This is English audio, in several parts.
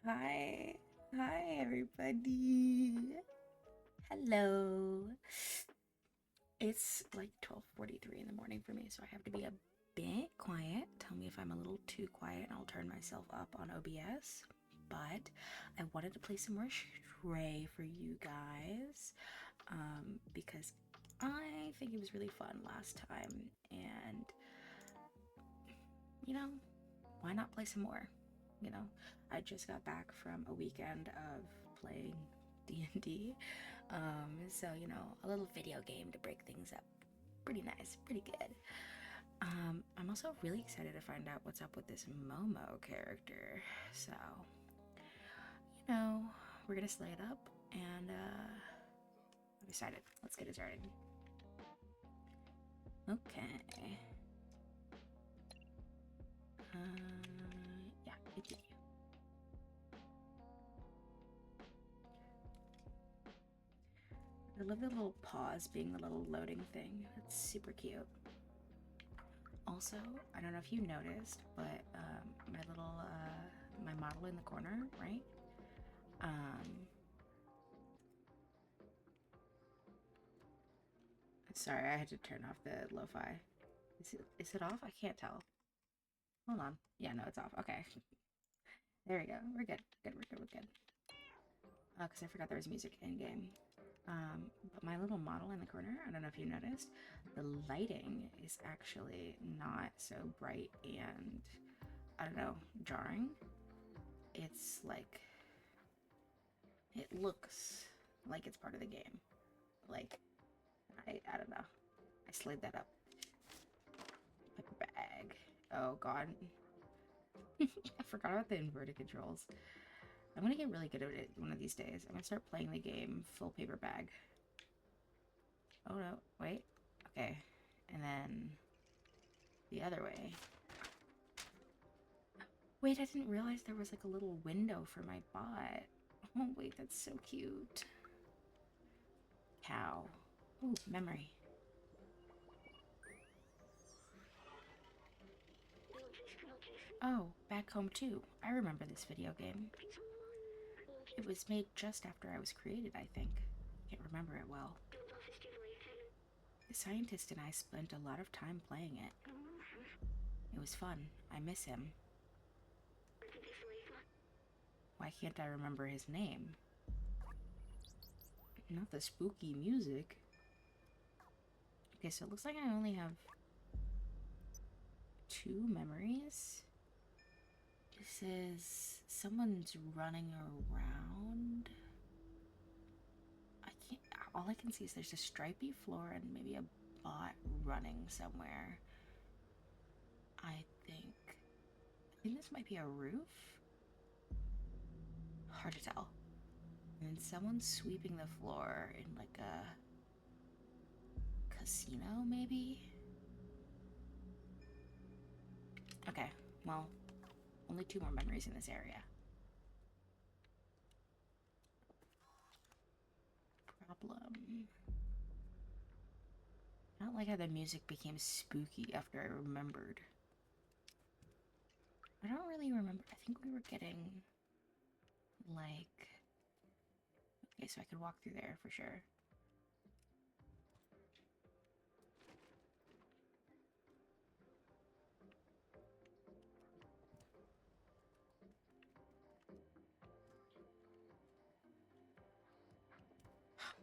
Hi. Hi, everybody. Hello. It's like 12:43 in the morning for me, so I have to be a bit quiet. Tell me if I'm a little too quiet and I'll turn myself up on OBS. But I wanted to play some more Stray for you guys because I think it was really fun last time. And, you know, why not play some more? I just got back from a weekend of playing D&D. So, a little video game to break things up. Pretty nice, pretty good. I'm also really excited to find out what's up with this Momo character. So, you know, we're gonna slay it up and I'm excited. Let's get it started. Okay. Yeah, continue. I love the little pause being the little loading thing. That's super cute. Also, I don't know if you noticed, but my little my model in the corner, right? Um, Sorry, I had to turn off the lo-fi. Is it off? I can't tell. Hold on. Yeah, no, it's off. Okay. There we go. We're good. We're good. Because I forgot there was music in game. But my little model in the corner, I don't know if you noticed, the lighting is actually not so bright and, I don't know, jarring. It's like, it looks like it's part of the game. Like, I don't know. I slid that up. Paper bag. Oh, God. I forgot about the inverted controls. I'm gonna get really good at it one of these days. I'm gonna start playing the game full paper bag. Oh no, wait. Okay. And then the other way. Wait, I didn't realize there was like a little window for my bot. Oh, wait, that's so cute. Cow. Ooh, memory. Oh, Back Home 2. I remember this video game. It was made just after I was created, I think. Can't remember it well. The scientist and I spent a lot of time playing it. It was fun. I miss him. Why can't I remember his name? Not the spooky music. Okay, so it looks like I only have 2 memories. It says someone's running around. I can't. All I can see is there's a stripy floor and maybe a bot running somewhere. I think. I think this might be a roof. Hard to tell. And then someone's sweeping the floor in like a casino, maybe? Okay, well, only 2 more memories in this area. Problem. I don't like how the music became spooky after I remembered. I don't really remember. I think we were getting like. Okay, so I could walk through there for sure.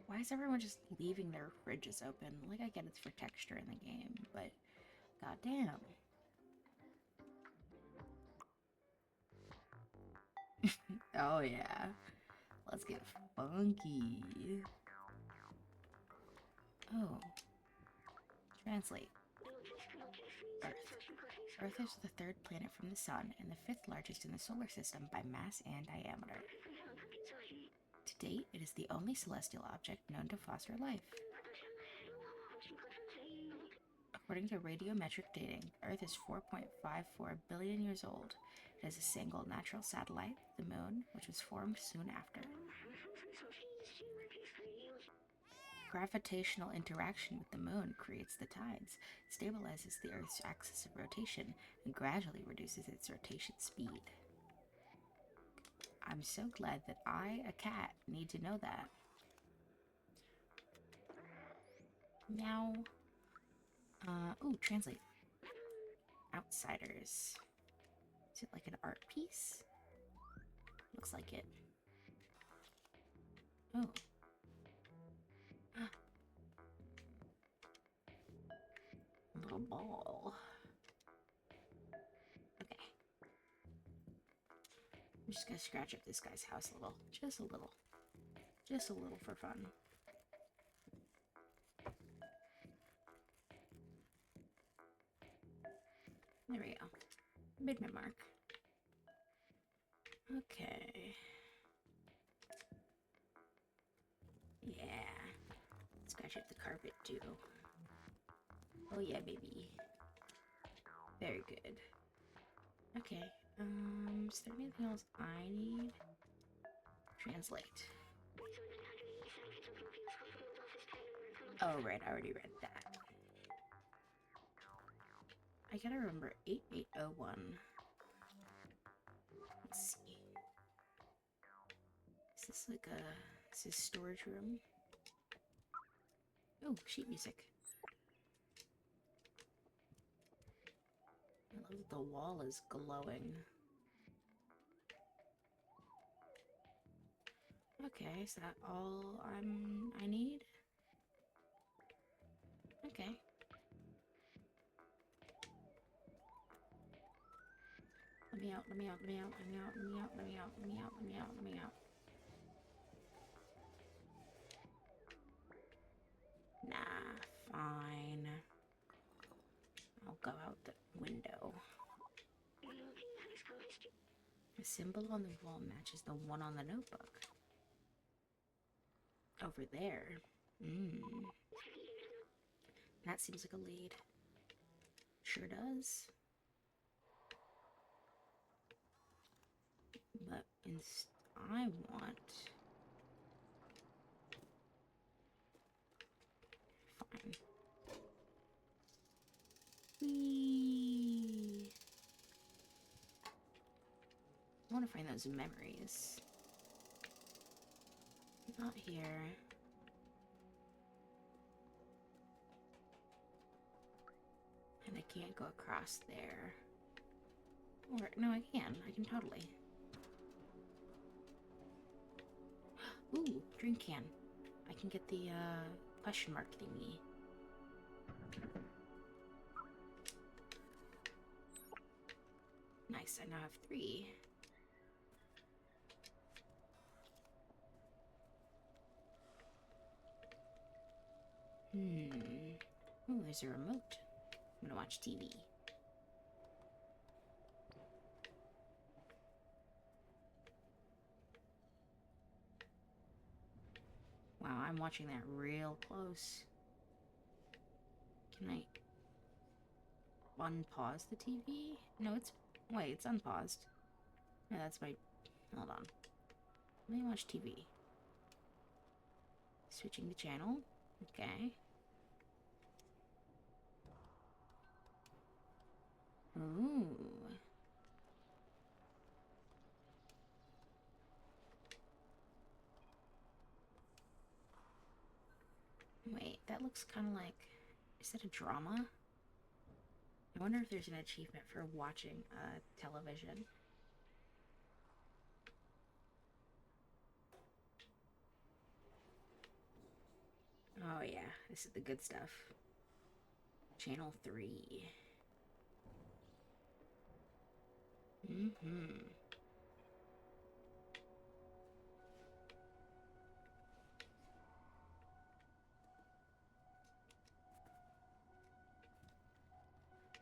Why is everyone just leaving their fridges open? Like, I get it's for texture in the game, but goddamn. Oh, yeah. Let's get funky. Oh. Translate. Earth. Earth is the 3rd planet from the Sun and the 5th largest in the solar system by mass and diameter. To date, it is the only celestial object known to foster life. According to radiometric dating, Earth is 4.54 billion years old. It has a single natural satellite, the Moon, which was formed soon after. Gravitational interaction with the Moon creates the tides, stabilizes the Earth's axis of rotation, and gradually reduces its rotation speed. I'm so glad that I, a cat, need to know that. Meow. Oh, translate. Outsiders. Is it like an art piece? Looks like it. Oh. A little ball. Okay. I'm just gonna scratch up this guy's house a little. Just a little. Just a little for fun. There we go. Made my mark. Okay. Yeah. Scratch up the carpet too. Oh yeah, baby. Very good. Okay. Is there anything else I need? Translate. Oh, right. I already read that. I gotta remember 8801. Let's see. Is this like a... Is this storage room? Oh, sheet music. I love that the wall is glowing. Okay, is that all I need? Okay. Let me out, let me out, let me out, let me out, let me out, let me out, let me out, let me out, let me out. Nah, fine. I'll go out the window. The symbol on the wall matches the one on the notebook. Over there. That seems like a lead. Sure does. But I want... Fine. Whee! I want to find those memories. Not here. And I can't go across there. Or, no, I can. I can totally. Ooh, drink can. I can get the, question mark thingy. Nice, I now have 3. Oh, there's a remote. I'm gonna watch TV. Wow, I'm watching that real close. Can I unpause the TV? No, it's... Wait, it's unpaused. No, that's my... Hold on. Let me watch TV. Switching the channel. Okay. Ooh. Wait, that looks kind of like... Is that a drama? I wonder if there's an achievement for watching television. Oh yeah, this is the good stuff. Channel 3.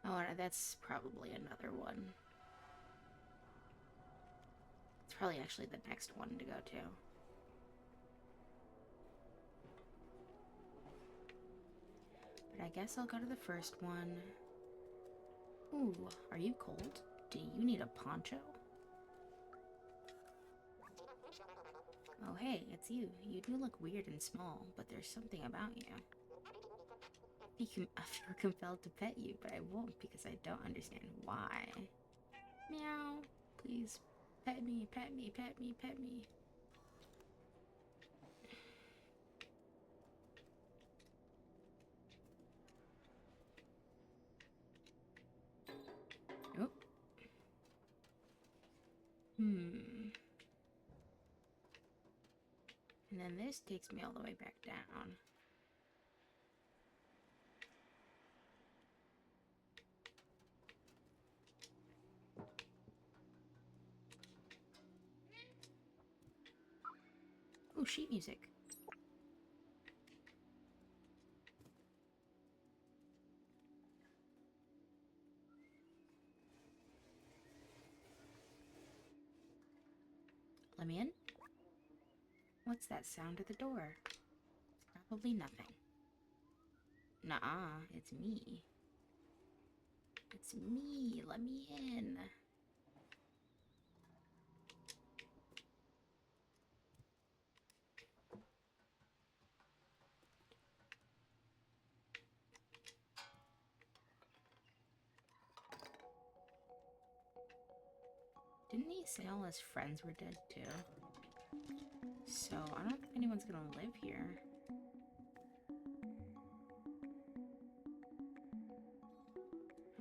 Oh, that's probably another one. It's probably actually the next one to go to. But I guess I'll go to the first one. Ooh, are you cold? Do you need a poncho? Oh hey, it's you. You do look weird and small, but there's something about you. I feel compelled to pet you, but I won't because I don't understand why. Meow. Please Pet me, pet me, pet me, pet me. Oh. And then this takes me all the way back down. Oh, sheet music. Let me in. What's that sound at the door? Probably nothing. Nuh-uh, it's me. It's me. Let me in. Didn't he say all his friends were dead too? So I don't think anyone's gonna live here.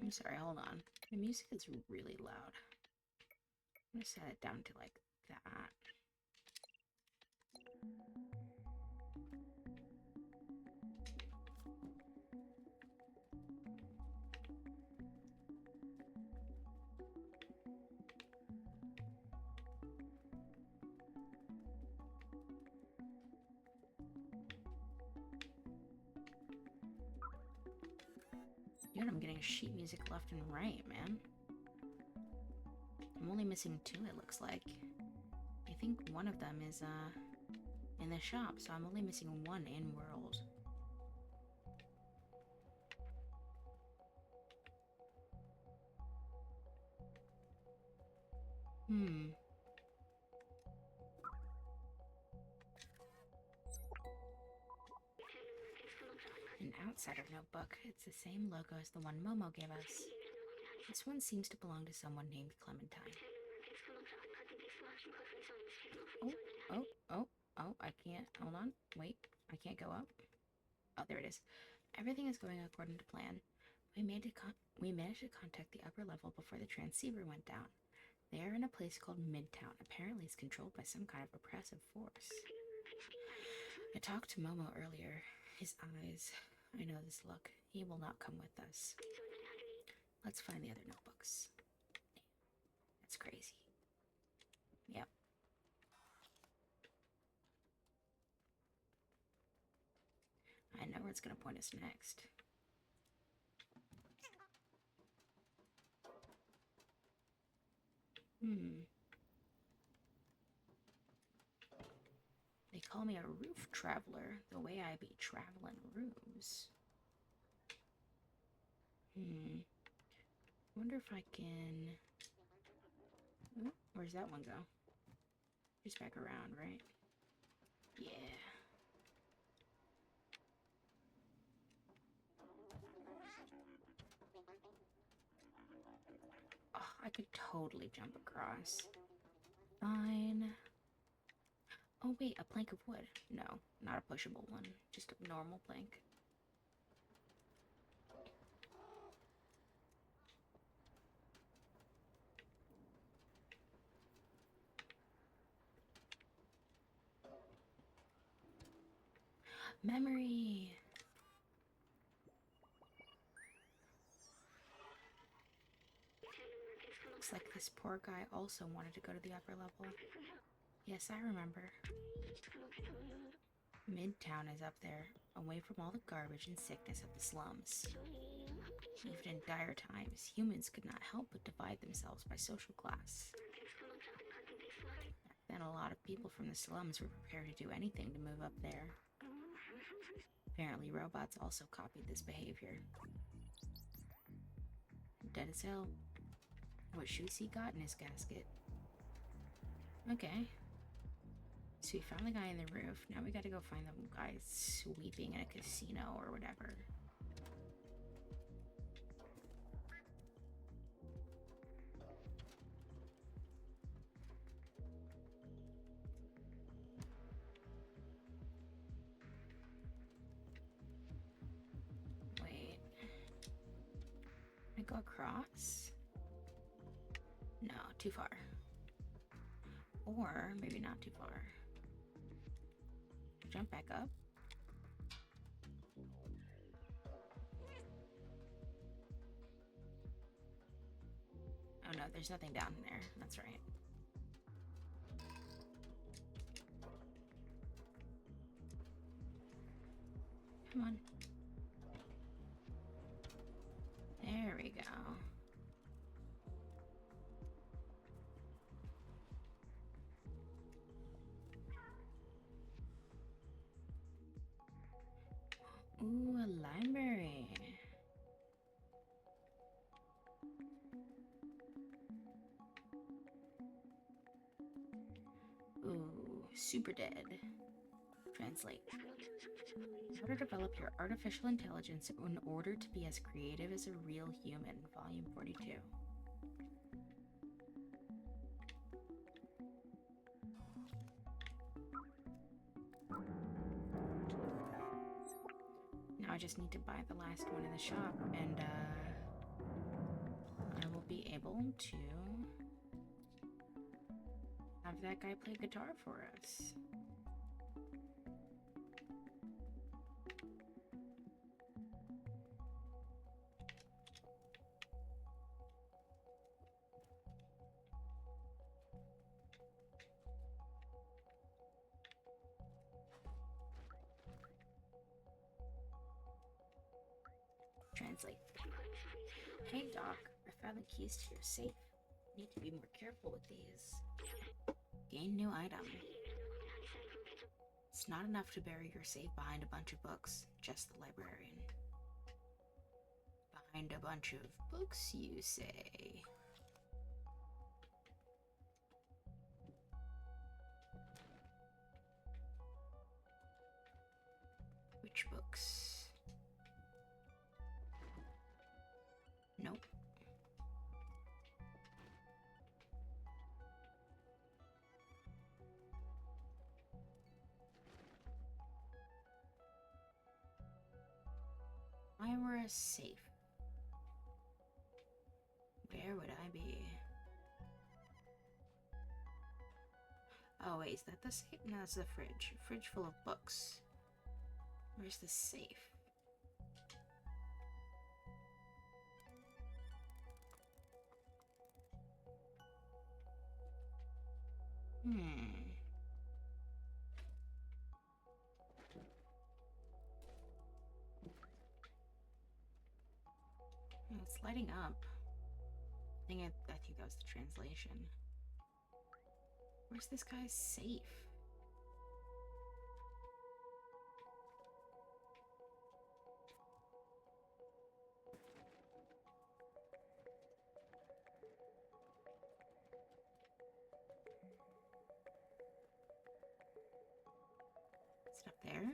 I'm sorry, hold on. The music is really loud. I'm gonna set it down to like that. Dude, I'm getting sheet music left and right, man. I'm only missing 2, it looks like. I think one of them is, in the shop, so I'm only missing 1 in-world. An outsider notebook. It's the same logo as the one Momo gave us. This one seems to belong to someone named Clementine. Oh, I can't. Hold on. Wait, I can't go up. Oh, there it is. Everything is going according to plan. We managed to contact the upper level before the transceiver went down. They are in a place called Midtown. Apparently it's controlled by some kind of oppressive force. I talked to Momo earlier. His eyes. I know this look. He will not come with us. Let's find the other notebooks. That's crazy. Yep. I know where it's going to point us next. They call me a roof traveler, the way I be traveling roofs. Wonder if I can... Ooh, where's that one go? Just back around, right? Yeah. Oh, I could totally jump across. Fine. Oh wait, a plank of wood. No, not a pushable one. Just a normal plank. Memory! Looks like this poor guy also wanted to go to the upper level. Yes, I remember. Midtown is up there, away from all the garbage and sickness of the slums. Even in dire times, humans could not help but divide themselves by social class. Back then, a lot of people from the slums were prepared to do anything to move up there. Apparently, robots also copied this behavior. Dead as hell. What should he got in his casket? Okay. So we found the guy in the roof. Now we gotta go find the guy sweeping in a casino or whatever. go across? No, too far. Or maybe not too far. Jump back up. Oh no, there's nothing down there. That's right. Come on. There we go. Ooh, a library. Ooh, super dead. Translate. How to develop your artificial intelligence in order to be as creative as a real human. Volume 42. Now I just need to buy the last one in the shop, and I will be able to have that guy play guitar for us. Translate. Hey Doc, I found the keys to your safe. Need to be more careful with these. Gain new item. It's not enough to bury your safe behind a bunch of books, just the librarian. Behind a bunch of books, you say? Which books? Nope. If I were a safe, where would I be? Oh wait, is that the safe? No, that's the fridge. Fridge full of books. Where's the safe? Oh, it's lighting up. I think that was the translation. Where's this guy's safe? Is it up there?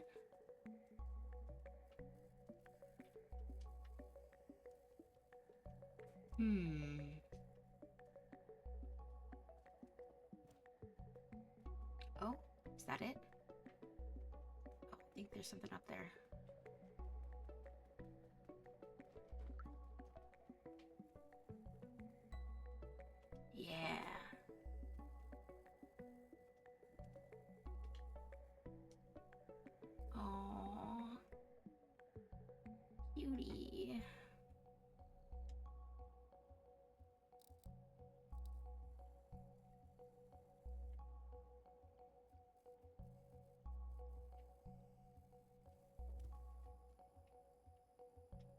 Oh, is that it? Oh, I think there's something up there. Yeah. Oh, cutie.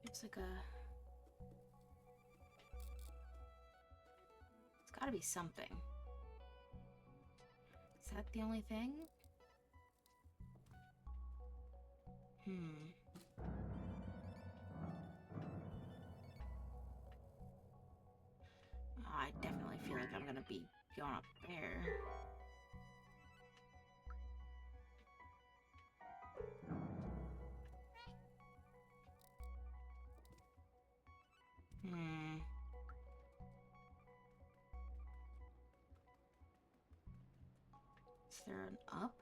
It's like a... It's gotta be something. Is that the only thing? Oh, I definitely feel like I'm gonna be going up there. Is there an up?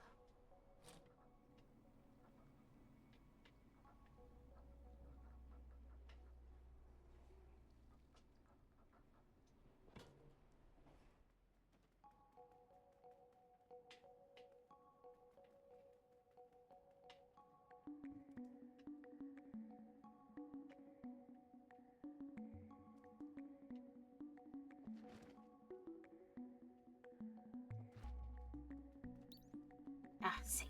Ah, safe.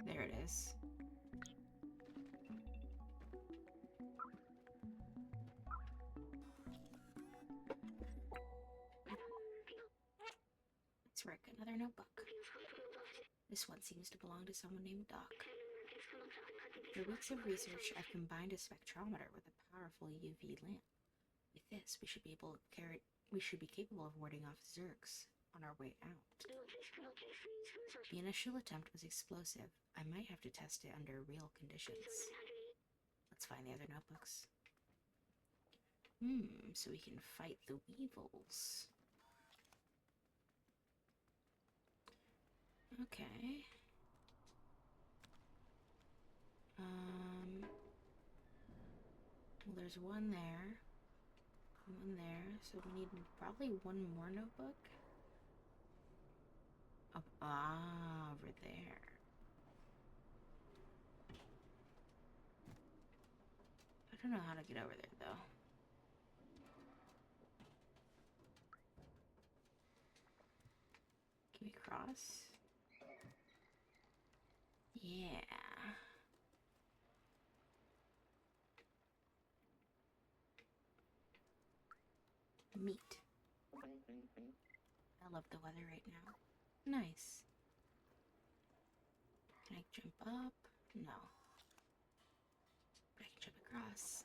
There it is. Let's work another notebook. This one seems to belong to someone named Doc. For weeks of research, I've combined a spectrometer with a powerful UV lamp. With this, we should be capable of warding off Zergs on our way out. The initial attempt was explosive. I might have to test it under real conditions. Let's find the other notebooks. So we can fight the weevils. Okay. Well, there's one there. One there. So we need probably one more notebook. Over there. I don't know how to get over there, though. Can we cross? Yeah. Meat. I love the weather right now. Nice. Can I jump up? No. But I can jump across.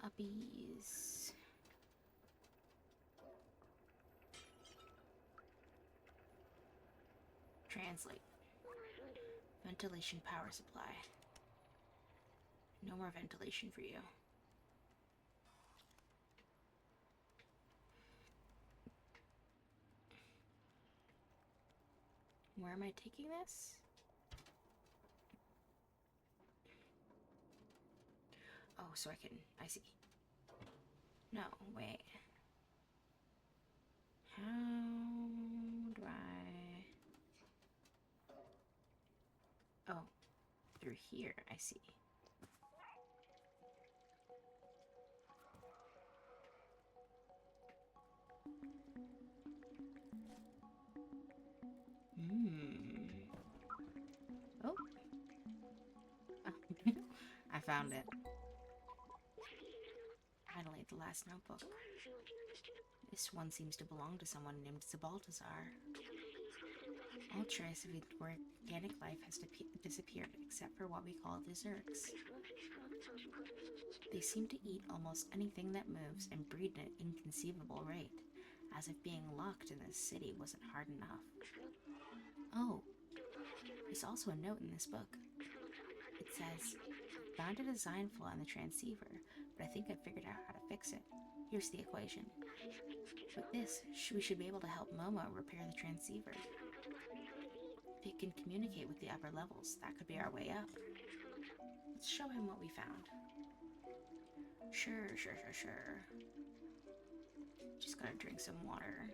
Uppies. Translate. Ventilation power supply. No more ventilation for you. Where am I taking this? Oh, so I see. No, wait. How do I... Oh, through here, I see. Oh. I found it. Finally, the last notebook. This one seems to belong to someone named Zabaltazar. All trace of organic life has disappeared, except for what we call the Zergs. They seem to eat almost anything that moves and breed at an inconceivable rate, as if being locked in this city wasn't hard enough. Oh, there's also a note in this book. It says, "Found a design flaw in the transceiver, but I think I figured out how to fix it. Here's the equation. With this, we should be able to help Momo repair the transceiver. If it can communicate with the upper levels, that could be our way up. Let's show him what we found." Sure. Just gotta drink some water.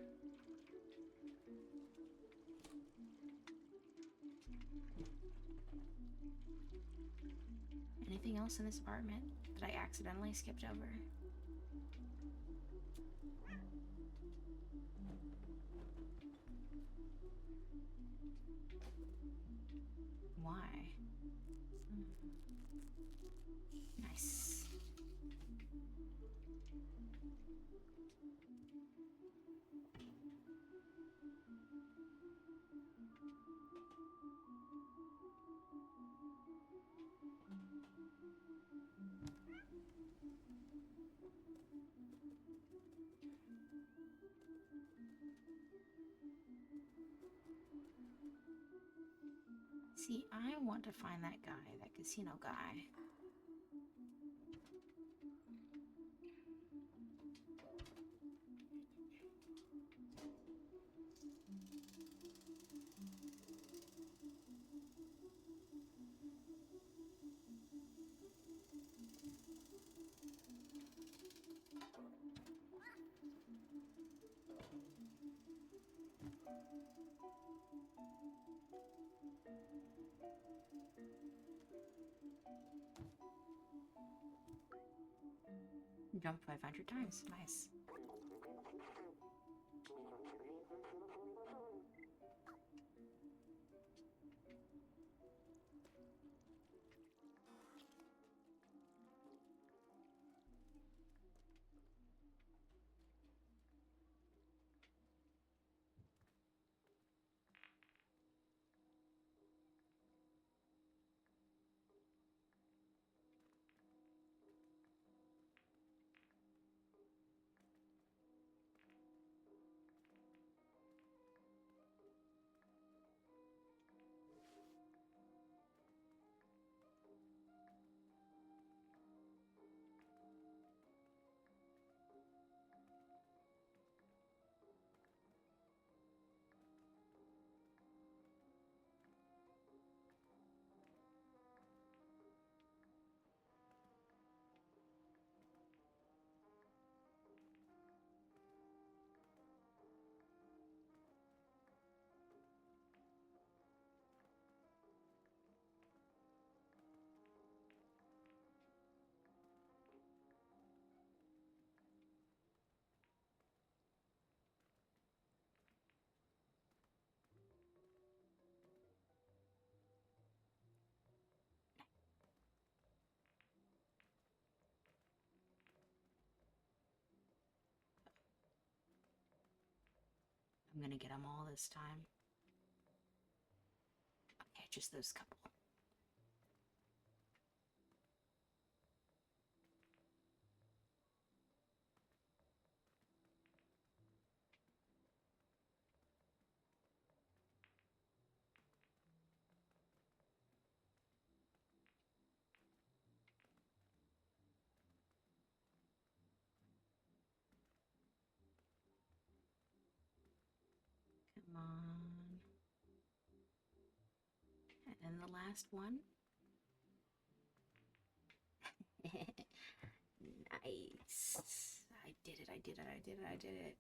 Anything else in this apartment that I accidentally skipped over? Why? Nice. See, I want to find that guy, that casino guy. Jump 500 times. Nice. I'm gonna get them all this time. Okay, just those couple. Come on. And then the last one. Nice. I did it, I did it, I did it, I did it.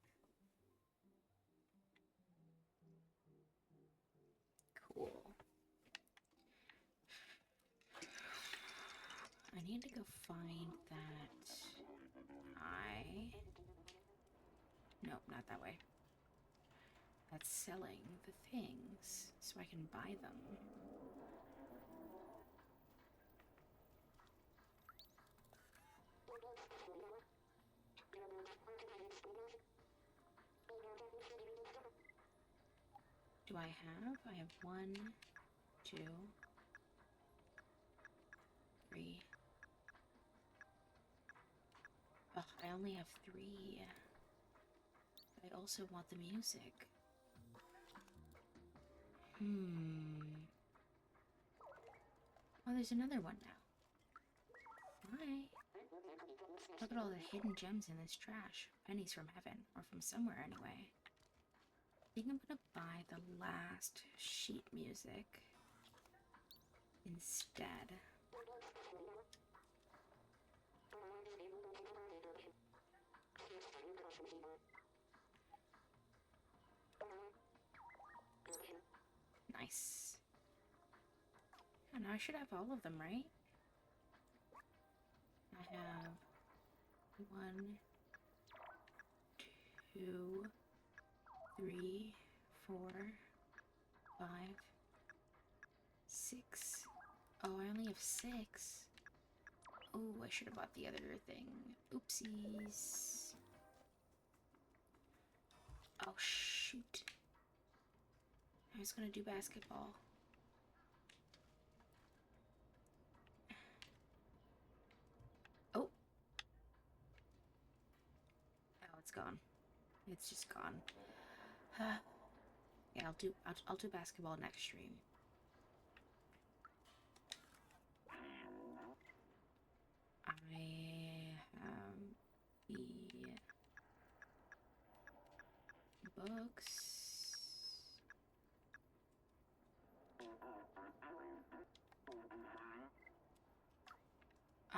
Cool. I need to go find that Nope, not that way. That's selling the things so I can buy them. Do I have? I have 1, 2, 3. Ugh, I only have 3. But I also want the music. Oh, there's another one now. Hi. Look at all the hidden gems in this trash. Pennies from heaven, or from somewhere anyway. I think I'm gonna buy the last sheet music instead. Nice. Oh, now I should have all of them, right? I have 1, 2, 3, 4, 5, 6. Oh, I only have 6. Oh, I should have bought the other thing. Oopsies. Oh, shoot. I was gonna do basketball. Oh. Oh, it's gone. It's just gone. Yeah, I'll do basketball next stream. I have the books. I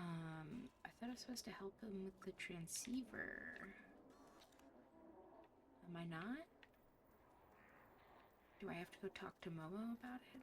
thought I was supposed to help him with the transceiver. Am I not? Do I have to go talk to Momo about it?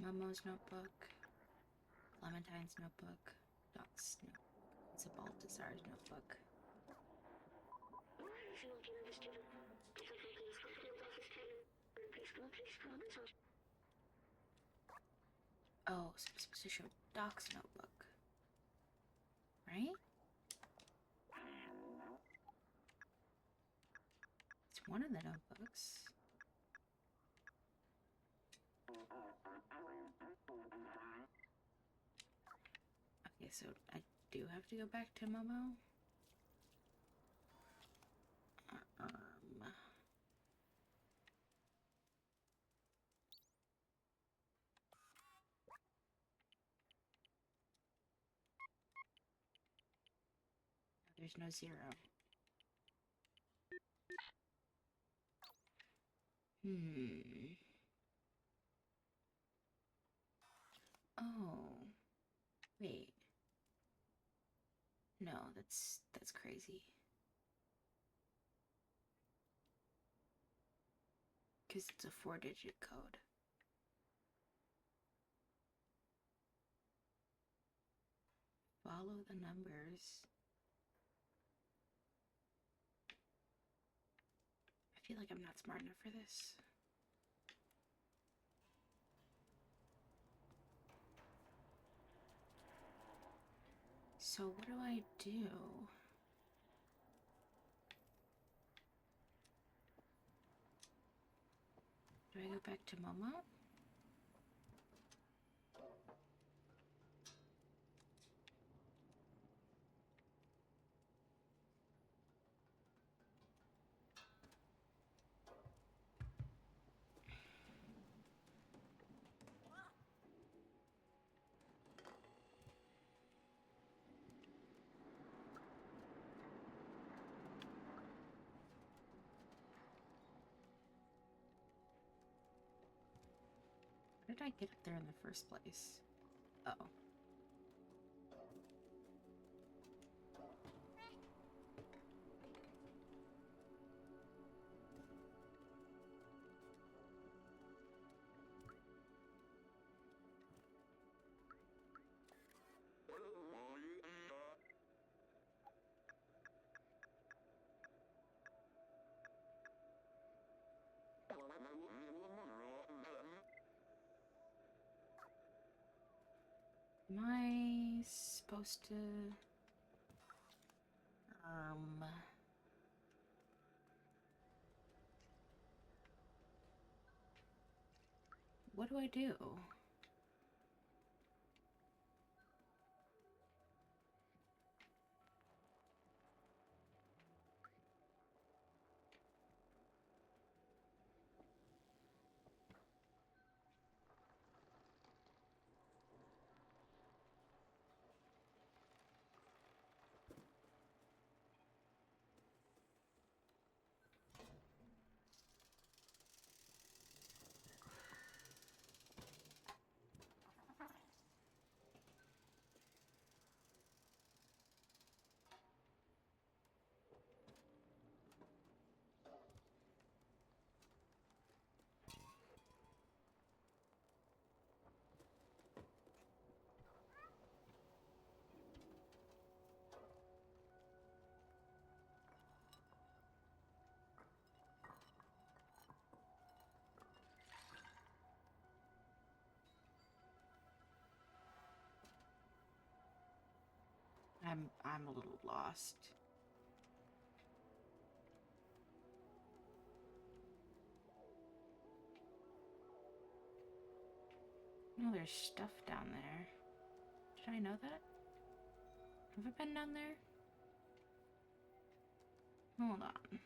Momo's notebook. Clementine's notebook. Doc's notebook. It's a Baltazar's notebook. Oh, so I'm supposed to show Doc's notebook. Right? It's one of the notebooks. Okay, so I do have to go back to Momo? There's no 0. Oh. Wait. No, that's crazy. Because it's a 4-digit code. Follow the numbers. I feel like I'm not smart enough for this. So what do I do? Do I go back to Momo? How did I get up there in the first place? Oh. Am I supposed to... What do I do? I'm a little lost. No, there's stuff down there. Did I know that? Have I been down there? Hold on.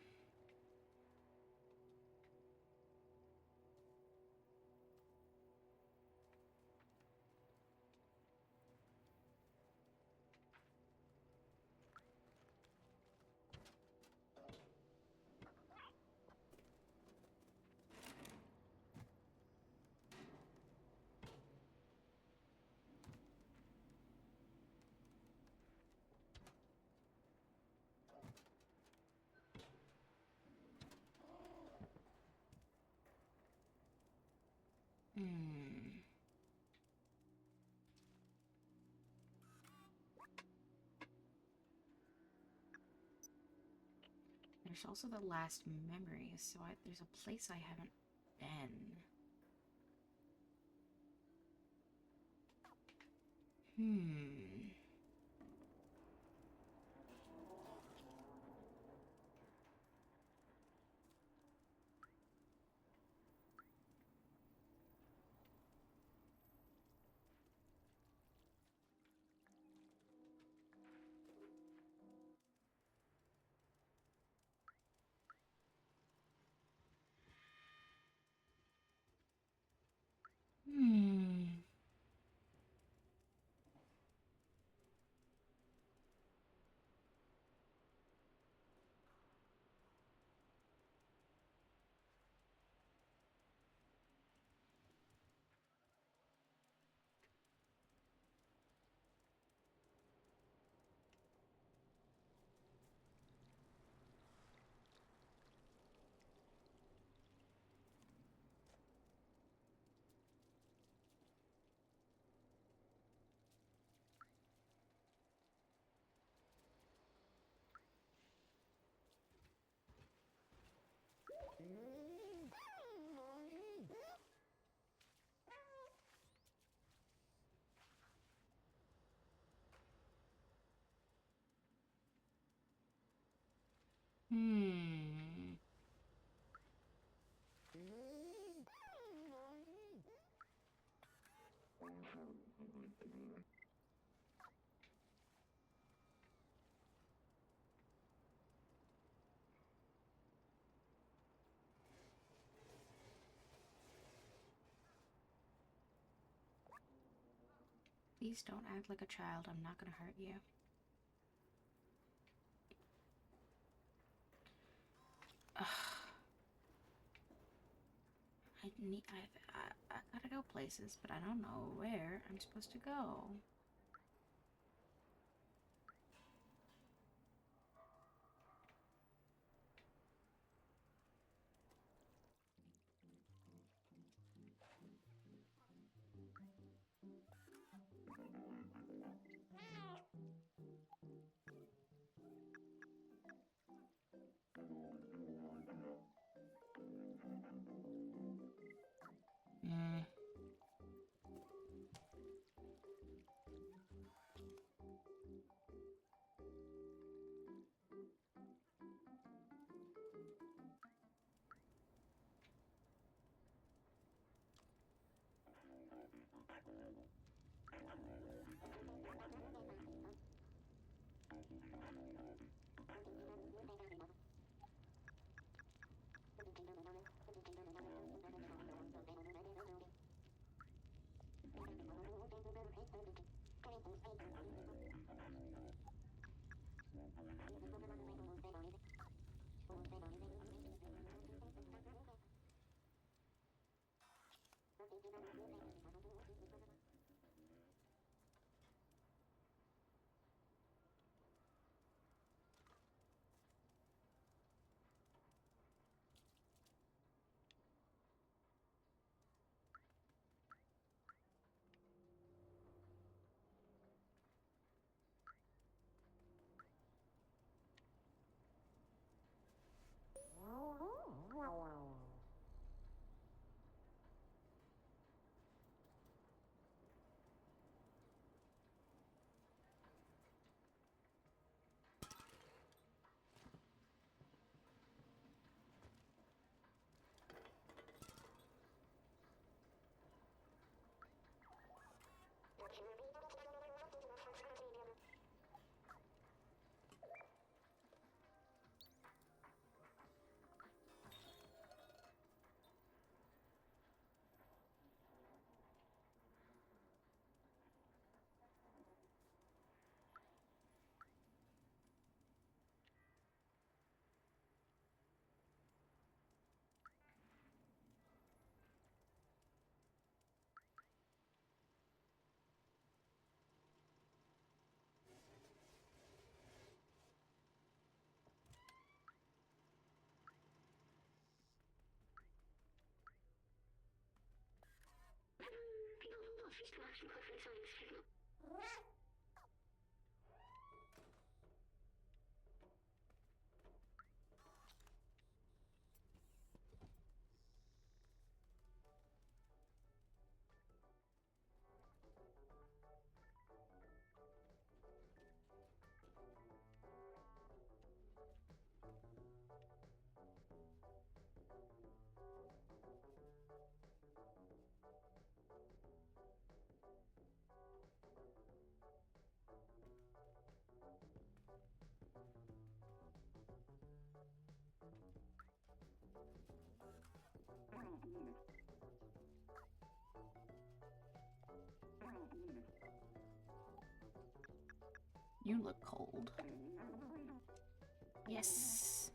there's also the last memories, so there's a place I haven't been. Hmm. Hmm. Hmm. Please don't act like a child. I'm not gonna hurt you. Ugh. I gotta go places, but I don't know where I'm supposed to go. Hmm. You look cold. Yes.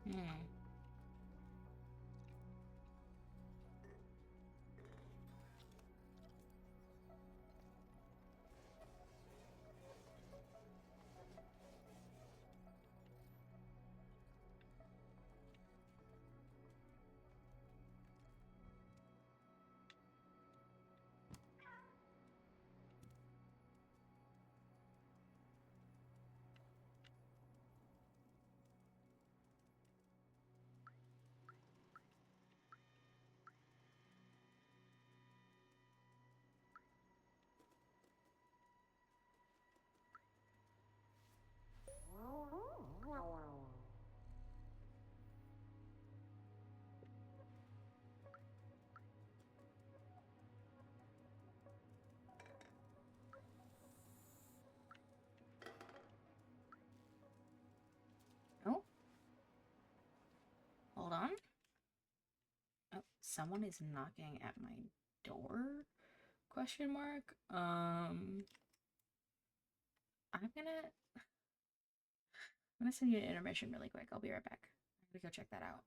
Hmm. Oh, hold on. Oh, someone is knocking at my door? Question mark. I'm gonna send you an intermission really quick. I'll be right back. I'm gonna go check that out.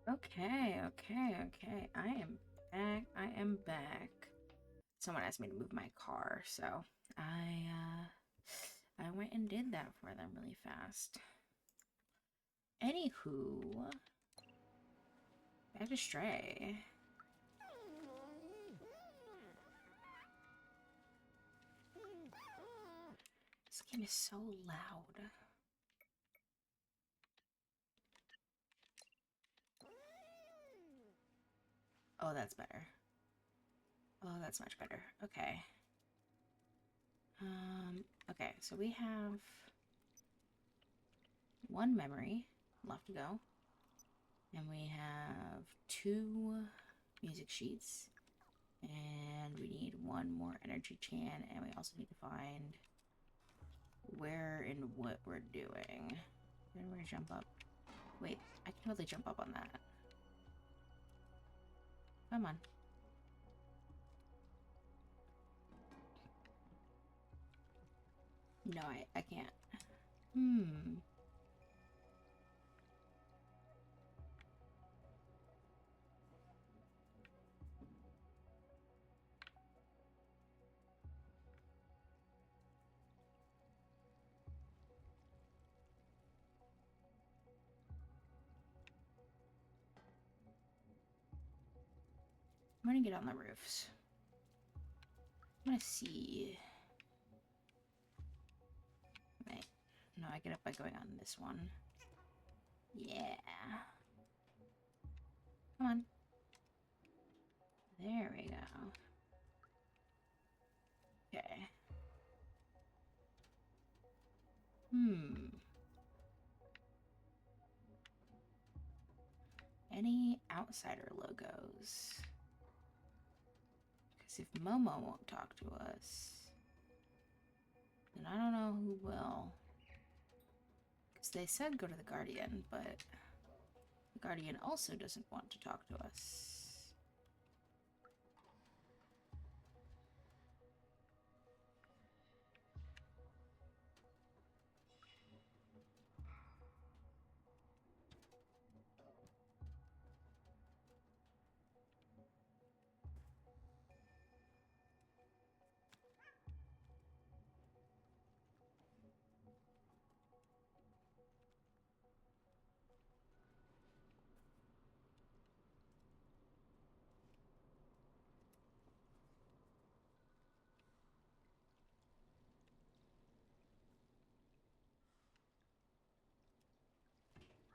Okay, okay. I am back. I am back. Someone asked me to move my car, so I went and did that for them really fast. Anywho, back to Stray. This game is so loud. Oh, that's better. Oh, that's much better. Okay. Okay, so we have one memory left to go. And we have 2 music sheets. And we need 1 more energy chan. And we also need to find where and what we're doing. Then we're gonna jump up. Wait, I can totally jump up on that. Come on. No, I can't. Hmm. I'm gonna get on the roofs. I'm gonna see. Wait. No, I get up by going on this one. Yeah. Come on. There we go. Okay. Any outsider logos? Because if Momo won't talk to us, then I don't know who will. Because they said go to the Guardian, but the Guardian also doesn't want to talk to us.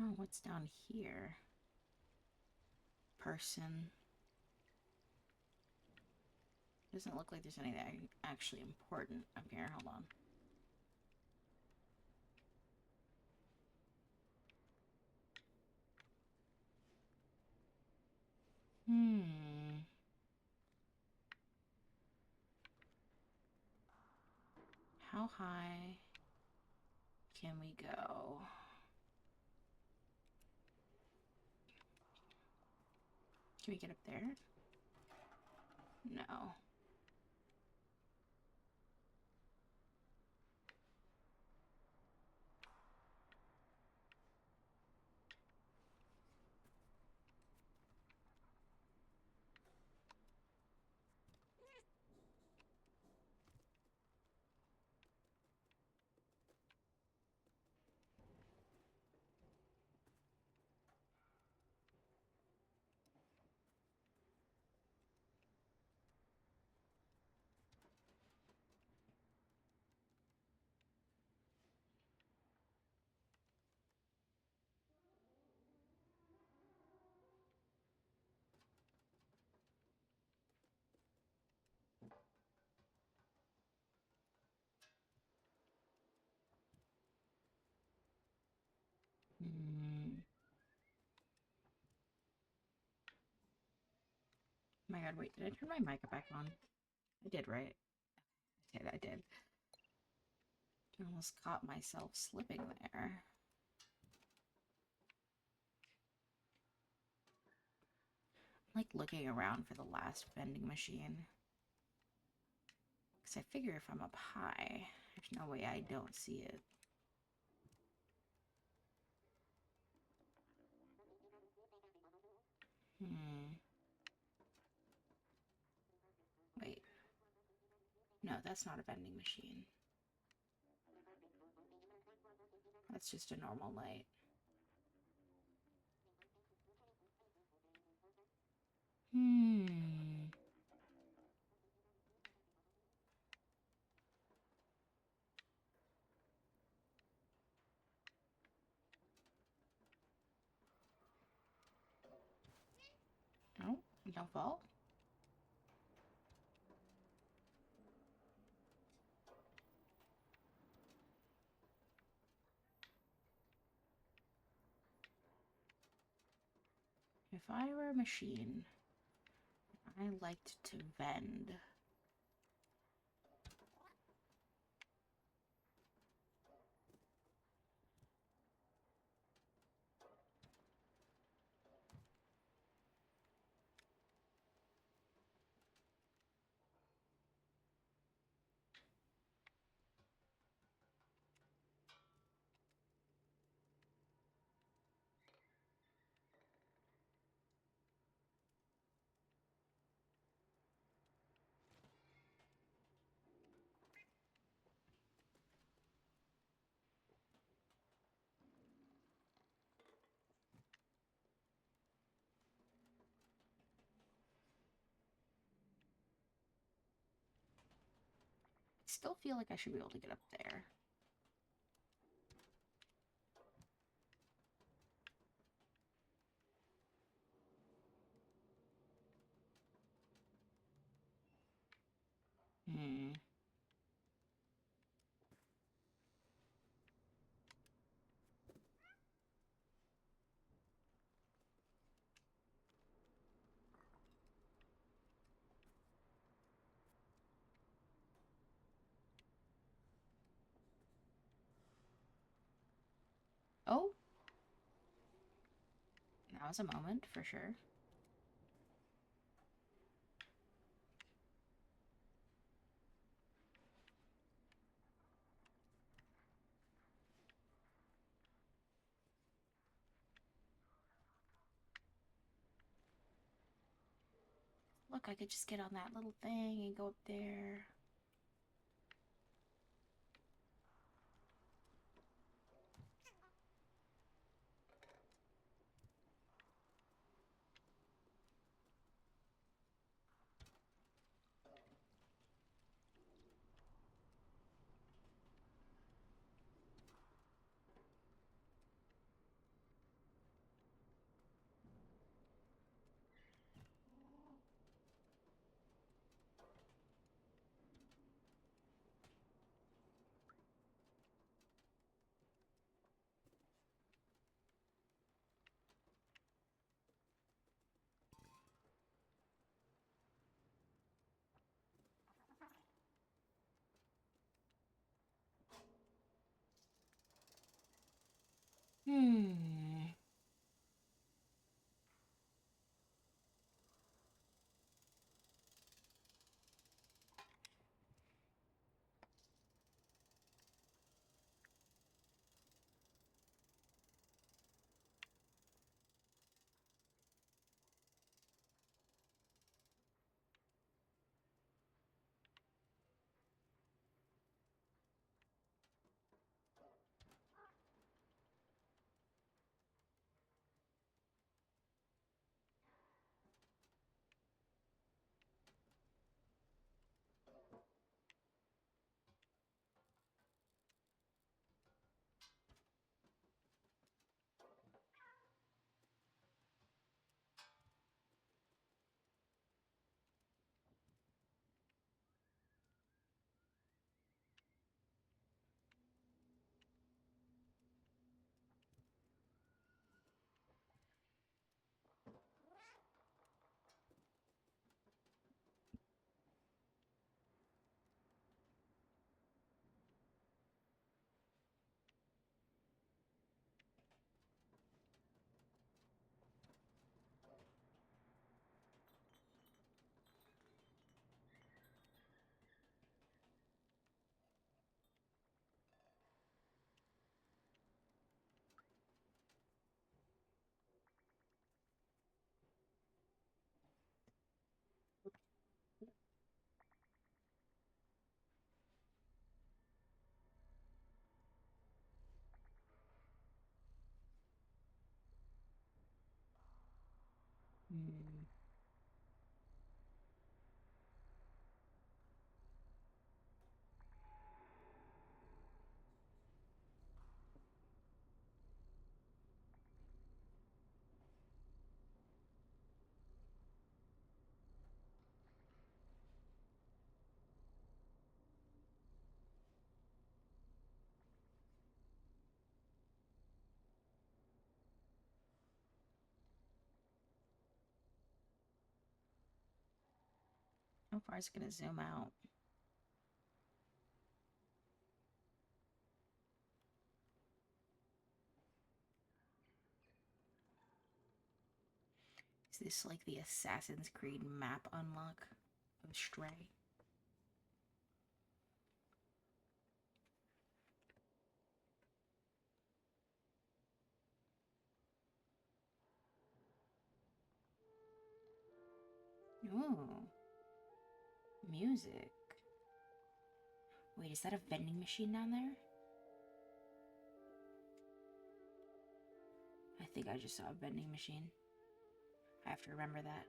Oh, what's down here? Person. Doesn't look like there's anything actually important up here. Hold on. How high can we go? Can we get up there? No. Oh my god, wait, did I turn my mic back on? I did, right? I did. I almost caught myself slipping there. I'm like looking around for the last vending machine. Because I figure if I'm up high, there's no way I don't see it. Hmm. Wait. No, that's not a vending machine. That's just a normal light. Hmm. No, don't fall. If I were a machine, I liked to vend. I still feel like I should be able to get up there. Hmm. Oh, that was a moment for sure. Look, I could just get on that little thing and go up there. How far is it gonna zoom out? Is this like the Assassin's Creed map unlock of Stray? Oh, music. Wait, is that a vending machine down there? I think I just saw a vending machine. I have to remember that.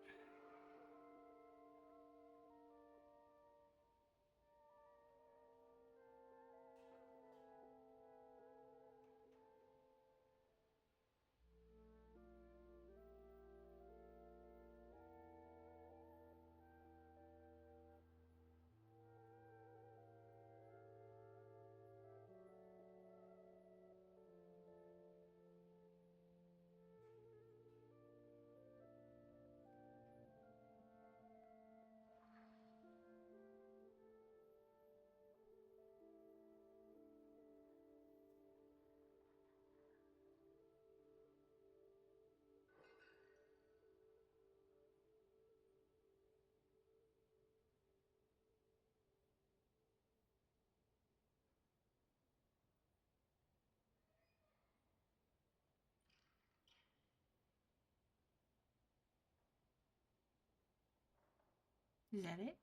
Is that it?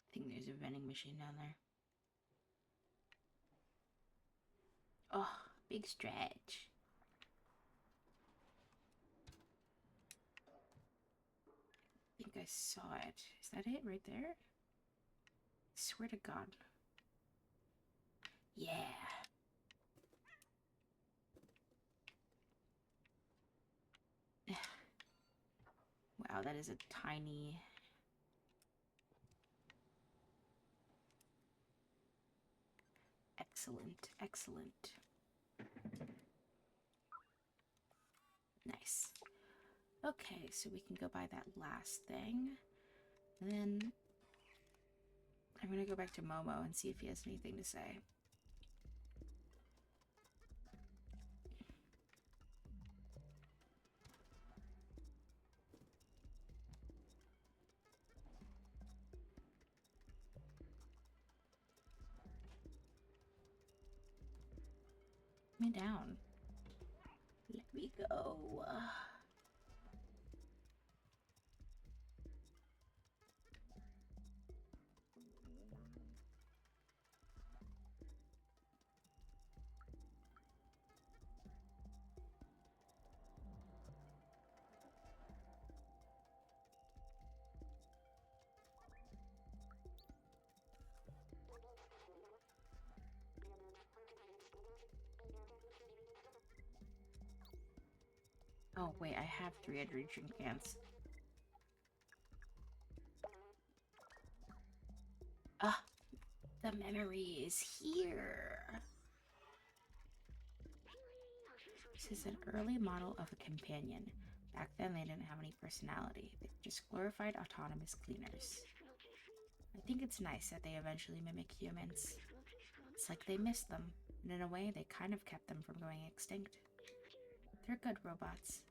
I think there's a vending machine down there. Oh, big stretch. I think I saw it. Is that it right there? I swear to God. Yeah. Wow, that is a tiny... Excellent, excellent. Nice. Okay, so we can go buy that last thing. And then I'm gonna go back to Momo and see if he has anything to say. Let me down. Let me go. Oh, wait, I have 3 energy drink cans. Ah, the memory is here. This is an early model of a companion. Back then, they didn't have any personality. They were just glorified autonomous cleaners. I think it's nice that they eventually mimic humans. It's like they missed them, and in a way, they kind of kept them from going extinct. They're good robots.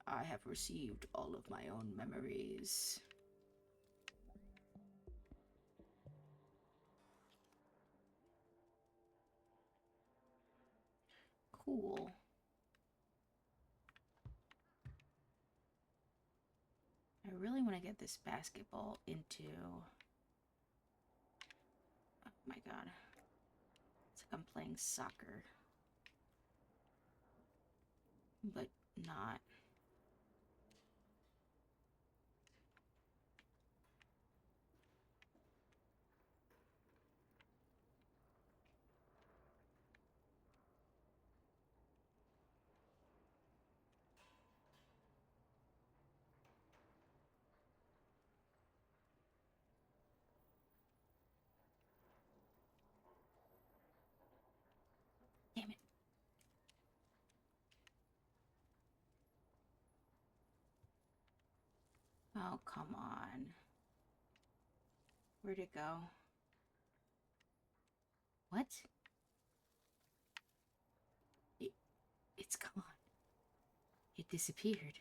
I have received all of my own memories. Cool. I really want to get this basketball into my god. It's like I'm playing soccer. But not. Damn it. Oh, come on. Where'd it go? What? It's gone. It disappeared.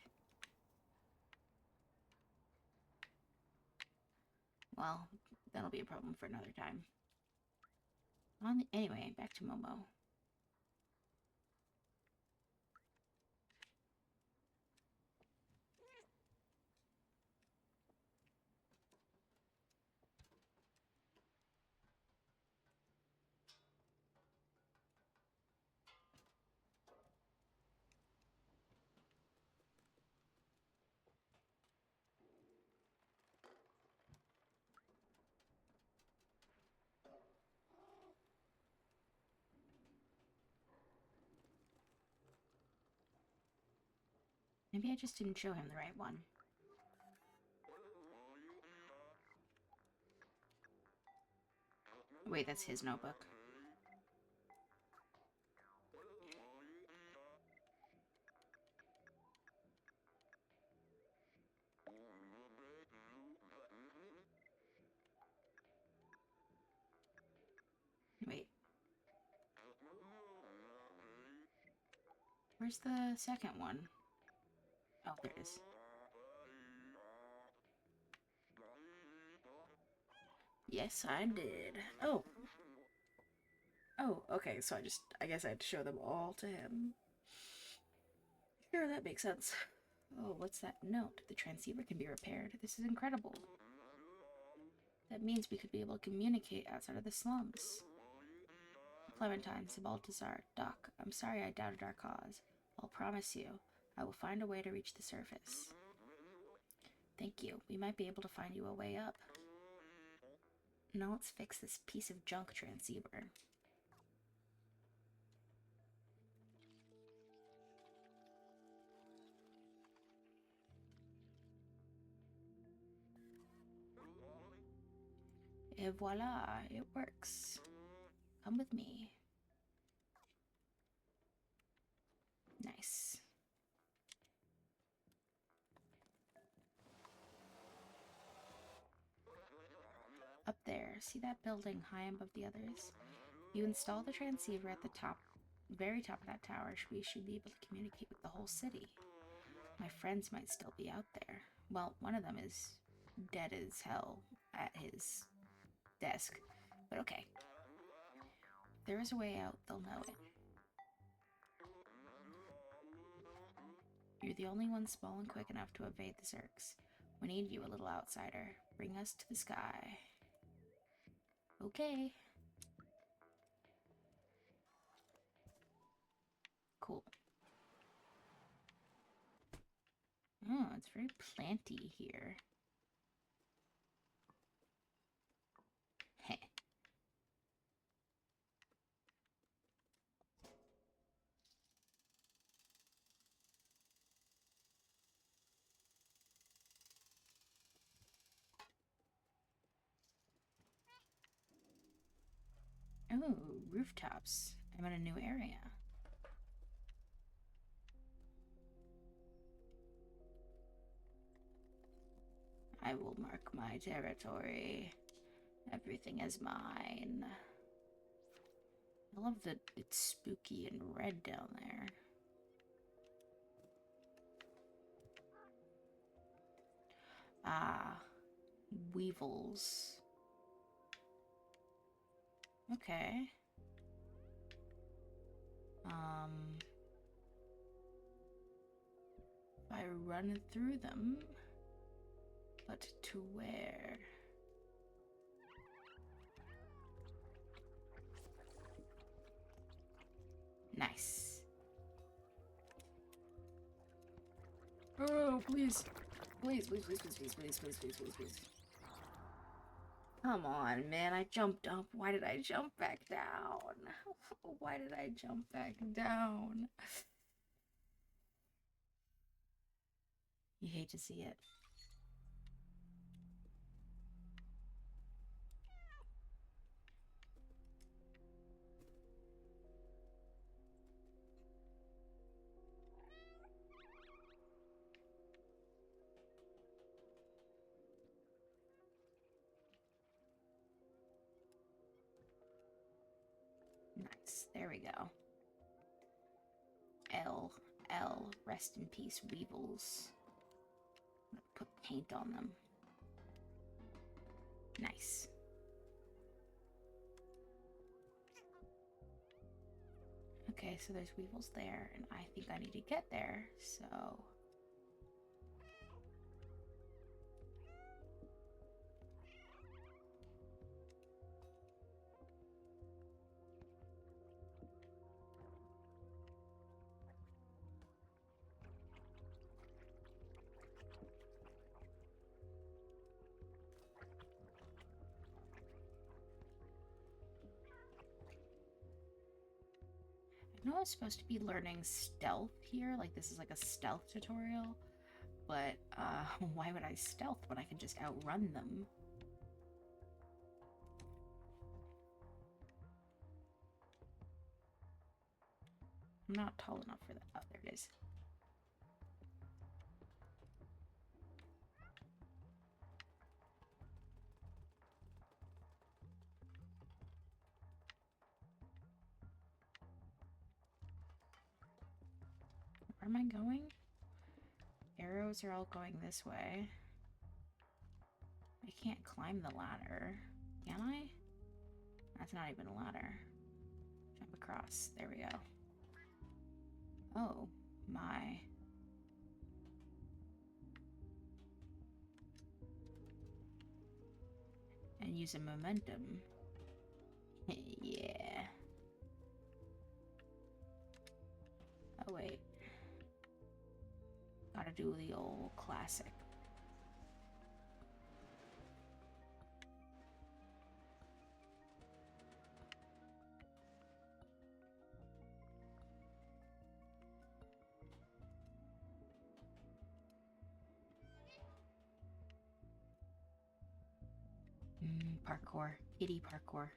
Well, that'll be a problem for another time. Anyway, back to Momo. Maybe I just didn't show him the right one. Wait, that's his notebook. Wait. Where's the second one? Oh, there it is. Yes, I did. Oh. Oh, okay, so I guess I had to show them all to him. Sure, that makes sense. Oh, what's that note? The transceiver can be repaired. This is incredible. That means we could be able to communicate outside of the slums. Clementine, Baltazar, Doc, I'm sorry I doubted our cause. I'll promise you, I will find a way to reach the surface. Thank you. We might be able to find you a way up. Now let's fix this piece of junk transceiver. Et voila, it works. Come with me. Nice. Up there, see that building high above the others? You install the transceiver at the top, very top of that tower. We should be able to communicate with the whole city. My friends might still be out there. Well, one of them is dead as hell at his desk, but okay. If there is a way out, they'll know it. You're the only one small and quick enough to evade the Zerks. We need you, a little outsider. Bring us to the sky. Okay. Cool. Oh, it's very planty here. Heh. Oh, rooftops. I'm in a new area. I will mark my territory. Everything is mine. I love that it's spooky and red down there. Ah, weevils. Okay. If I run through them, but to where? Nice. Oh, please. Please, please, please, please, please, please, please, please, please, please. Come on, man. I jumped up. Why did I jump back down? Why did I jump back down? You hate to see it. Nice. There we go. L. Rest in peace, weevils. Put paint on them. Nice. Okay, so there's weevils there, and I think I need to get there, so... I know I'm supposed to be learning stealth here, like this is like a stealth tutorial, but why would I stealth when I can just outrun them? I'm not tall enough for that. Oh, there it is. Where am I going? Arrows are all going this way. I can't climb the ladder. Can I? That's not even a ladder. Jump across. There we go. Oh, my. And use a momentum. Yeah. Oh, wait. Gotta do the old classic. Parkour. Kitty parkour.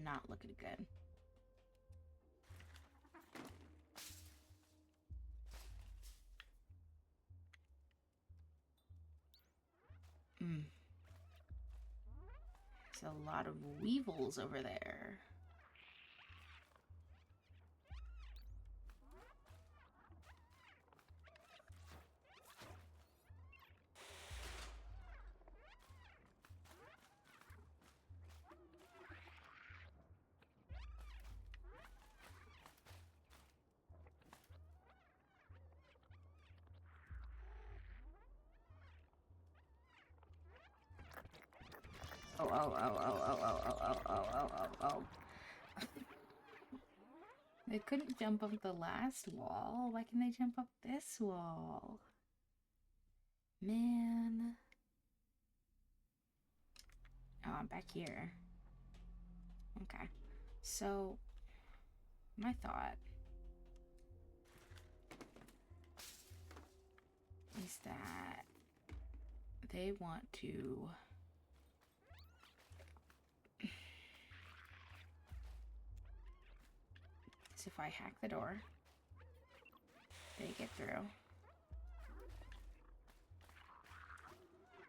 Not looking good. There's a lot of weevils over there. Oh. They couldn't jump up the last wall. Why can they jump up this wall? Man. Oh, I'm back here. Okay. So, my thought is that they want to... So if I hack the door, they get through.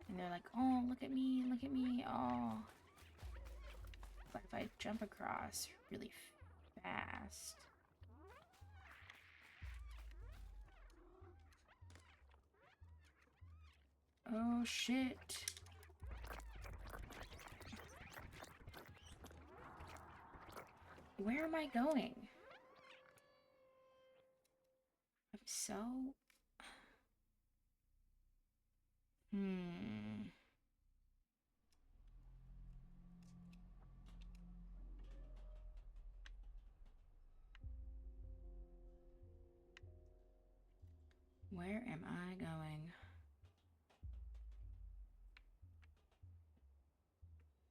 And they're like, oh, look at me, oh. But if I jump across really fast... Oh, shit. Where am I going? I'm so... Hmm. Where am I going?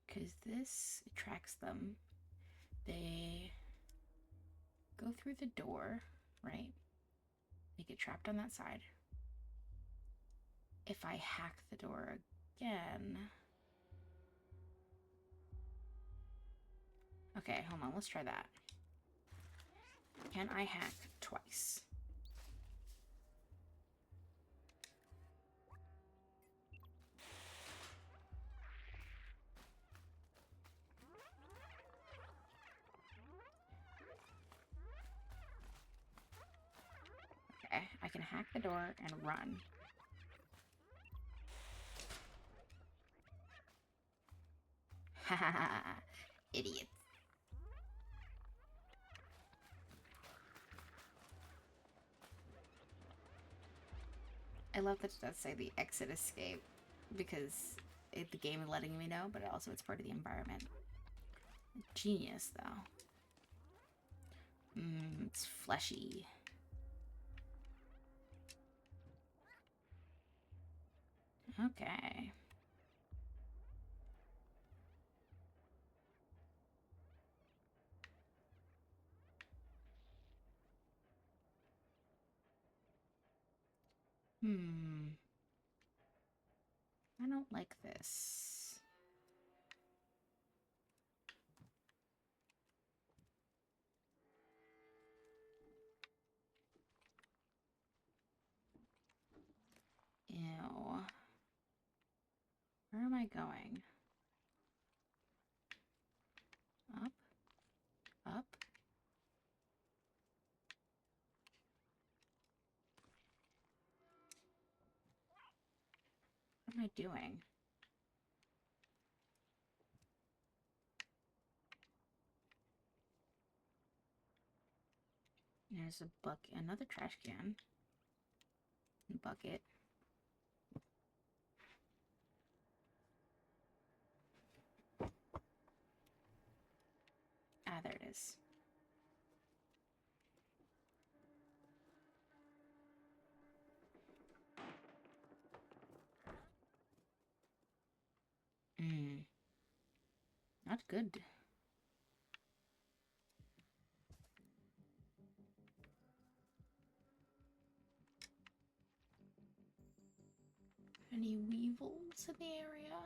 Because this attracts them. They go through the door, right? They get trapped on that side. If I hack the door again... Okay, hold on, let's try that. Can I hack twice? Okay, I can hack the door and run. Ha ha ha, idiots. I love that it does say the exit escape because the game is letting me know, but also it's part of the environment. Genius, though. It's fleshy. Okay. I don't like this. Ew. Where am I going? Up? Up? What am I doing? There's a bucket, another trash can. Bucket. Ah, there it is. Not good. Any weevils in the area?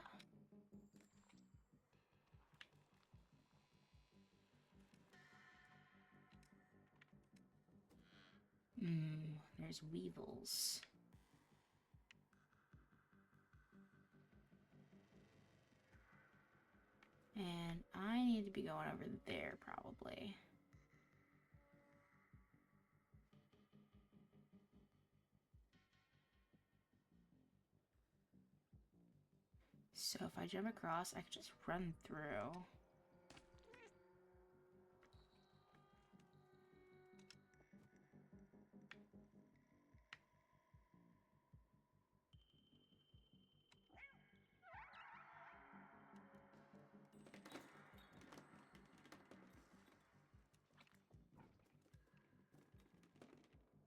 There's weevils. And I need to be going over there, probably. So if I jump across, I can just run through.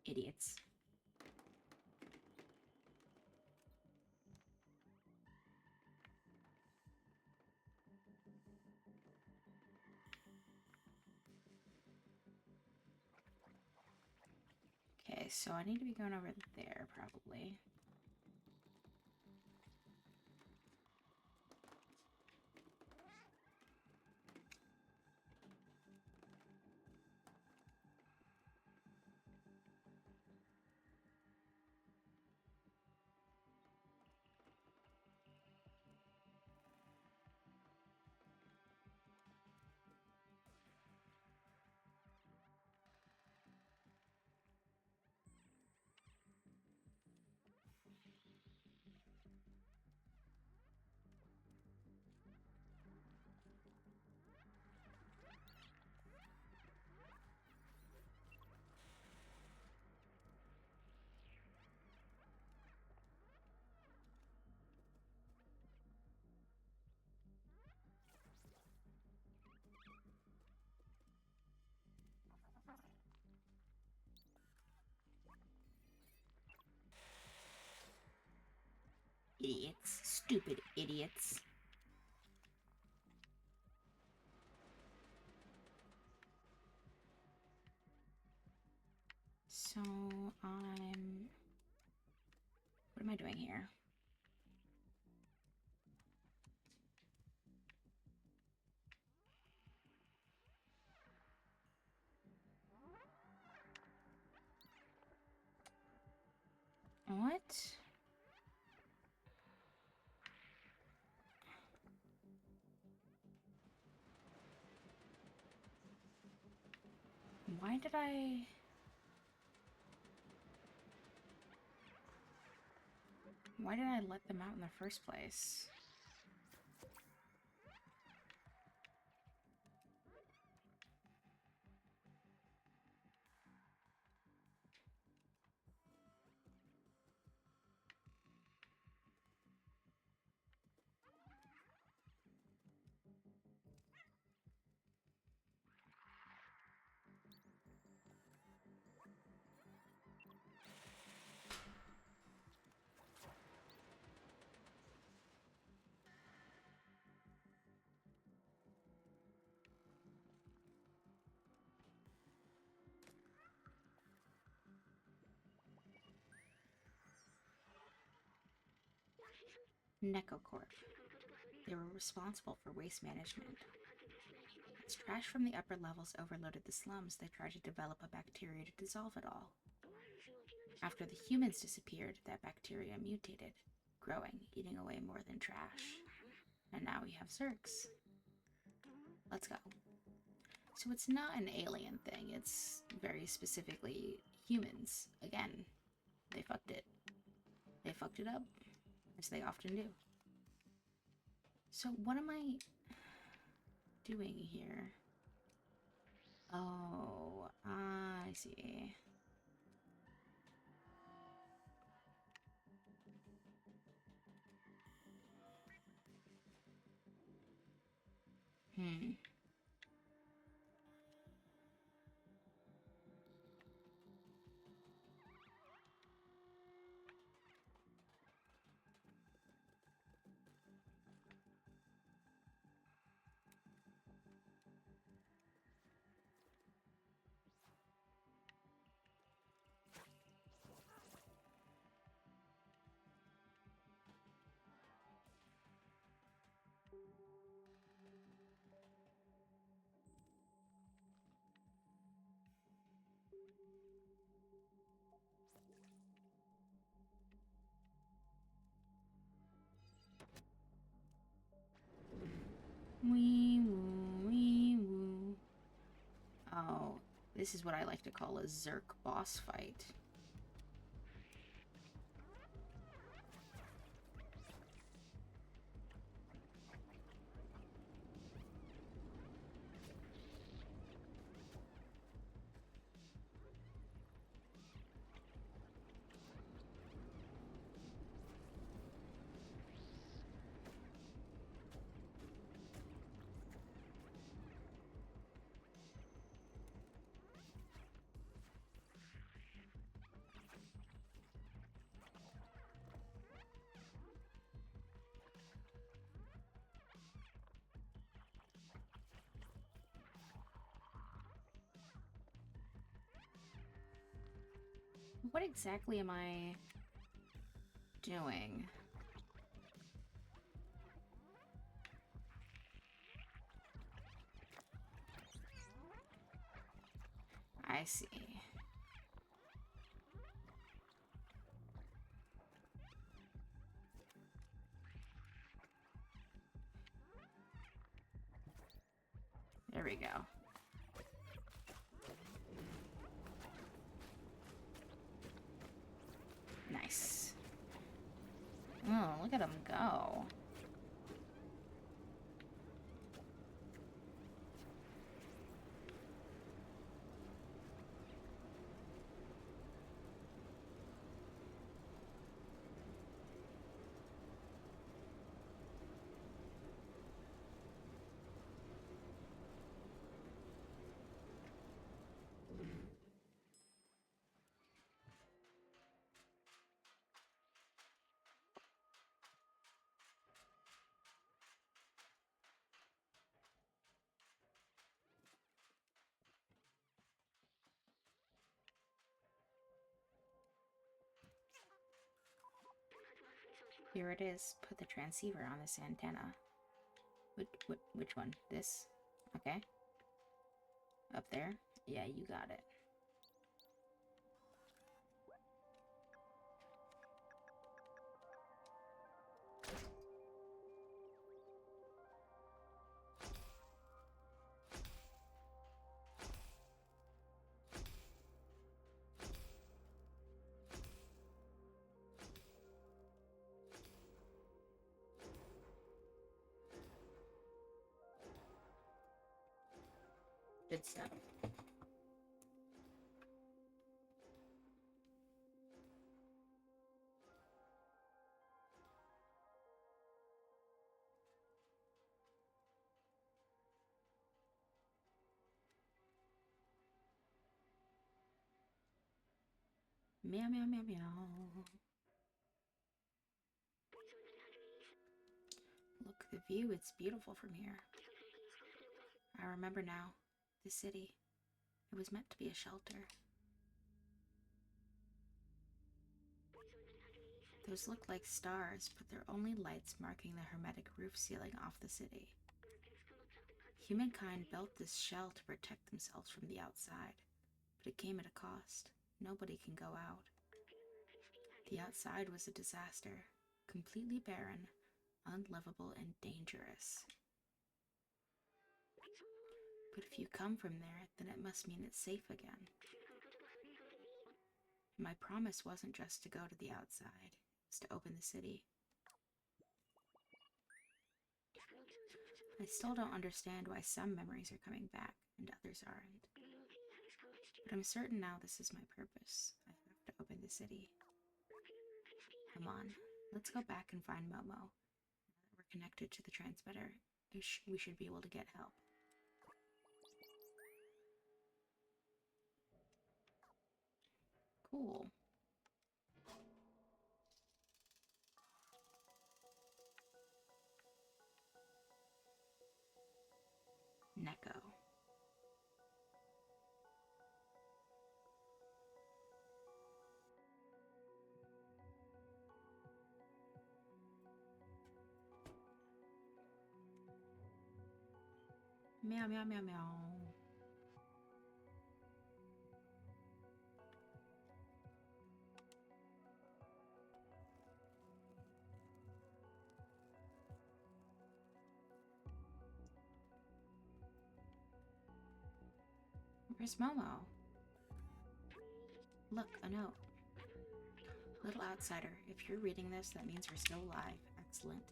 Idiots. Okay, so I need to be going over there, probably. Idiots. Stupid idiots. So, what am I doing here? What? Why did I... Why did I let them out in the first place? Necocorp. They were responsible for waste management. As trash from the upper levels overloaded the slums, they tried to develop a bacteria to dissolve it all. After the humans disappeared, that bacteria mutated, growing, eating away more than trash. And now we have Zerks. Let's go. So it's not an alien thing, it's very specifically humans. Again, they fucked it. They fucked it up, as they often do. So what am I doing here? Oh, I see. Hmm. Wee woo, wee woo. Oh, this is what I like to call a Zerk boss fight. What exactly am I doing? I see. There we go. Nice. Oh, look at him go. Here it is. Put the transceiver on this antenna. Which one? This? Okay. Up there? Yeah, you got it. Good stuff. Meow, meow, meow, meow. Look, the view, it's beautiful from here. I remember now. The city. It was meant to be a shelter. Those look like stars, but they're only lights marking the hermetic roof ceiling off the city. Humankind built this shell to protect themselves from the outside, but it came at a cost. Nobody can go out. The outside was a disaster, completely barren, unlivable, and dangerous. But if you come from there, then it must mean it's safe again. My promise wasn't just to go to the outside, it was to open the city. I still don't understand why some memories are coming back and others aren't. But I'm certain now this is my purpose. I have to open the city. Come on, let's go back and find Momo. Now that we're connected to the transmitter, we should be able to get help. Cool. Neko. Meow, meow, meow, meow. Where's Momo? Look, a note. Little outsider, if you're reading this, that means you're still alive. Excellent.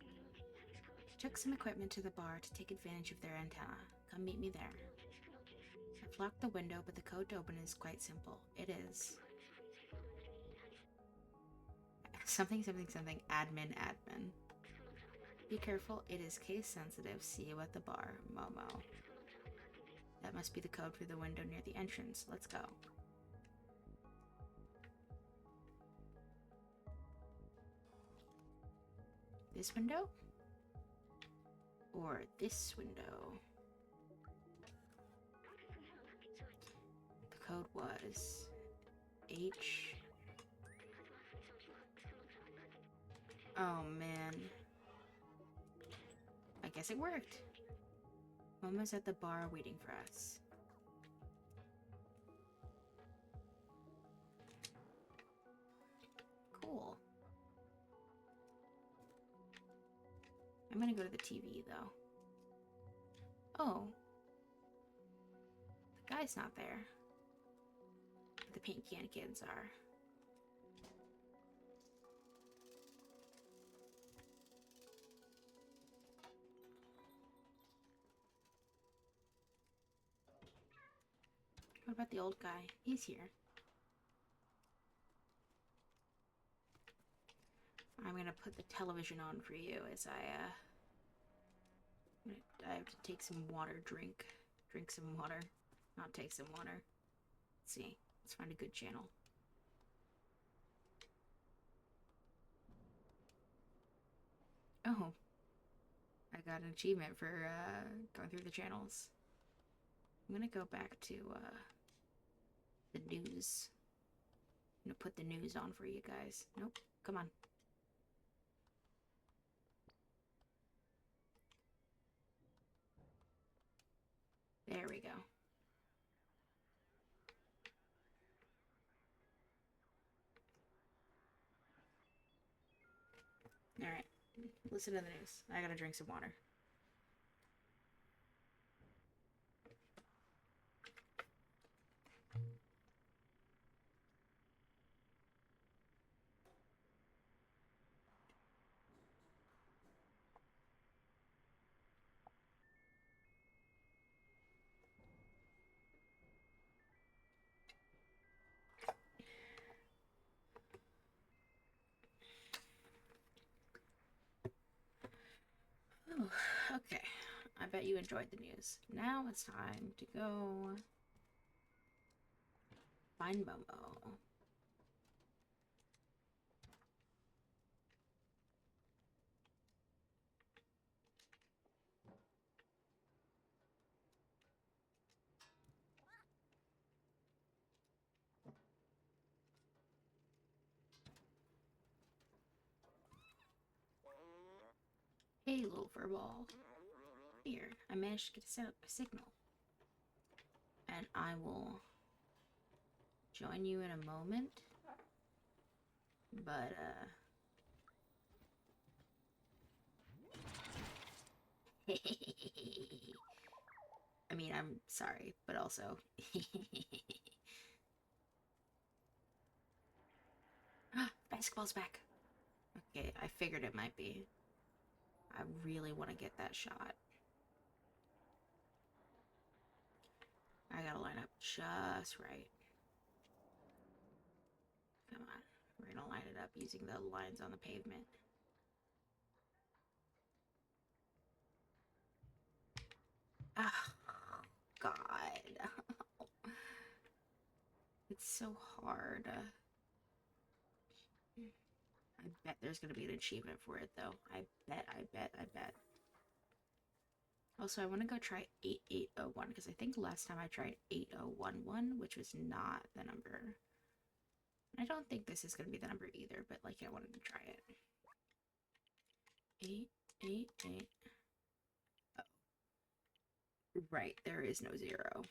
Took some equipment to the bar to take advantage of their antenna. Come meet me there. I've locked the window, but the code to open is quite simple. It is... something, something, something, admin, admin. Be careful, it is case sensitive. See you at the bar, Momo. That must be the code for the window near the entrance. Let's go. This window? Or this window? The code was H. Oh man. I guess it worked. Momo's at the bar waiting for us. Cool. I'm gonna go to the TV though. Oh. The guy's not there. The paint can kids are. What about the old guy? He's here. I'm gonna put the television on for you as I have to take some water, drink some water, not take some water. Let's see, let's find a good channel. Oh, I got an achievement for going through the channels. I'm gonna go back to the news. I'm gonna put the news on for you guys. Nope, come on. we go. Alright, listen to the news. I gotta drink some water. Oh, okay. I bet you enjoyed the news. Now it's time to go find Momo. Hey, little furball. Here, I managed to set up a signal. And I will join you in a moment. But, I mean, I'm sorry, but also... Basketball's back. Okay, I figured it might be. I really want to get that shot. I gotta line up just right. Come on. We're gonna line it up using the lines on the pavement. Oh, God. It's so hard. I bet there's gonna be an achievement for it, though. I bet. Also, I want to go try 8801, because I think last time I tried 8011, which was not the number. I don't think this is going to be the number either, but, like, I wanted to try it. 888. Oh. Right, there is no 0.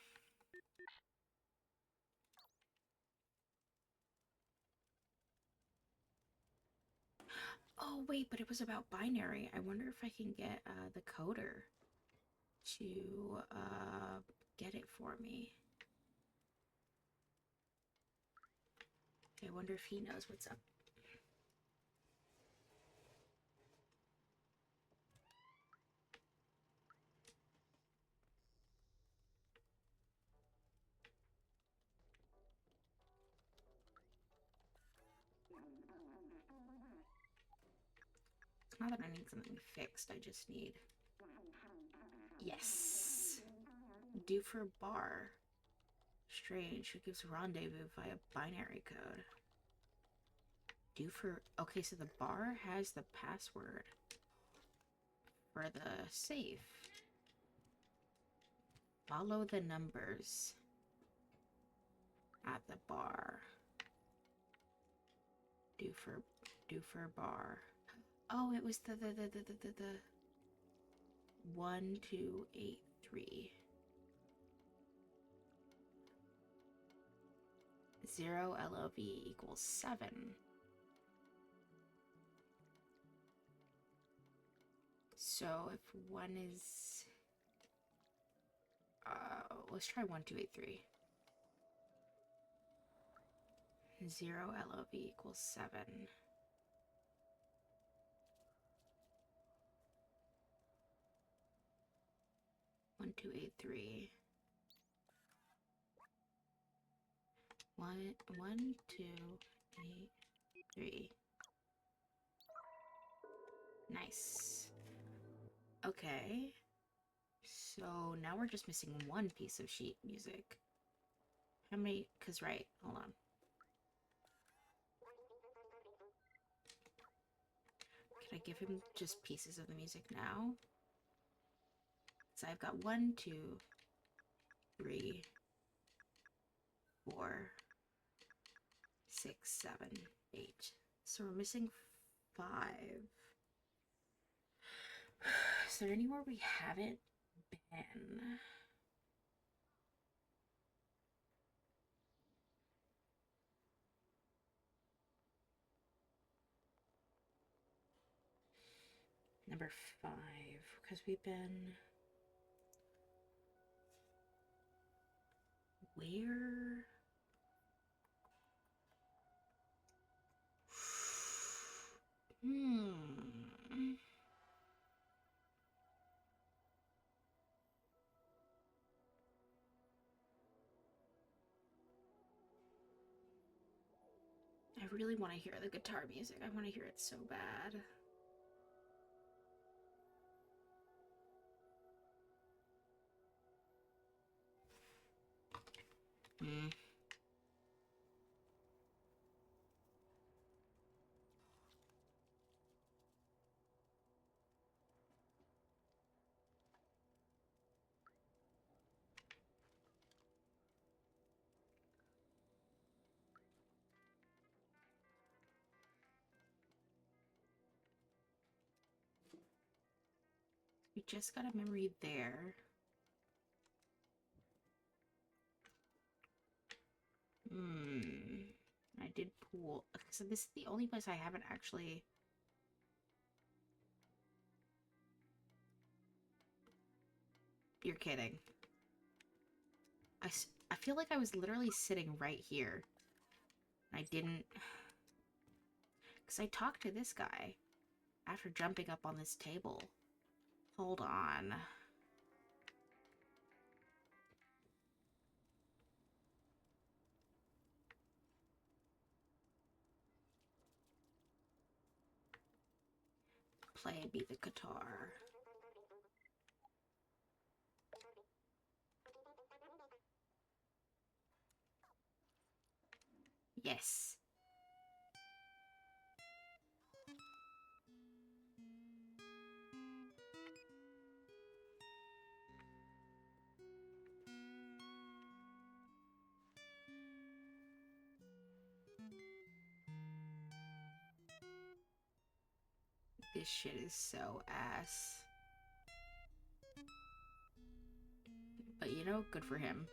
Oh, wait, but it was about binary. I wonder if I can get the coder to get it for me. I wonder if he knows what's up. It's not that I need something fixed, I just need... Yes! Do for bar. Strange, who gives rendezvous via binary code? Do for... Okay, so the bar has the password for the safe. Follow the numbers at the bar. Do for bar. Oh, it was the 1283. 0 LOV equals 7. So if 1 is... let's try 1283. 0 LOV equals 7. 1283. 1283. Nice. Okay. So now we're just missing one piece of sheet music. How many? Because, right, hold on. Can I give him just pieces of the music now? So I've got 1, 2, 3, 4, 6, 7, 8. So we're missing 5. Is there anywhere we haven't been? Number 5, because we've been... Where? I really want to hear the guitar music. I want to hear it so bad. We just got a memory there. I did pool. So this is the only place I haven't actually... You're kidding. I feel like I was literally sitting right here. I didn't... Because I talked to this guy after jumping up on this table. Hold on. Play me the guitar. Yes. This shit is so ass. But you know, good for him.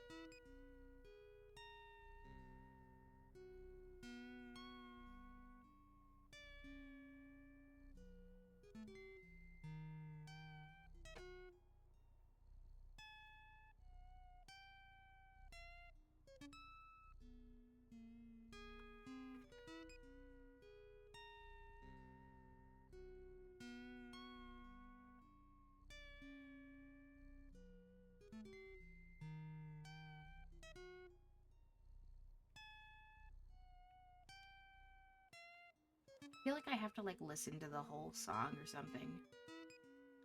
I feel like I have to like listen to the whole song or something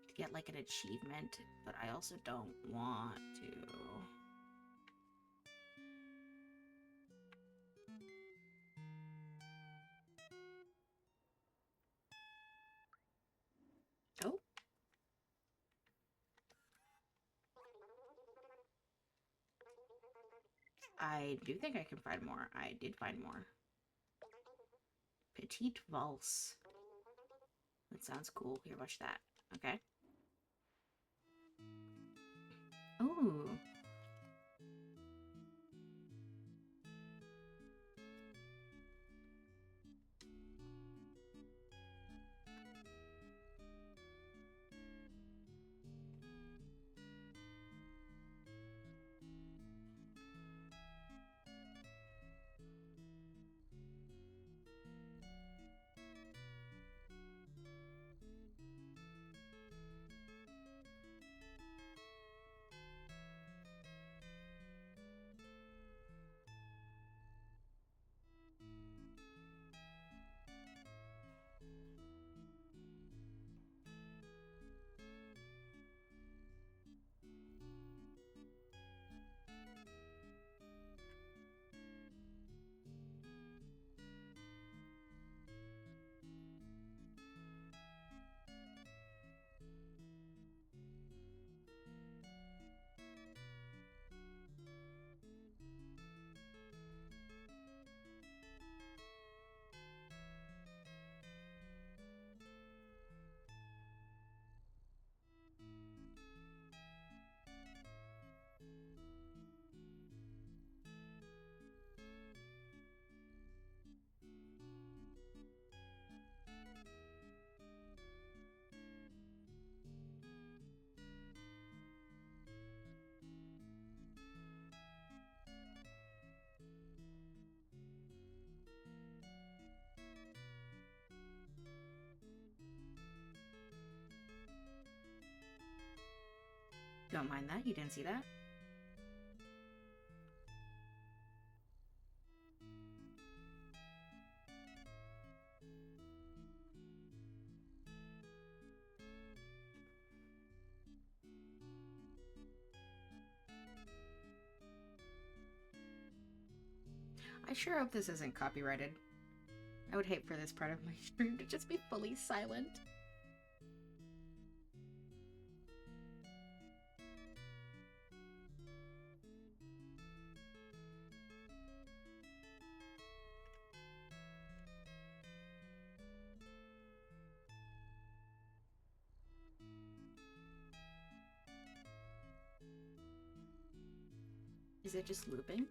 to get like an achievement, but I also don't want to. Oh. I do think I can find more. I did find more. Petite Valse. That sounds cool. Here, watch that. Okay. Ooh. Don't mind that. You didn't see that? I sure hope this isn't copyrighted. I would hate for this part of my stream to just be fully silent. Is it just looping?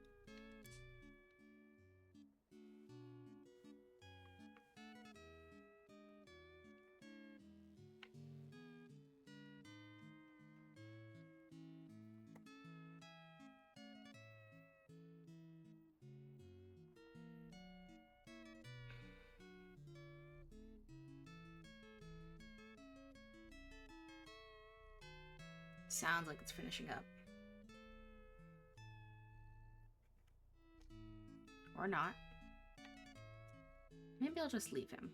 Sounds like it's finishing up. Or not. Maybe I'll just leave him.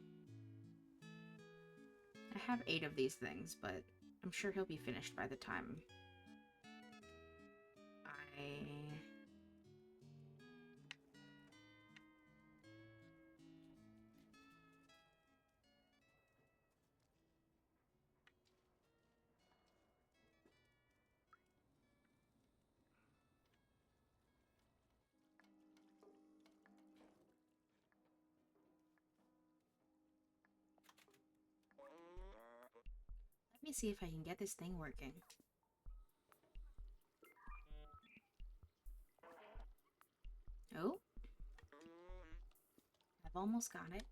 I have 8 of these things, but I'm sure he'll be finished by the time I... Let me see if I can get this thing working. Oh. I've almost got it.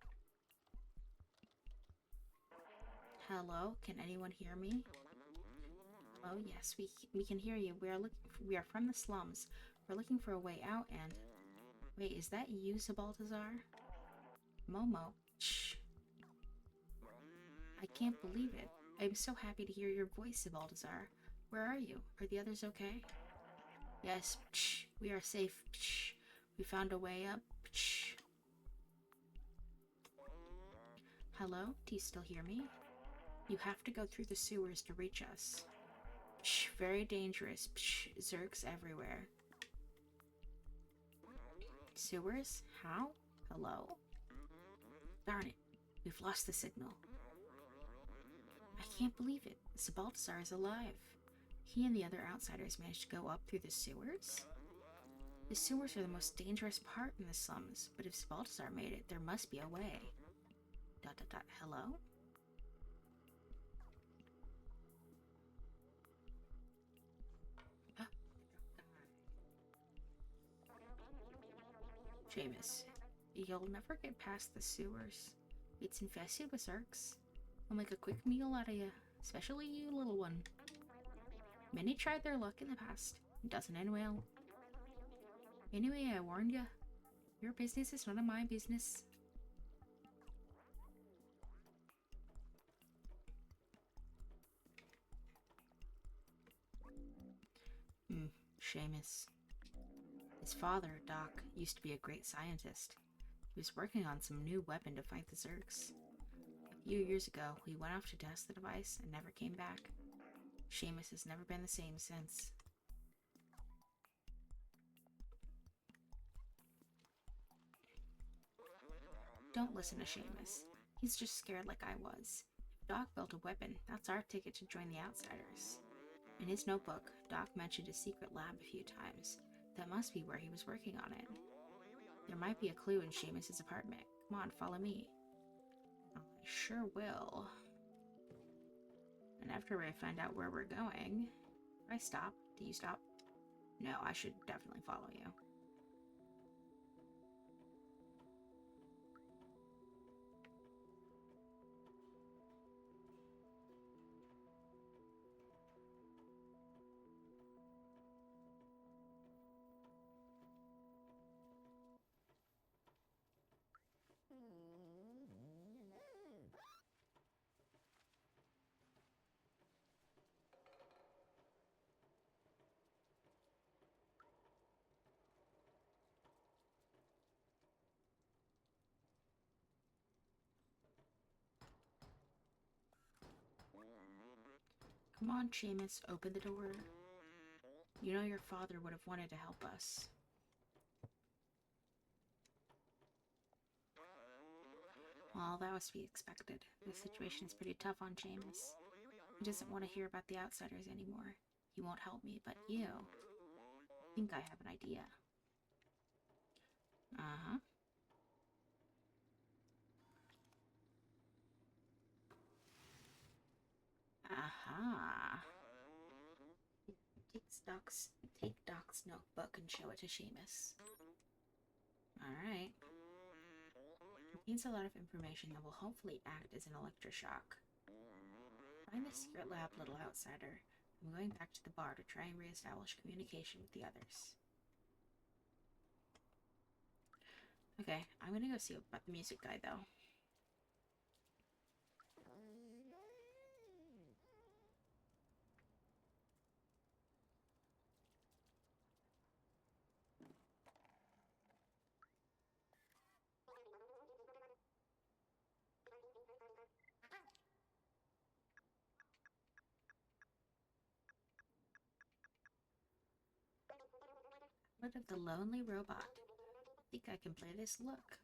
Hello, can anyone hear me? Oh yes, we can hear you. We are from the slums. We're looking for a way out and... Wait, is that you, Baltazar? Momo. Shh. I can't believe it. I'm so happy to hear your voice, Baltazar. Where are you? Are the others okay? Yes, psh, we are safe. Psh. We found a way up. Psh. Hello? Do you still hear me? You have to go through the sewers to reach us. Psh, very dangerous. Psh, Zerks everywhere. Sewers? How? Hello? Darn it. We've lost the signal. I can't believe it. Baltazar is alive. He and the other outsiders managed to go up through the sewers? The sewers are the most dangerous part in the slums, but if Baltazar made it, there must be a way. ... Hello? Seamus, you'll never get past the sewers. It's infested with Zerks. I'll make a quick meal out of you, especially you, little one. Many tried their luck in the past. It doesn't end well. Anyway, I warned you. Your business is none of my business. Seamus. His father, Doc, used to be a great scientist. He was working on some new weapon to fight the Zerks. A few years ago, he went off to test the device and never came back. Seamus has never been the same since. Don't listen to Seamus. He's just scared like I was. If Doc built a weapon, that's our ticket to join the Outsiders. In his notebook, Doc mentioned a secret lab a few times. That must be where he was working on it. There might be a clue in Seamus' apartment. Come on, follow me. I sure will. And after I find out where we're going... Do I stop? Do you stop? No, I should definitely follow you. Come on, Seamus, open the door. You know your father would have wanted to help us. Well, that was to be expected. The situation is pretty tough on Seamus. He doesn't want to hear about the outsiders anymore. He won't help me, but you... I think I have an idea. Uh-huh. Aha. Take Doc's notebook and show it to Seamus. Alright. Contains a lot of information that will hopefully act as an electroshock. Find the secret lab, little outsider. I'm going back to the bar to try and reestablish communication with the others. Okay, I'm gonna go see about the music guy, though. What of the lonely robot? I think I can play this. Look.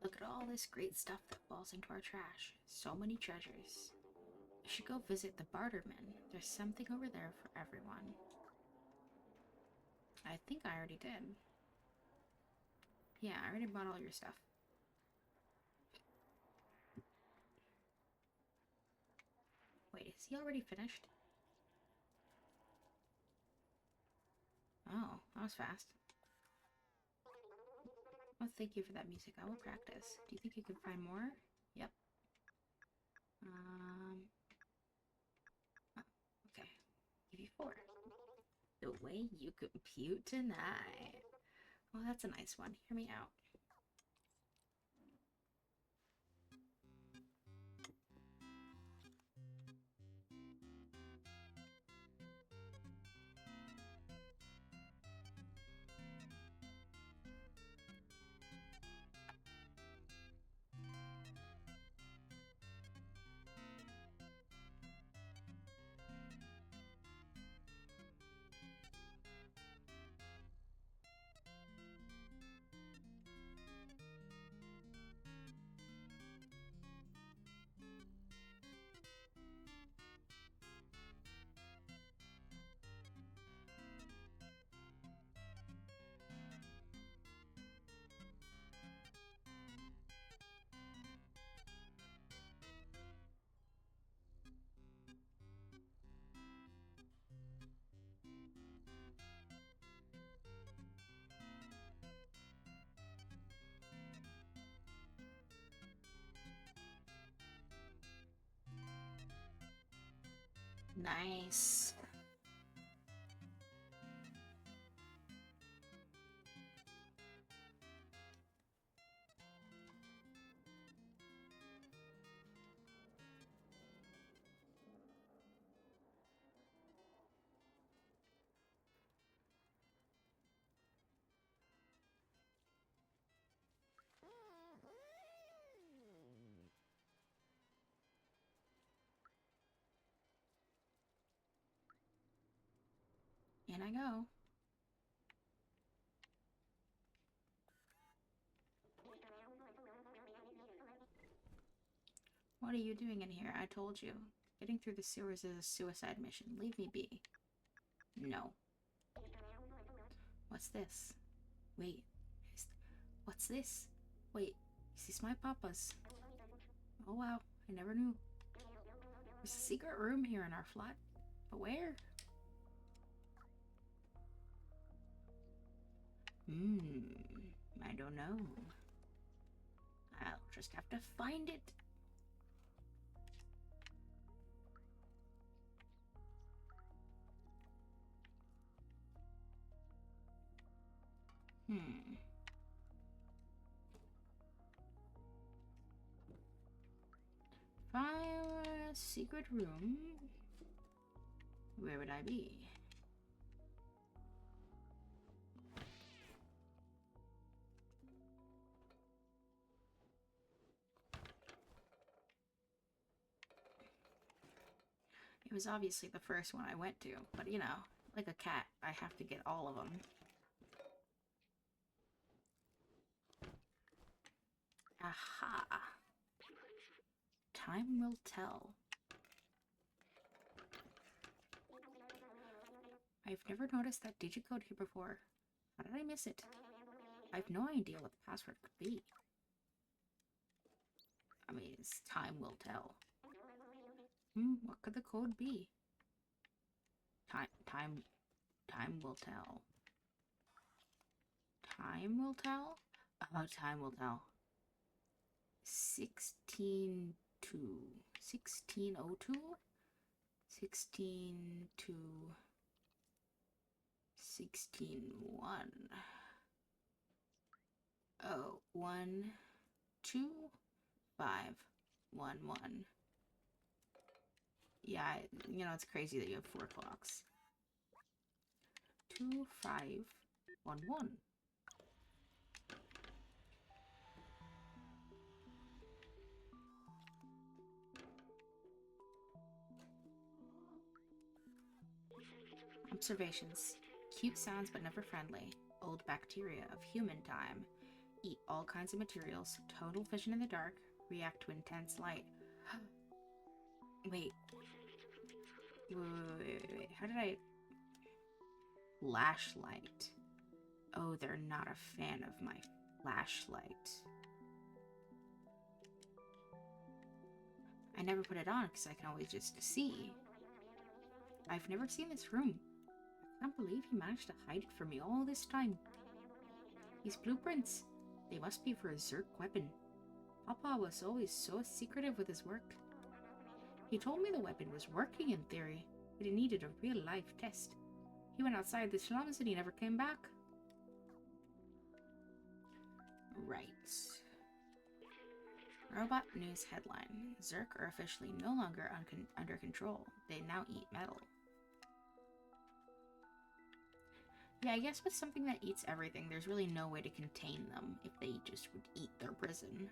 Look at all this great stuff that falls into our trash. So many treasures. I should go visit the barterman. There's something over there for everyone. I think I already did. Yeah, I already bought all your stuff. Wait, is he already finished? Oh, that was fast. Well, thank you for that music. I will practice. Do you think you can find more? Yep. Oh, okay. Give you 4. The way you compute tonight. Well, that's a nice one. Hear me out. Nice. In I go. What are you doing in here? I told you. Getting through the sewers is a suicide mission. Leave me be. No. What's this? Wait. What's this? Wait. Is this my papa's? Oh wow. I never knew. There's a secret room here in our flat. But where? I don't know. I'll just have to find it. Fire secret room. Where would I be? It was obviously the first one I went to, but you know, like a cat, I have to get all of them. Aha! Time will tell. I've never noticed that digicode here before. How did I miss it? I have no idea what the password could be. I mean, it's time will tell. What could the code be? Time will tell. Time will tell? Oh, time will tell. 16-2. 1602? 16-2. 16-1. Oh, 1, 2, 5, 1, 1. Yeah, you know, it's crazy that you have 4 clocks. 2, 5, 1, 1. Observations. Cute sounds but never friendly. Old bacteria of human time. Eat all kinds of materials. Total vision in the dark. React to intense light. Wait. Wait. How did I... Flashlight. Oh, they're not a fan of my flashlight. I never put it on because I can always just see. I've never seen this room. I can't believe he managed to hide it from me all this time. These blueprints. They must be for a Zerk weapon. Papa was always so secretive with his work. He told me the weapon was working in theory, but it needed a real-life test. He went outside the slums and he never came back. Right. Robot news headline. Zerk are officially no longer under control. They now eat metal. Yeah, I guess with something that eats everything, there's really no way to contain them if they just would eat their prison.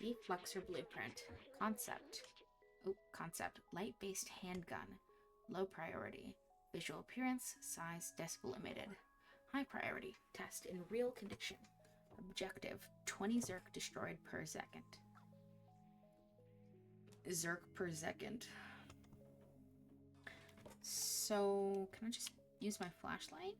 Defluxer blueprint. Concept. Oh, concept. Light-based handgun. Low priority. Visual appearance, size, decibel emitted. High priority. Test in real condition. Objective. 20 Zerk destroyed per second. Zerk per second. So, can I just use my flashlight?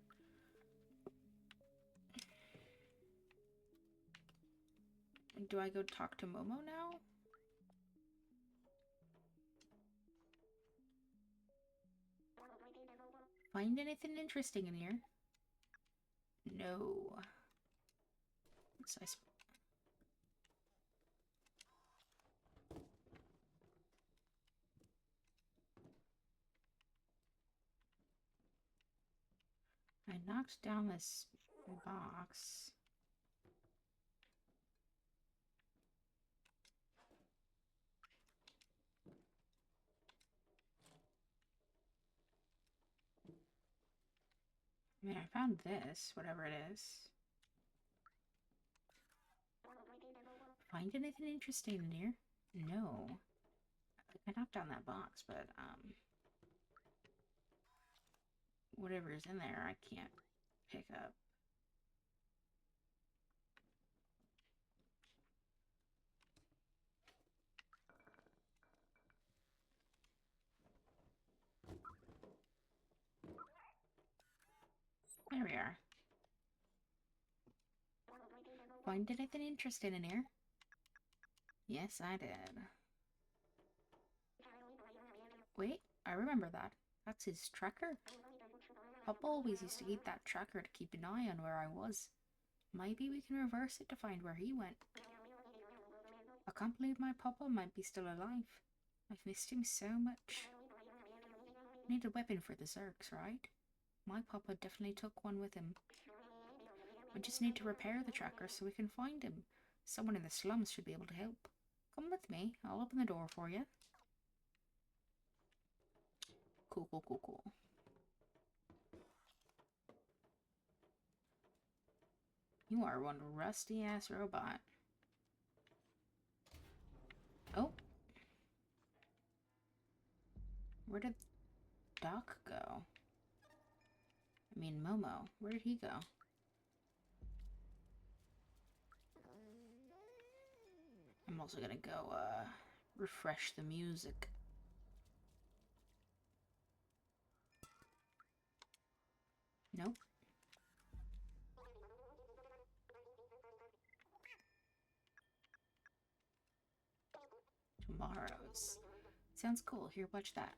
Do I go talk to Momo now? Find anything interesting in here? No. So I knocked down this box. I mean, I found this, whatever it is. Find anything interesting in here? No. I knocked down that box, but, whatever is in there, I can't pick up. There we are. Find anything interesting in here? Yes, I did. Wait, I remember that. That's his tracker. Papa always used to keep that tracker to keep an eye on where I was. Maybe we can reverse it to find where he went. I can't believe my papa might be still alive. I've missed him so much. Need a weapon for the Zergs, right? My papa definitely took one with him. We just need to repair the tracker so we can find him. Someone in the slums should be able to help. Come with me. I'll open the door for you. Cool, cool, cool, cool. You are one rusty-ass robot. Oh. Where did Doc go? I mean, Momo. Where did he go? I'm also gonna go, refresh the music. Nope. Tomorrow's. Sounds cool. Here, watch that.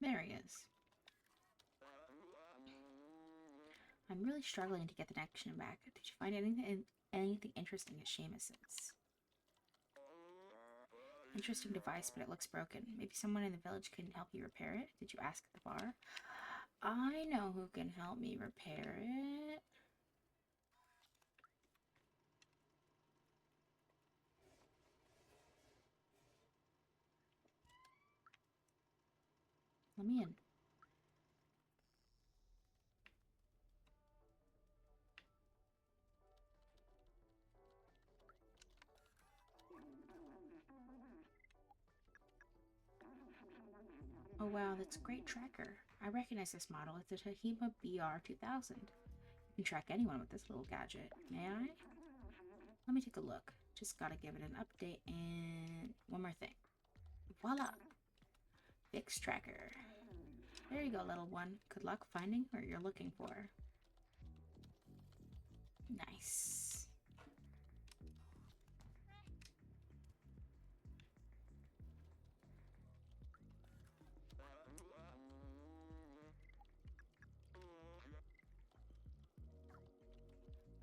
There he is. I'm really struggling to get the connection back. Did you find anything interesting at Seamus's? Interesting device, but it looks broken. Maybe someone in the village can help you repair it? Did you ask at the bar? I know who can help me repair it. Let me in. Oh wow, that's a great tracker. I recognize this model. It's a Tahima BR2000. You can track anyone with this little gadget. May I? Let me take a look. Just gotta give it an update and one more thing. Voila! Fix tracker. There you go, little one. Good luck finding what you're looking for. Nice.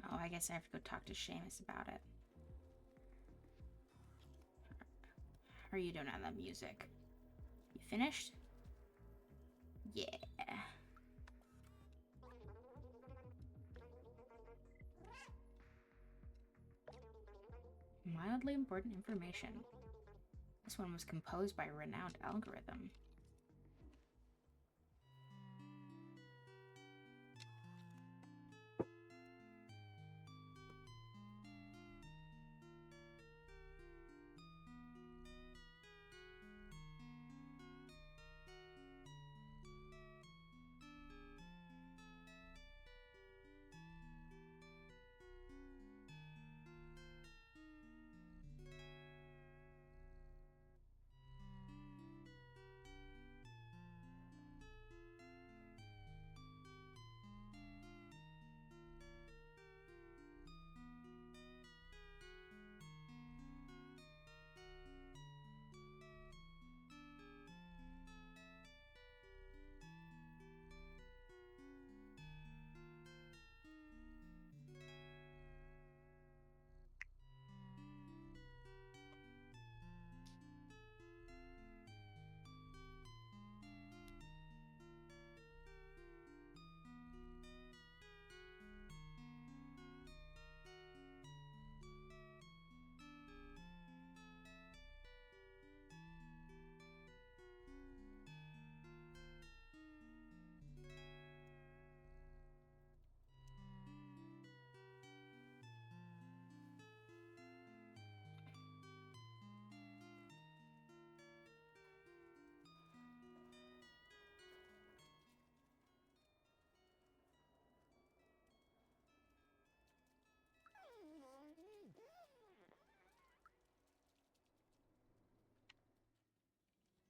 Oh, I guess I have to go talk to Seamus about it. How are you doing on that music? You finished? Yeah. Mildly important information. This one was composed by a renowned algorithm.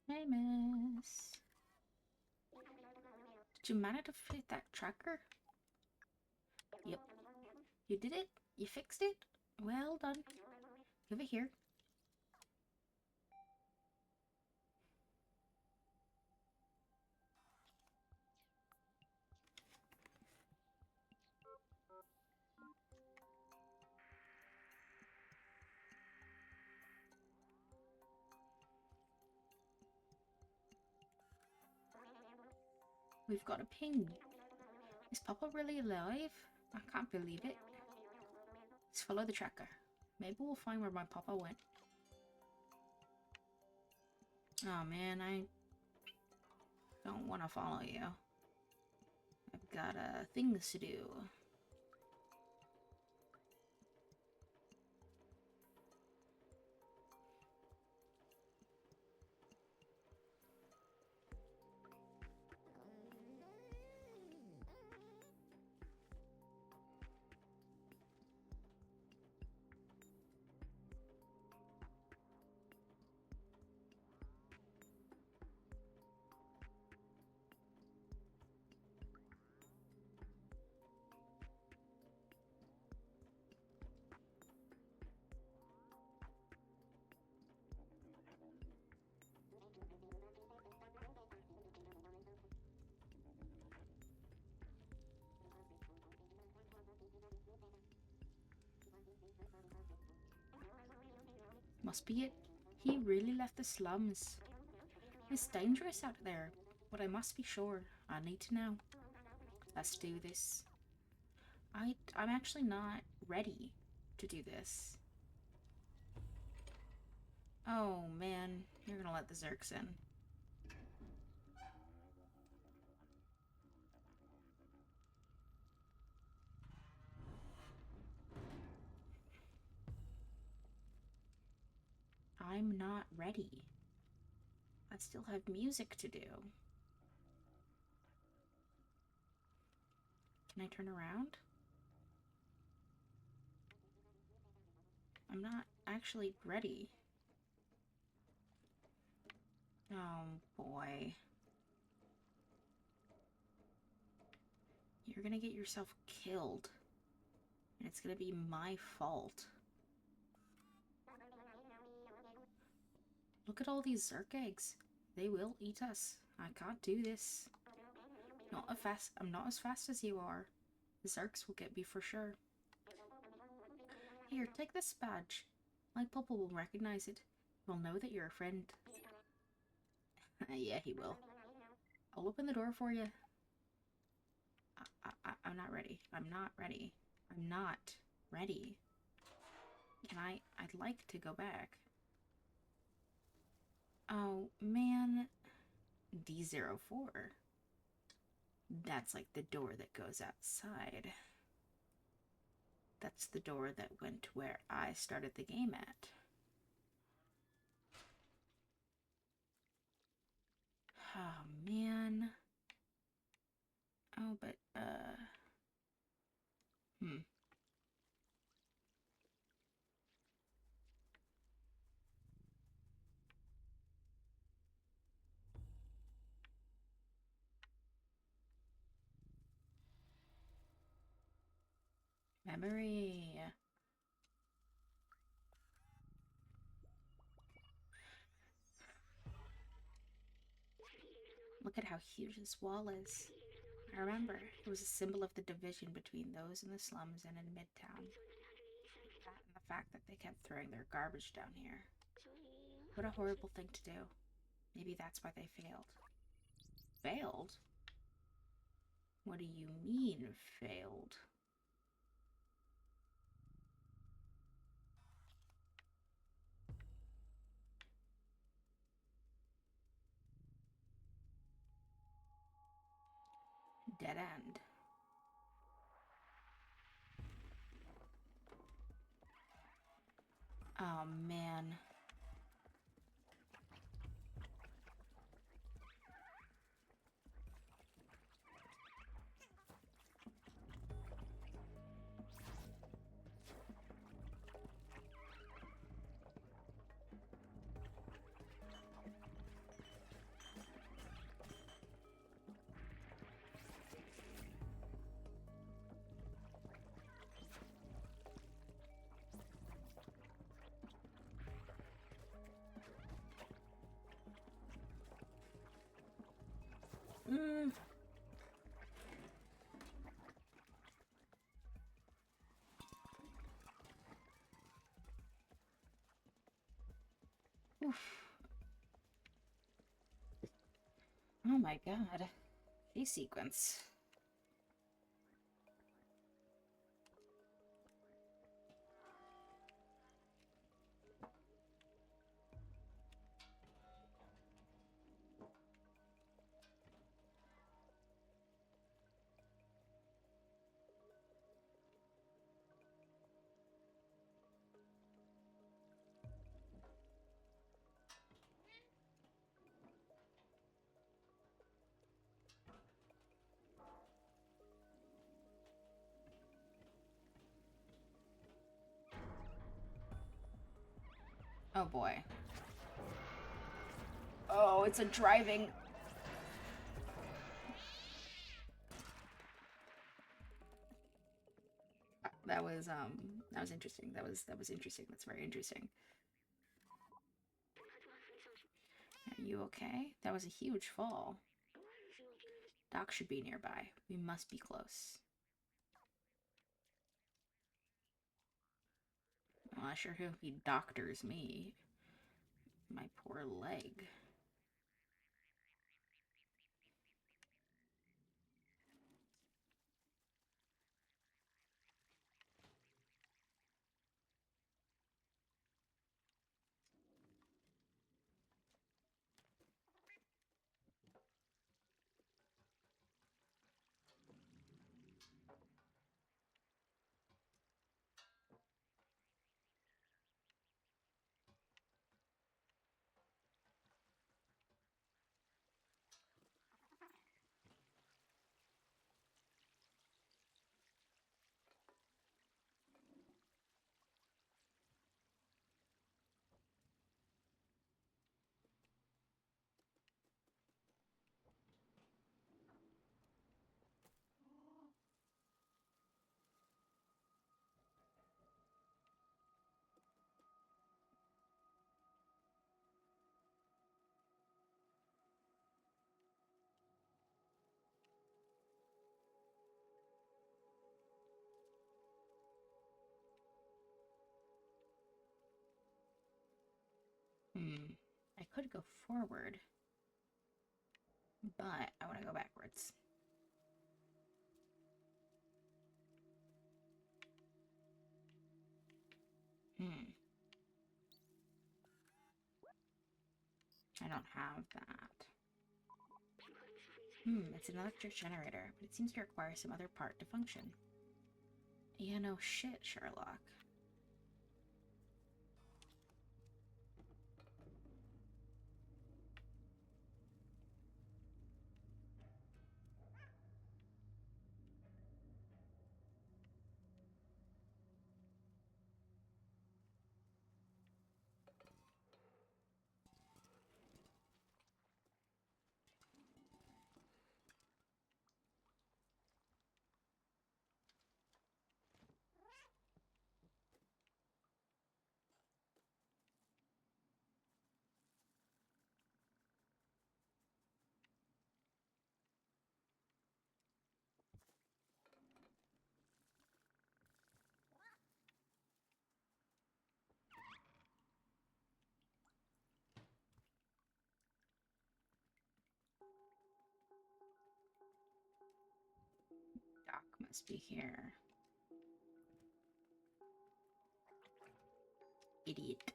Seamus. Did you manage to fit that tracker? Yep. You did it? You fixed it? Well done. Give it here. We've got a ping. Is Papa really alive? I can't believe it. Let's follow the tracker. Maybe we'll find where my Papa went. Oh man, I don't want to follow you. I've got things to do. must be it. He really left the slums. It's dangerous out there, but I must be sure. I need to know. Let's do this. I'm actually not ready to do this. Oh man, you're gonna let the Zerks in. I'm not ready. I still have music to do. Can I turn around? I'm not actually ready. Oh boy. You're gonna get yourself killed. And it's gonna be my fault. Look at all these Zerk eggs. They will eat us. I can't do this. I'm not as fast as you are. The Zerks will get me for sure. Here, take this badge. My papa will recognize it. He'll know that you're a friend. Yeah, he will. I'll open the door for you. I'm not ready. I'm not ready. I'm not ready. I'd like to go back. Oh, man. D04. That's like the door that goes outside. That's the door that went where I started the game at. Oh, man. Oh, but, Memory. Look at how huge this wall is. I remember, it was a symbol of the division between those in the slums and in Midtown. That and the fact that they kept throwing their garbage down here. What a horrible thing to do. Maybe that's why they failed. Failed? What do you mean, failed? Dead end. Oh, man. Oof. Oh my god. Chase sequence. Oh boy. Oh, it's a driving. That was interesting. That was interesting. That's very interesting. Are you okay? That was a huge fall. Doc should be nearby. We must be close. Well, I sure hope he doctors me. My poor leg. I could go forward, but I want to go backwards. I don't have that. It's an electric generator, but it seems to require some other part to function. Yeah, no shit, Sherlock. Doc must be here. Idiot.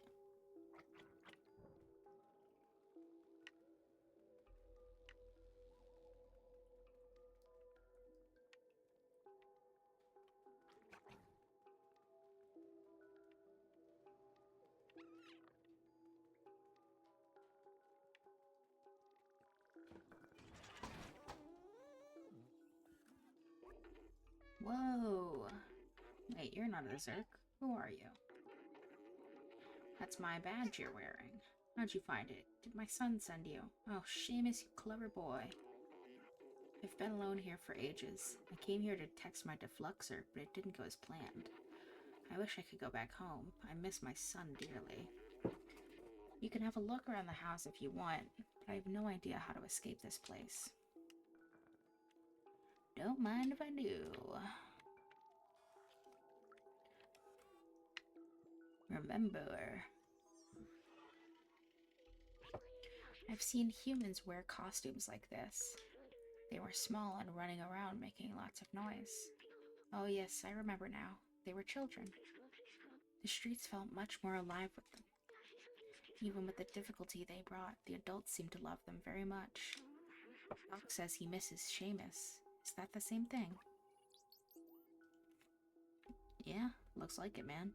Whoa. Wait, you're not a Zerk. Who are you? That's my badge you're wearing. How'd you find it? Did my son send you? Oh, Seamus, you clever boy. I've been alone here for ages. I came here to text my defluxer, but it didn't go as planned. I wish I could go back home. I miss my son dearly. You can have a look around the house if you want, but I have no idea how to escape this place. Don't mind if I do. Remember, I've seen humans wear costumes like this. They were small and running around making lots of noise. Oh yes, I remember now. They were children. The streets felt much more alive with them. Even with the difficulty they brought, the adults seemed to love them very much. Doc says he misses Seamus. Is that the same thing? Yeah, looks like it, man.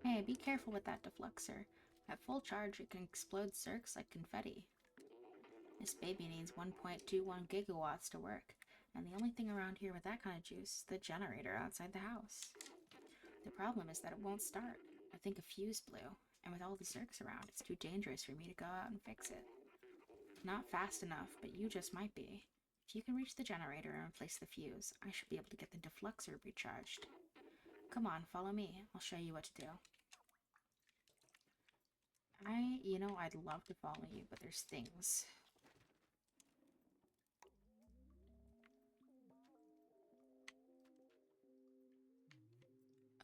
Hey, be careful with that defluxer. At full charge, it can explode circs like confetti. This baby needs 1.21 gigawatts to work, and the only thing around here with that kind of juice is the generator outside the house. The problem is that it won't start. I think a fuse blew, and with all the circs around, it's too dangerous for me to go out and fix it. Not fast enough, but you just might be. If you can reach the generator and replace the fuse, I should be able to get the defluxer recharged. Come on, follow me. I'll show you what to do. I'd love to follow you, but there's things.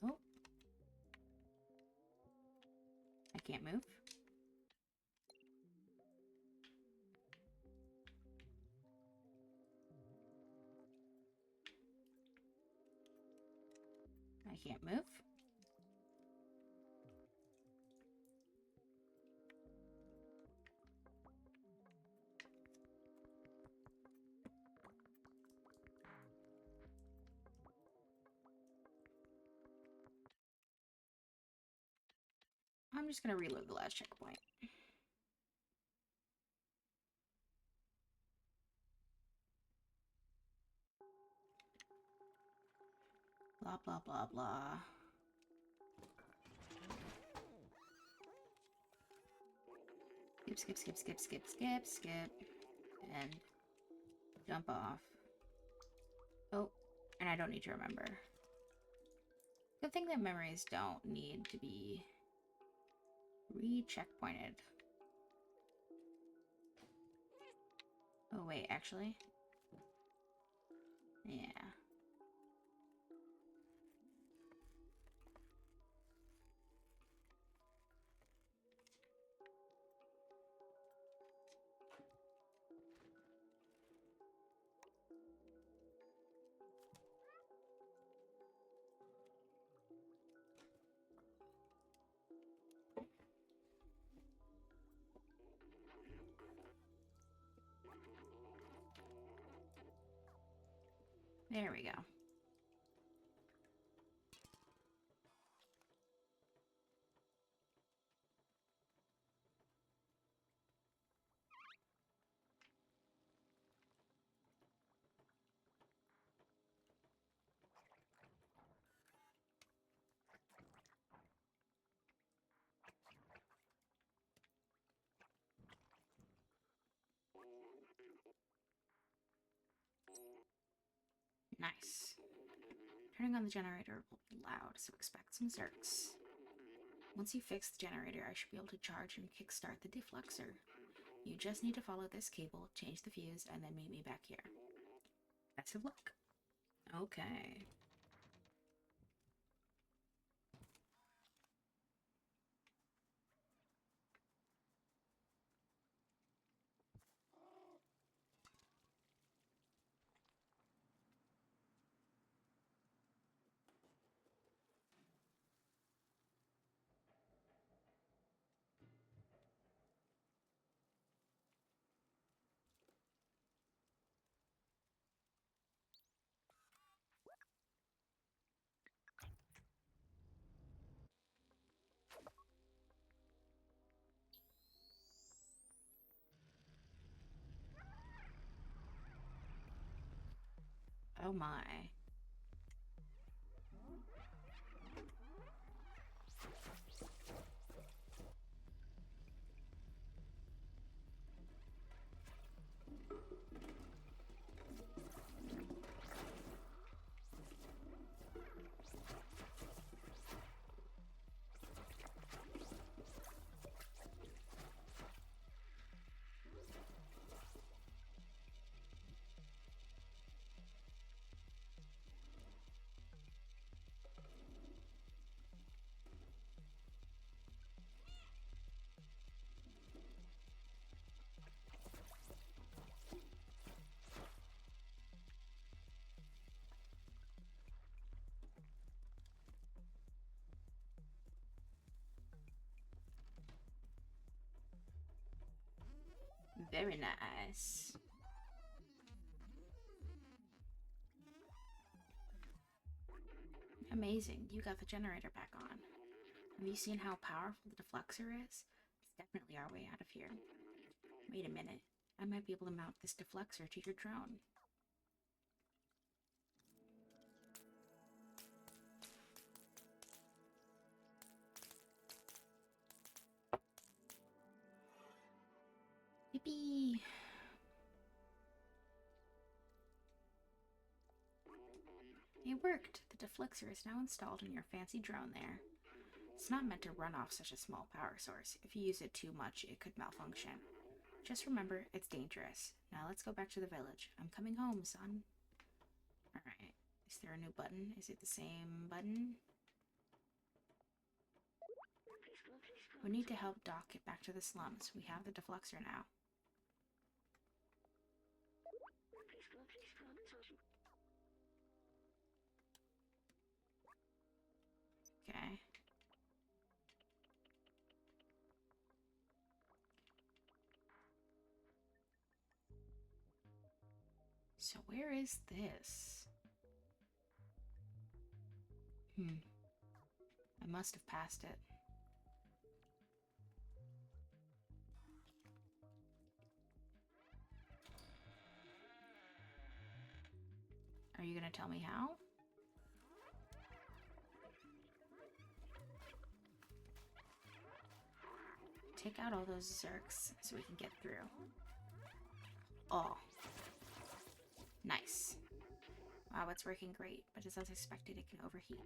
Oh. I can't move. I can't move. I'm just gonna reload the last checkpoint. Blah, blah, blah, blah. Skip, skip, skip, skip, skip, skip. And jump off. Oh, and I don't need to remember. Good thing that memories don't need to be re-checkpointed. Oh, wait, actually? Yeah. There we go. Nice. Turning on the generator will be loud, so expect some zerks. Once you fix the generator, I should be able to charge and kickstart the defluxer. You just need to follow this cable, change the fuse, and then meet me back here. Best of luck. Okay. Oh my. Very nice. Amazing, you got the generator back on. Have you seen how powerful the defluxer is? It's definitely our way out of here. Wait a minute. I might be able to mount this defluxer to your drone. Yippee! It worked! The defluxer is now installed in your fancy drone there. It's not meant to run off such a small power source. If you use it too much, it could malfunction. Just remember, it's dangerous. Now let's go back to the village. I'm coming home, son. Alright. Is there a new button? Is it the same button? We need to help Doc get back to the slums. We have the defluxer now. Okay. So where is this? I must have passed it. Are you gonna tell me how? Take out all those zerks so we can get through. Oh. Nice. Wow, it's working great, but as I expected, it can overheat.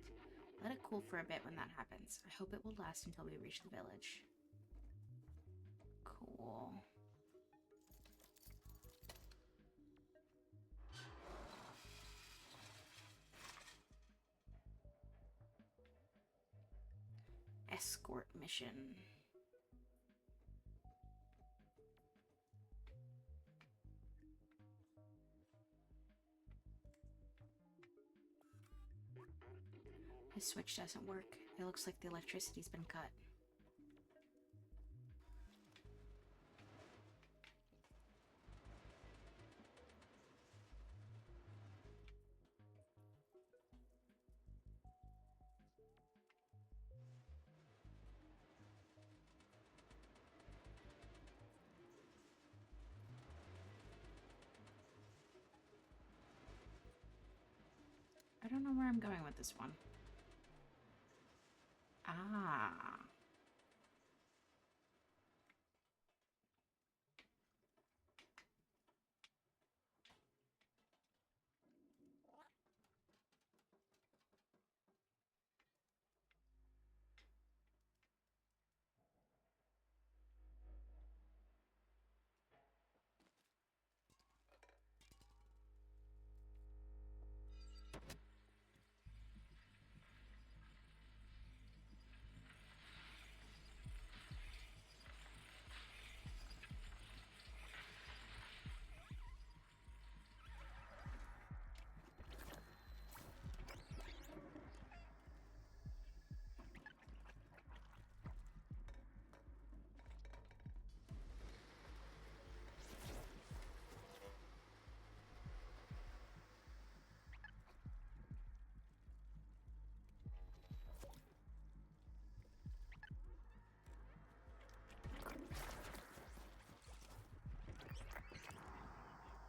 Let it cool for a bit when that happens. I hope it will last until we reach the village. Cool. Escort mission. His switch doesn't work. It looks like the electricity's been cut. I don't know where I'm going with this one. Ah.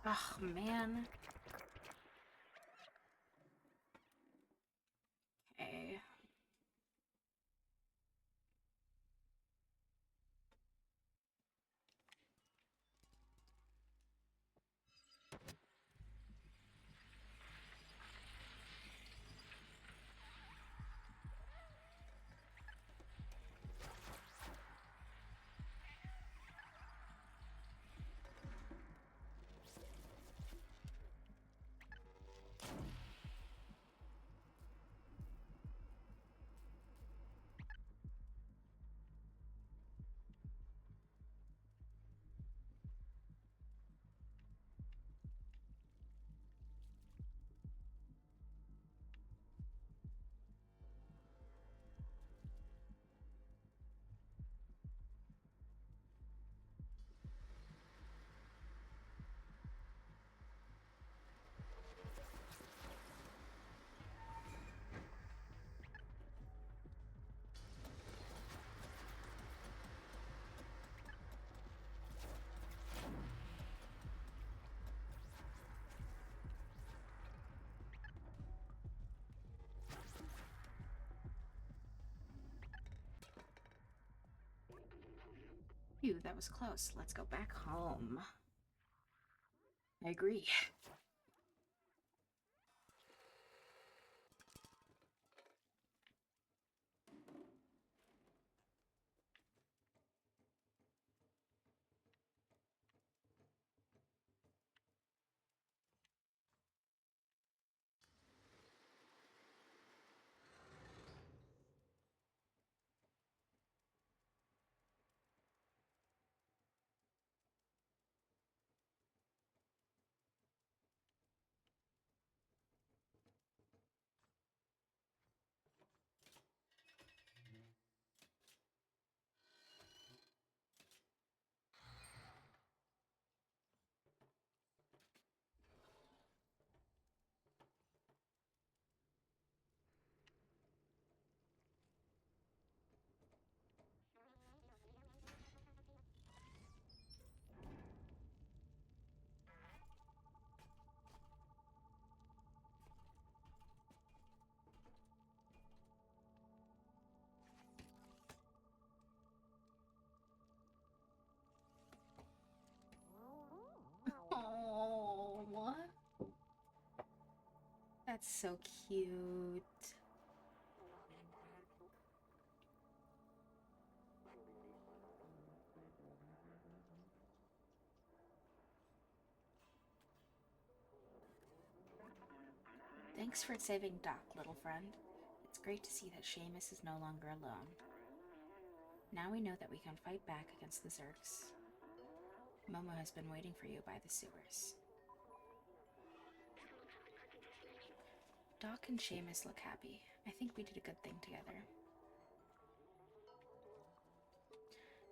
Oh, man. Okay. Phew, that was close. Let's go back home. I agree. That's so cute. Thanks for saving Doc, little friend. It's great to see that Seamus is no longer alone. Now we know that we can fight back against the Zergs. Momo has been waiting for you by the sewers. Doc and Seamus look happy. I think we did a good thing together.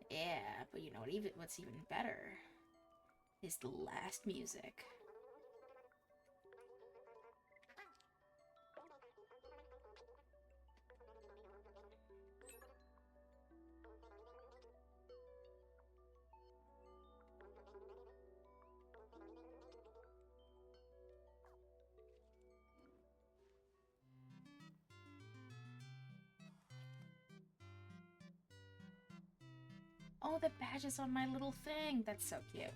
Yeah, but you know what's even better is the last music. Oh, the badge is on my little thing. That's so cute.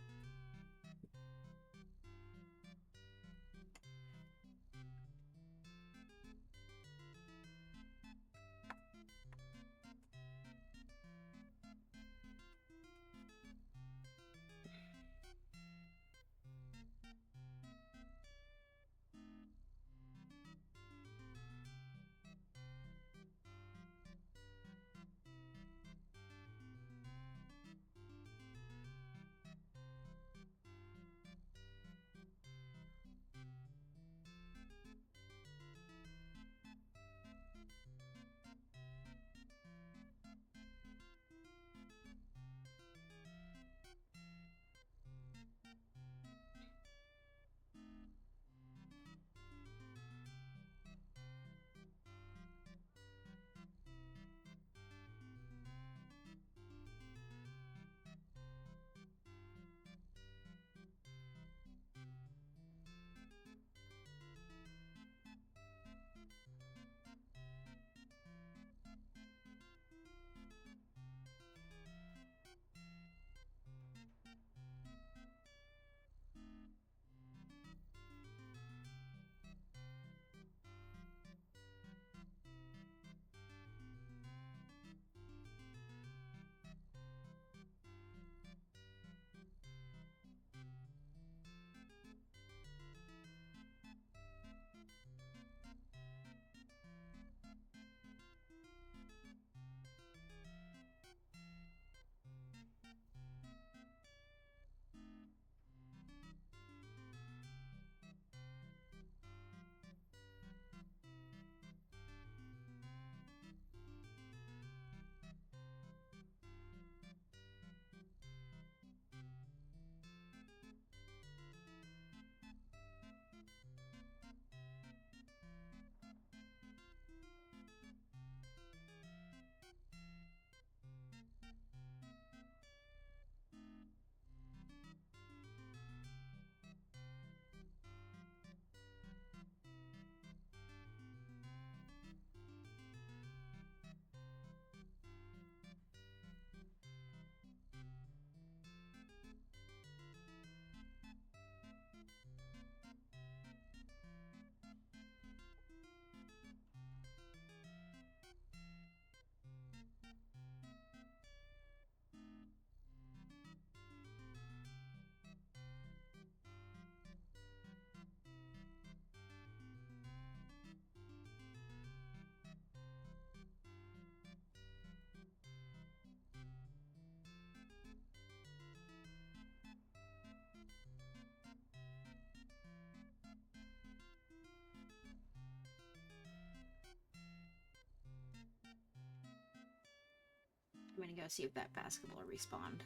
I'm gonna go see if that basketball respawned.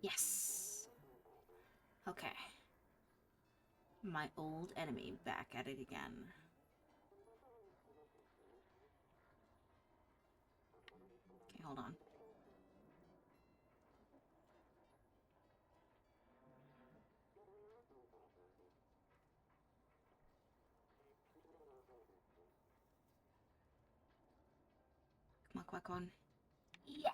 Yes! Okay. My old enemy back at it again. Okay, hold on. Come on, come on, come on. Yeah!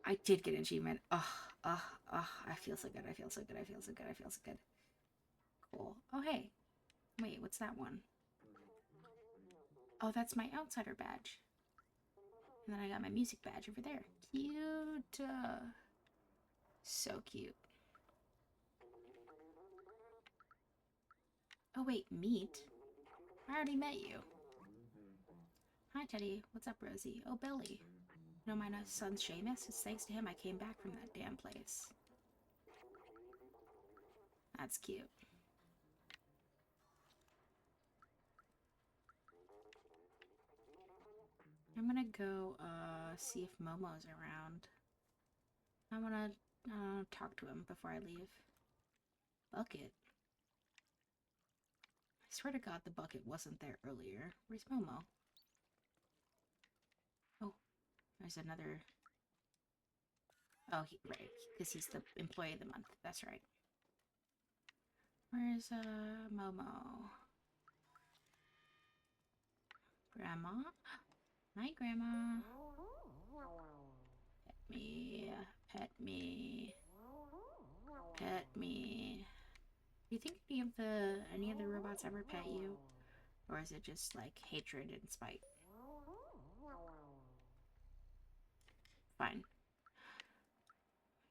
I did get an achievement. Ugh, ugh, ugh. I feel so good. I feel so good. I feel so good. I feel so good. Cool. Oh, hey. Wait, what's that one? Oh, that's my outsider badge. And then I got my music badge over there. Cute. So cute. Oh, wait, meet? I already met you. Hi, Teddy. What's up, Rosie? Oh, Billy. You know my son's Seamus? It's thanks to him I came back from that damn place. That's cute. I'm gonna go, see if Momo's around. I wanna, talk to him before I leave. Bucket? I swear to God the bucket wasn't there earlier. Where's Momo? Oh, there's another... Oh, right, because he's the employee of the month. That's right. Where's, Momo? Grandma? Hi, Grandma. Pet me. Pet me. Pet me. Do you think any of the robots ever pet you? Or is it just like hatred and spite? Fine.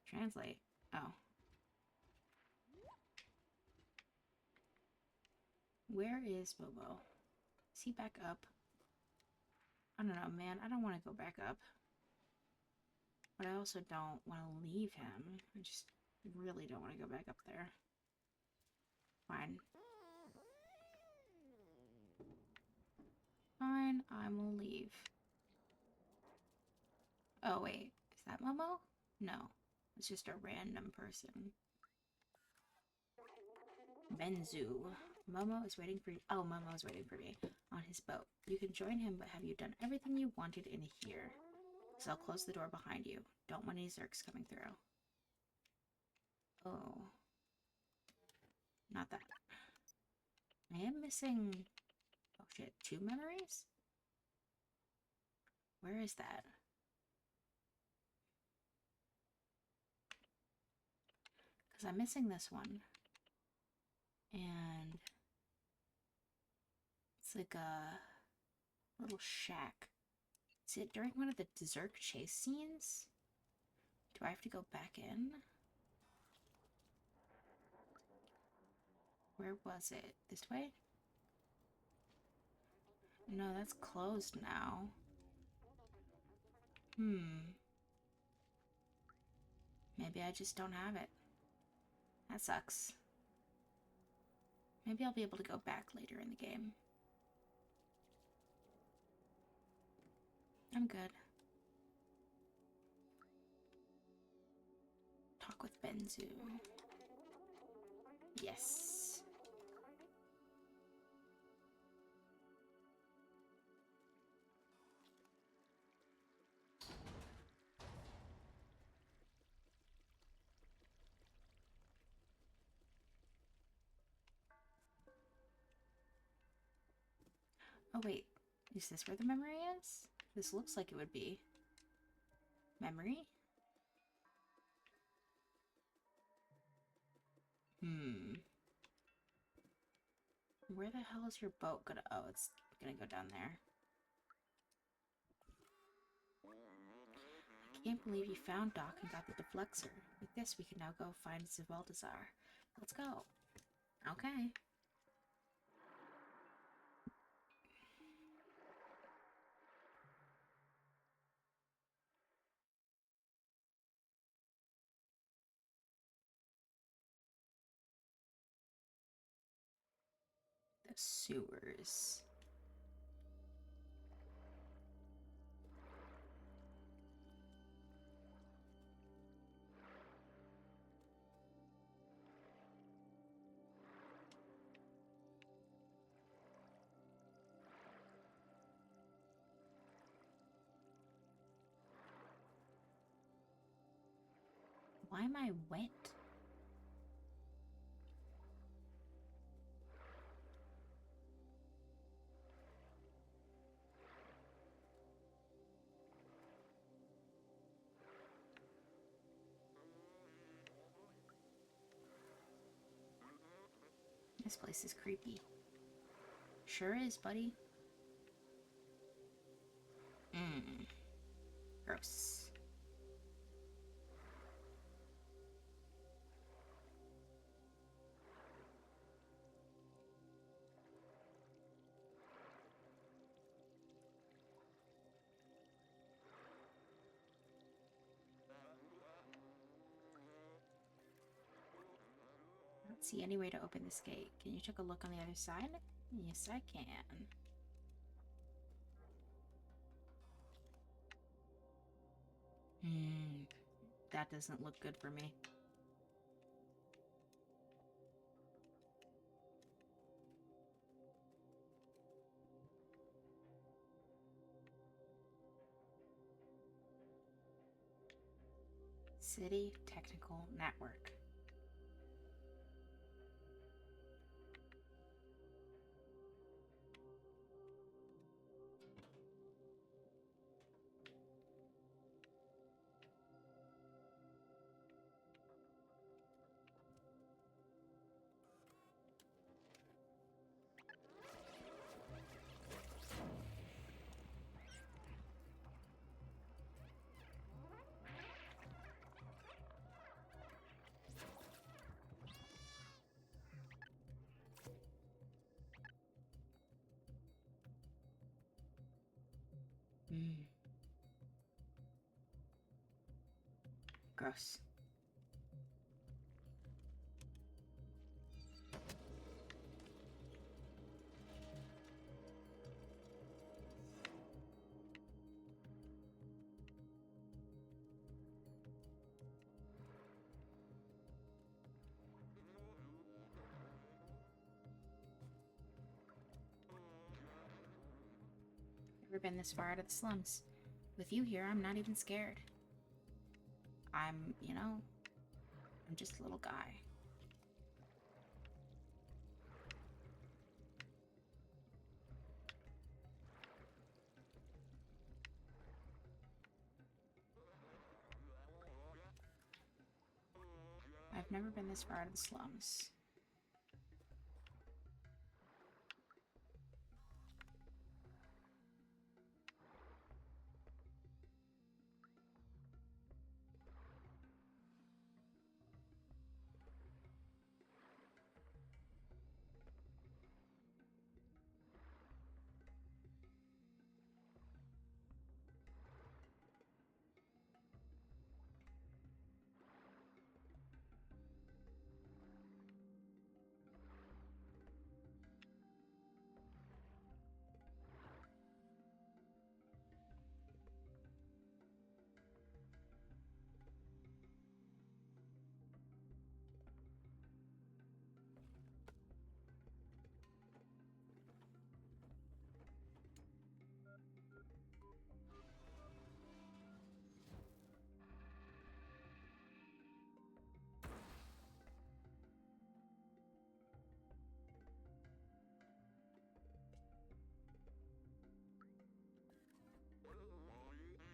Translate. Oh. Where is Bobo? Is he back up? I don't know, man. I don't want to go back up. But I also don't want to leave him. I just really don't want to go back up there. Fine. Fine, I will leave. Oh, wait. Is that Momo? No. It's just a random person. Benzu. Momo is waiting for you. Oh, Momo is waiting for me on his boat. You can join him, but have you done everything you wanted in here? So I'll close the door behind you. Don't want any Zerks coming through. Oh. Not that. I am missing... Oh shit, 2 memories? Where is that? Because I'm missing this one. And... it's like a little shack. Is it during one of the Zerk chase scenes? Do I have to go back in? Where was it? This way? No, that's closed now. Maybe I just don't have it. That sucks. Maybe I'll be able to go back later in the game. I'm good. Talk with Benzu. Yes. Oh wait, is this where the memory is? This looks like it would be. Memory? Where the hell is your boat gonna... Oh, it's gonna go down there. I can't believe you found Doc and got the deflexor. With this, we can now go find Zvaldazar. Let's go. Okay. The sewers. Why am I wet? This place is creepy. Sure is, buddy. Mmm. Gross. I don't see any way to open this gate. Can you take a look on the other side? Yes, I can. That doesn't look good for me. City Technical Network. Gross. Never been this far out of the slums. With you here, I'm not even scared. I'm just a little guy. I've never been this far out of the slums.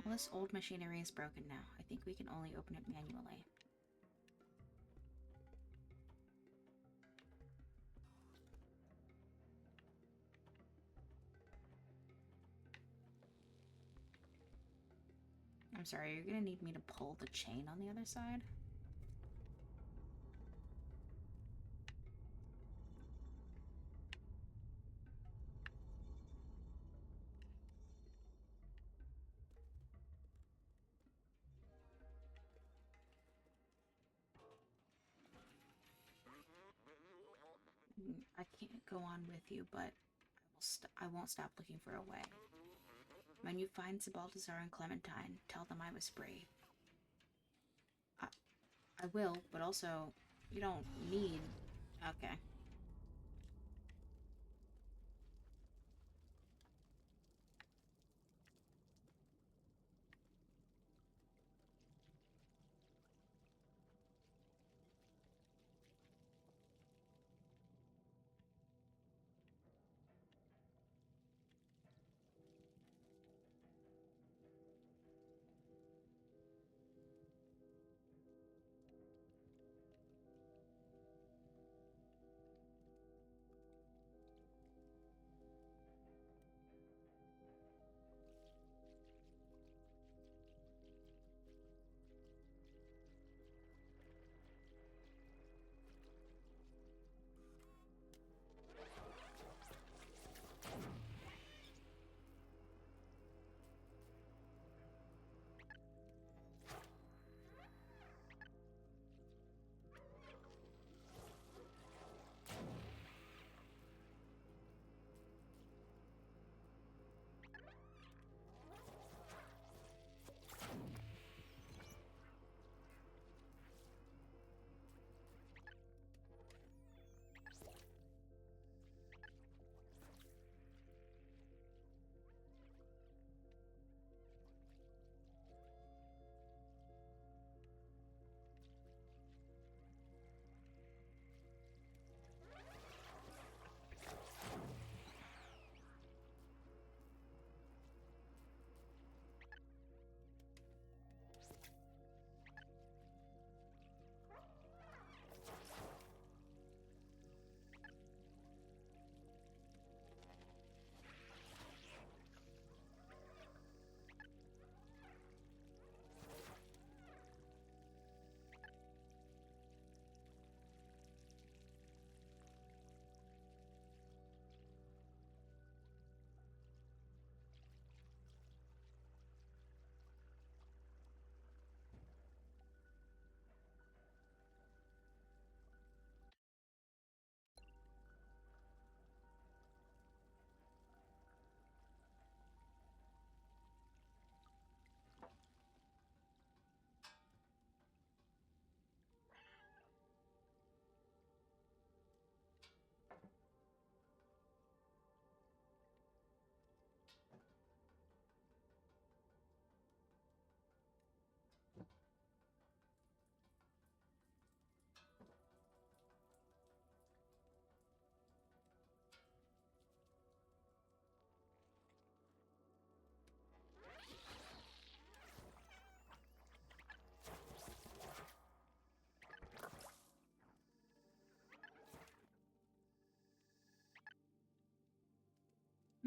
Well, this old machinery is broken now. I think we can only open it manually. I'm sorry, you're gonna need me to pull the chain on the other side? I can't go on with you, but I won't stop looking for a way. When you find Baltazar and Clementine, tell them I was brave. I will, but also, you don't need... Okay.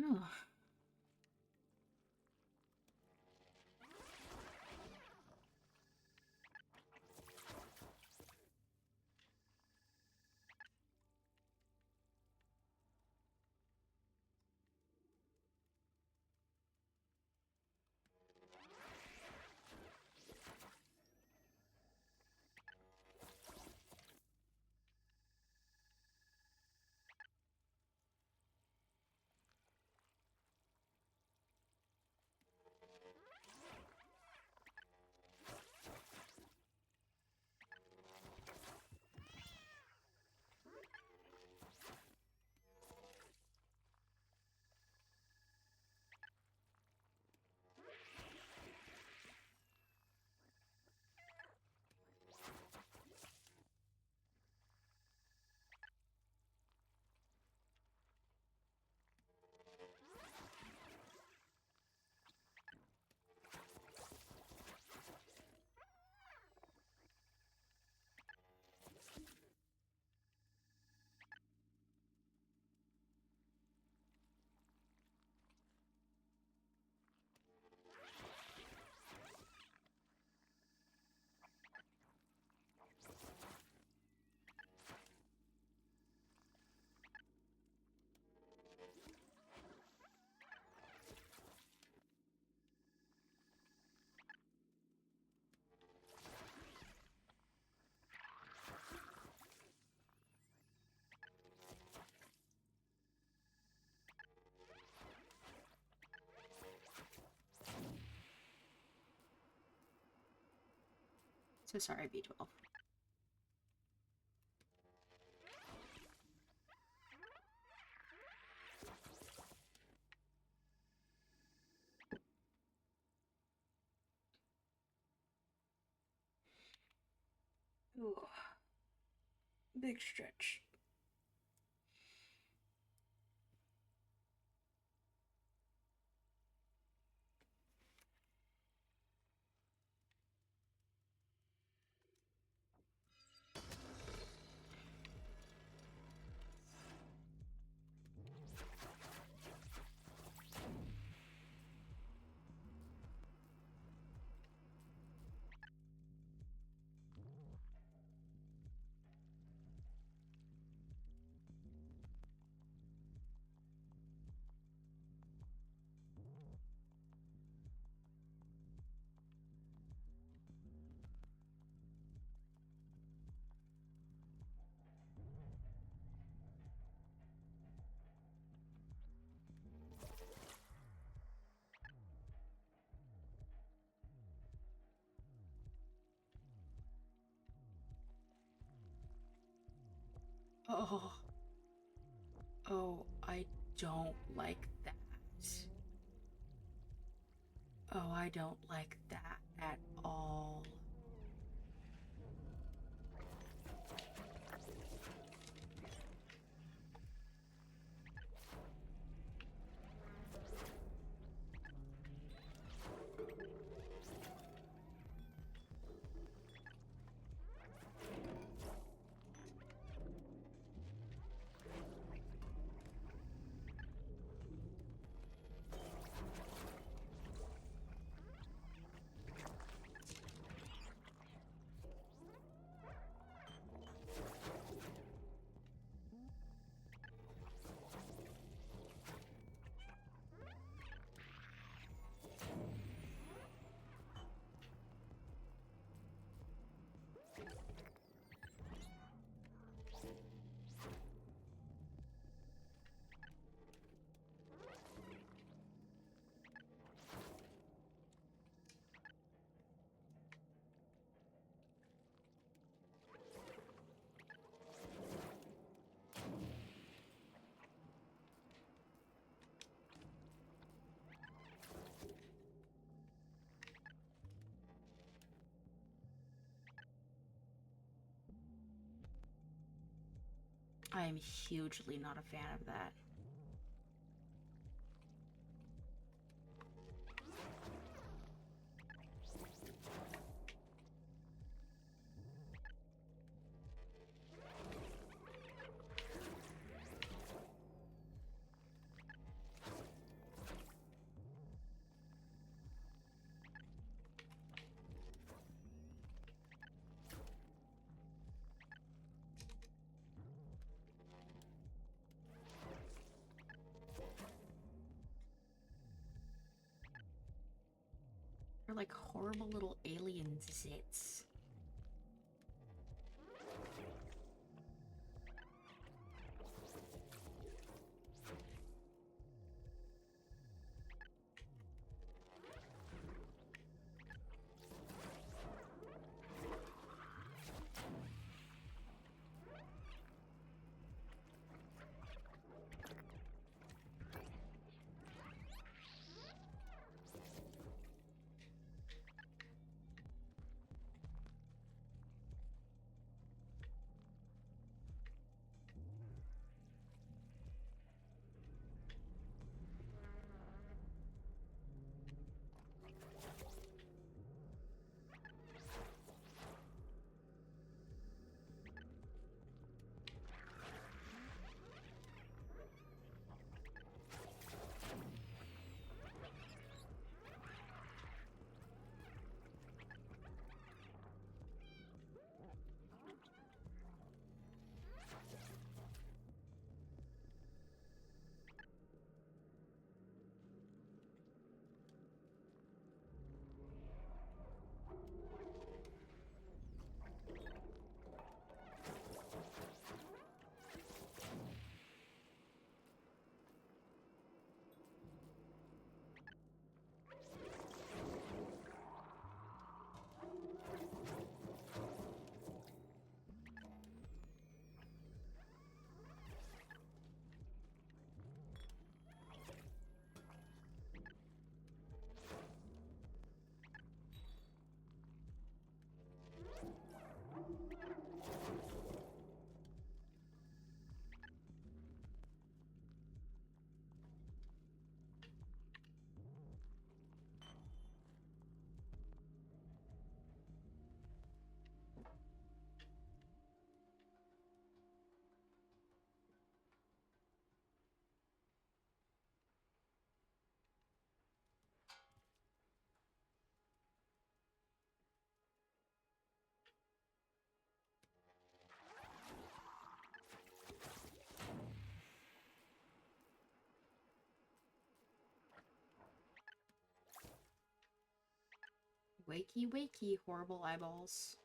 Oh. So sorry, B12. Ooh. Big stretch. Oh. Oh, I don't like that. Oh, I don't like that at all. I am hugely not a fan of that. They're like horrible little alien zits. Wakey, wakey, horrible eyeballs.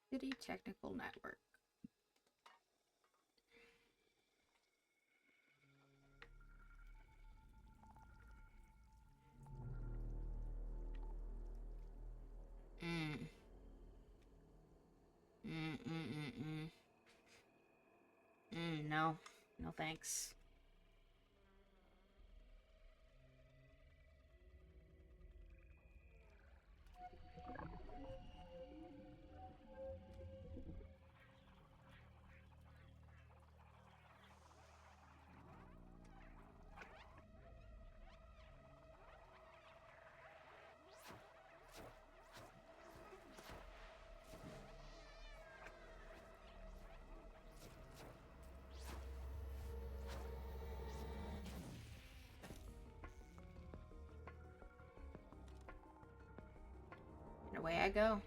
City Technical Network. Mm. Mm, mm, mm, mm. No. No thanks. And away I go.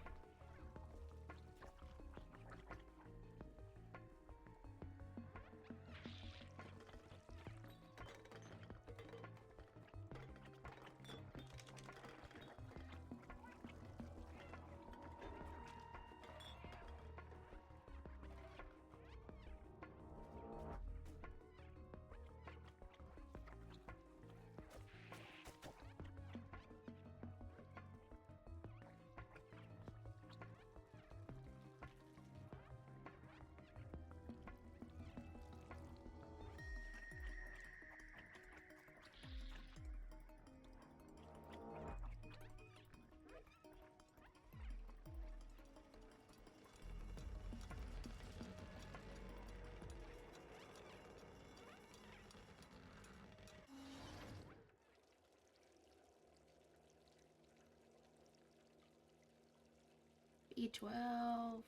B12.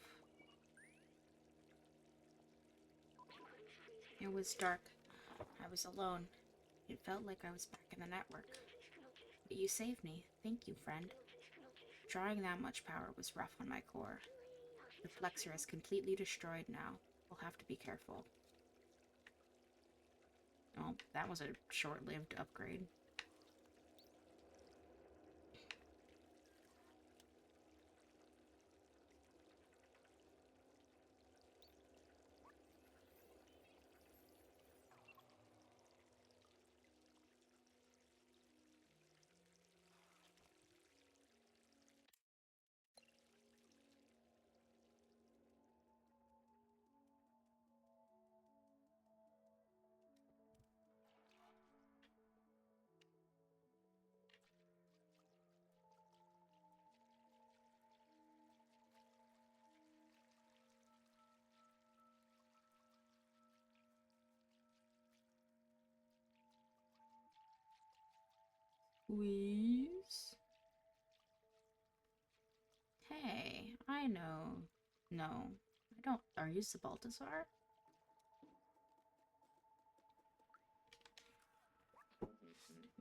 It was dark. I was alone. It felt like I was back in the network. But you saved me. Thank you, friend. Drawing that much power was rough on my core. The flexor is completely destroyed now. We'll have to be careful. Oh, that was a short-lived upgrade. Please? Hey, I know. No, I don't. Are you Balthazar?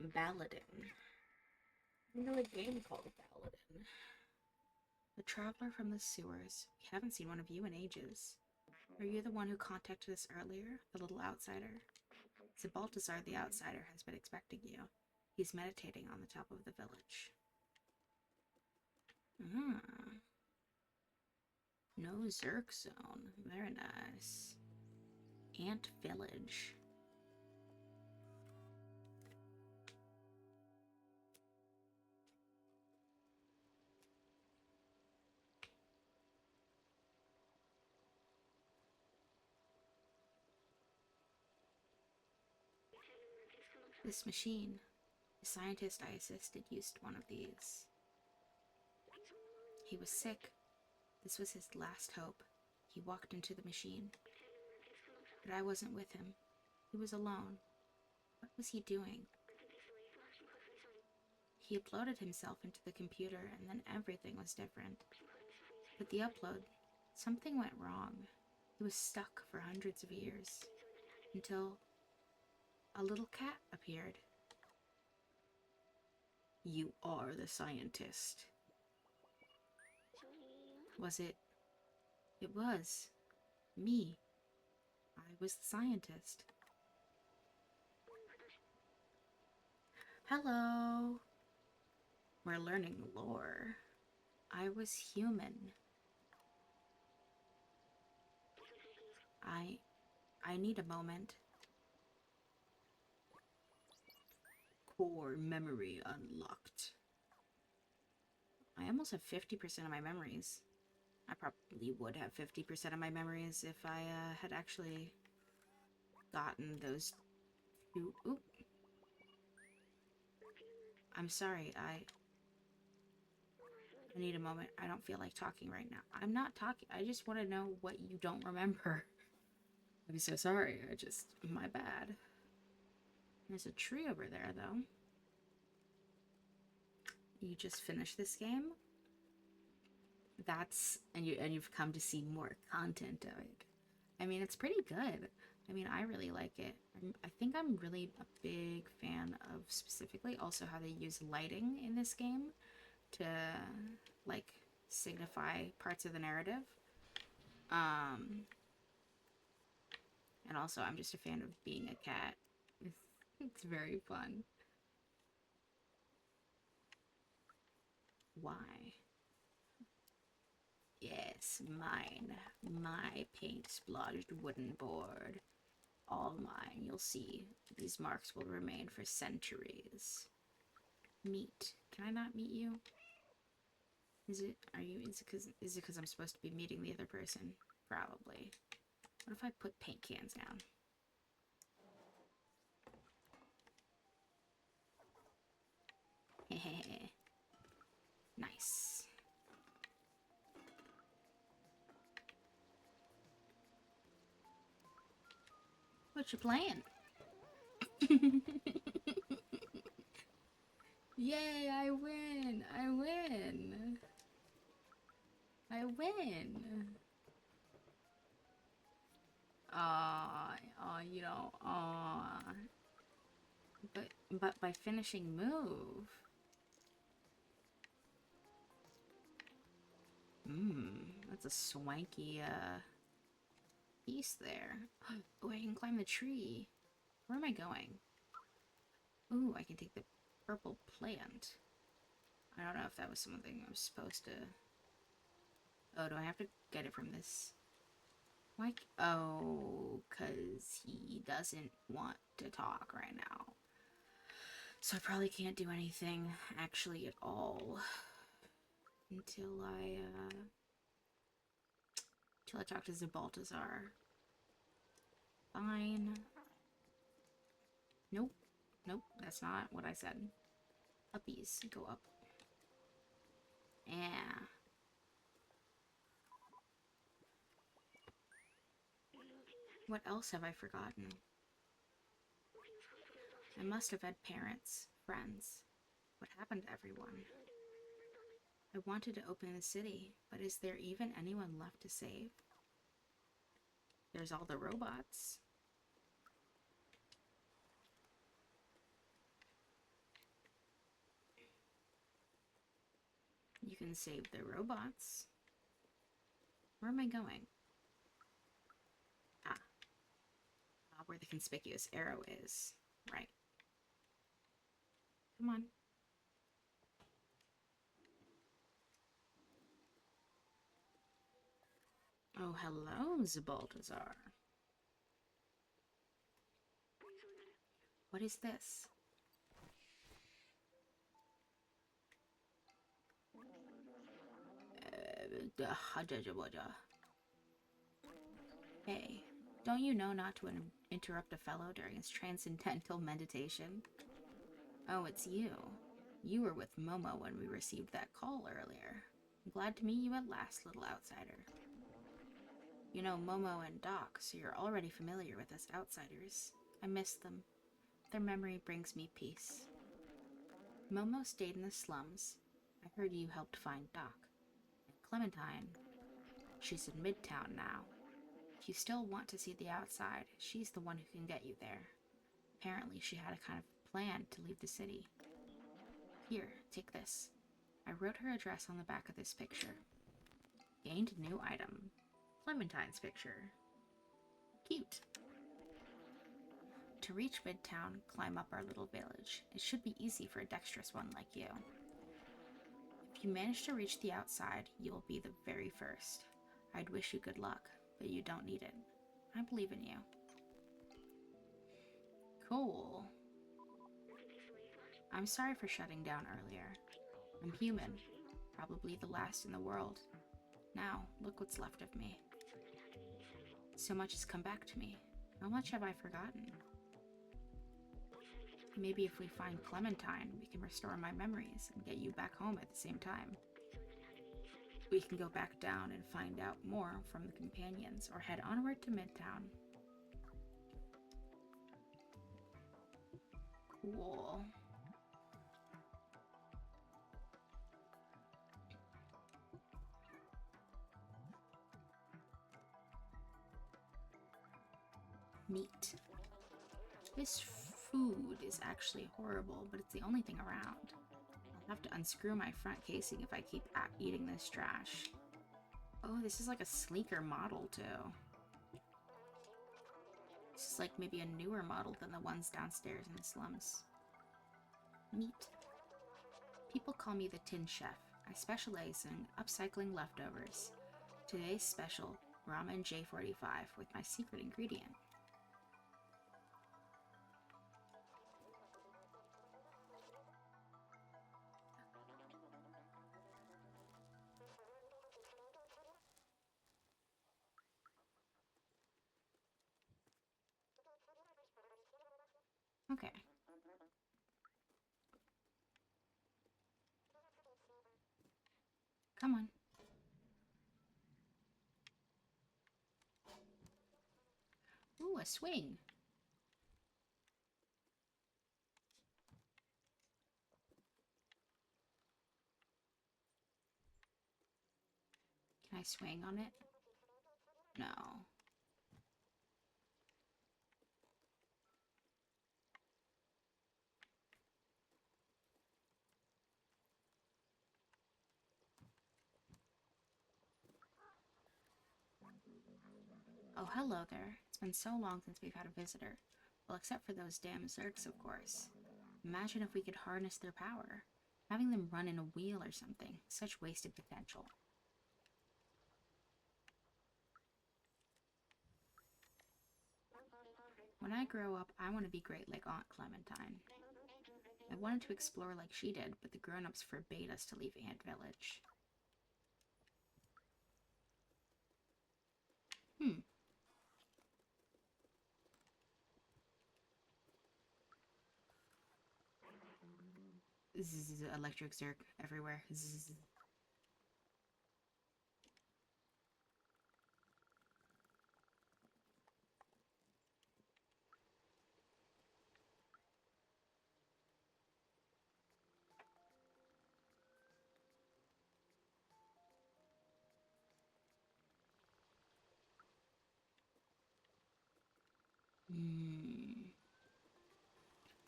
Baladin. I know a game called Baladin. The traveler from the sewers. We haven't seen one of you in ages. Are you the one who contacted us earlier? The little outsider? Balthazar the outsider has been expecting you. He's meditating on the top of the village. Ah. No Zerk zone. Very nice. Ant village. This machine. The scientist I assisted used one of these. He was sick. This was his last hope. He walked into the machine. But I wasn't with him. He was alone. What was he doing? He uploaded himself into the computer and then everything was different. With the upload, something went wrong. He was stuck for hundreds of years. Until a little cat appeared. You are the scientist. Was it? It was. Me. I was the scientist. Hello. We're learning lore. I was human. I need a moment. Core memory unlocked. I almost have 50% of my memories. I probably would have 50% of my memories if I had actually gotten those two. Oop. I'm sorry, I need a moment. I don't feel like talking right now. I'm not talking. I just want to know what you don't remember. I'm so sorry. My bad. There's a tree over there, though. You just finished this game? You've come to see more content of it. I mean, it's pretty good. I mean, I really like it. I think I'm really a big fan of specifically also how they use lighting in this game to, like, signify parts of the narrative. And also, I'm just a fan of being a cat. It's very fun. Why? Yes, mine. My paint-splodged wooden board. All mine, you'll see. These marks will remain for centuries. Meet. Can I not meet you? Is it because I'm supposed to be meeting the other person? Probably. What if I put paint cans down? Hehehe. Nice. What you playing? Yay, I win! I win! I win! You know, but by finishing move. That's a swanky, piece there. Oh, I can climb the tree. Where am I going? Ooh, I can take the purple plant. I don't know if that was something I was supposed to... Oh, do I have to get it from this? Why? Oh, because he doesn't want to talk right now. So I probably can't do anything actually at all until I talk to Zabaltazar. Fine. Nope. Nope, that's not what I said. Uppies, go up. Yeah. What else have I forgotten? I must have had parents, friends. What happened to everyone? I wanted to open the city, but is there even anyone left to save? There's all the robots. You can save the robots. Where am I going? Ah. Where the conspicuous arrow is. Right. Come on. Oh, hello, Zabaltazar. What is this? Hey, don't you know not to interrupt a fellow during his transcendental meditation? Oh, it's you. You were with Momo when we received that call earlier. I'm glad to meet you at last, little outsider. You know Momo and Doc, so you're already familiar with us outsiders. I miss them. Their memory brings me peace. Momo stayed in the slums. I heard you helped find Doc. And Clementine, she's in Midtown now. If you still want to see the outside, she's the one who can get you there. Apparently she had a kind of plan to leave the city. Here, take this. I wrote her address on the back of this picture. Gained new item. Clementine's picture. Cute. To reach Midtown, climb up our little village. It should be easy for a dexterous one like you. If you manage to reach the outside, you will be the very first. I'd wish you good luck, but you don't need it. I believe in you. Cool. I'm sorry for shutting down earlier. I'm human. Probably the last in the world. Now, look what's left of me. So much has come back to me. How much have I forgotten? Maybe if we find Clementine, we can restore my memories and get you back home at the same time. We can go back down and find out more from the companions, or head onward to Midtown. Cool. Neat. This food is actually horrible, but it's the only thing around. I'll have to unscrew my front casing if I keep eating this trash. Oh, this is like a sleeker model, too. This is like maybe a newer model than the ones downstairs in the slums. Neat. People call me the Tin Chef. I specialize in upcycling leftovers. Today's special, ramen J45 with my secret ingredient. Okay. Come on. Ooh, a swing. Can I swing on it? No. Oh, hello there. It's been so long since we've had a visitor. Well, except for those damn Zergs, of course. Imagine if we could harness their power. Having them run in a wheel or something. Such wasted potential. When I grow up, I want to be great like Aunt Clementine. I wanted to explore like she did, but the grown-ups forbade us to leave Ant Village. Zzz, electric Zerg everywhere. Zzz.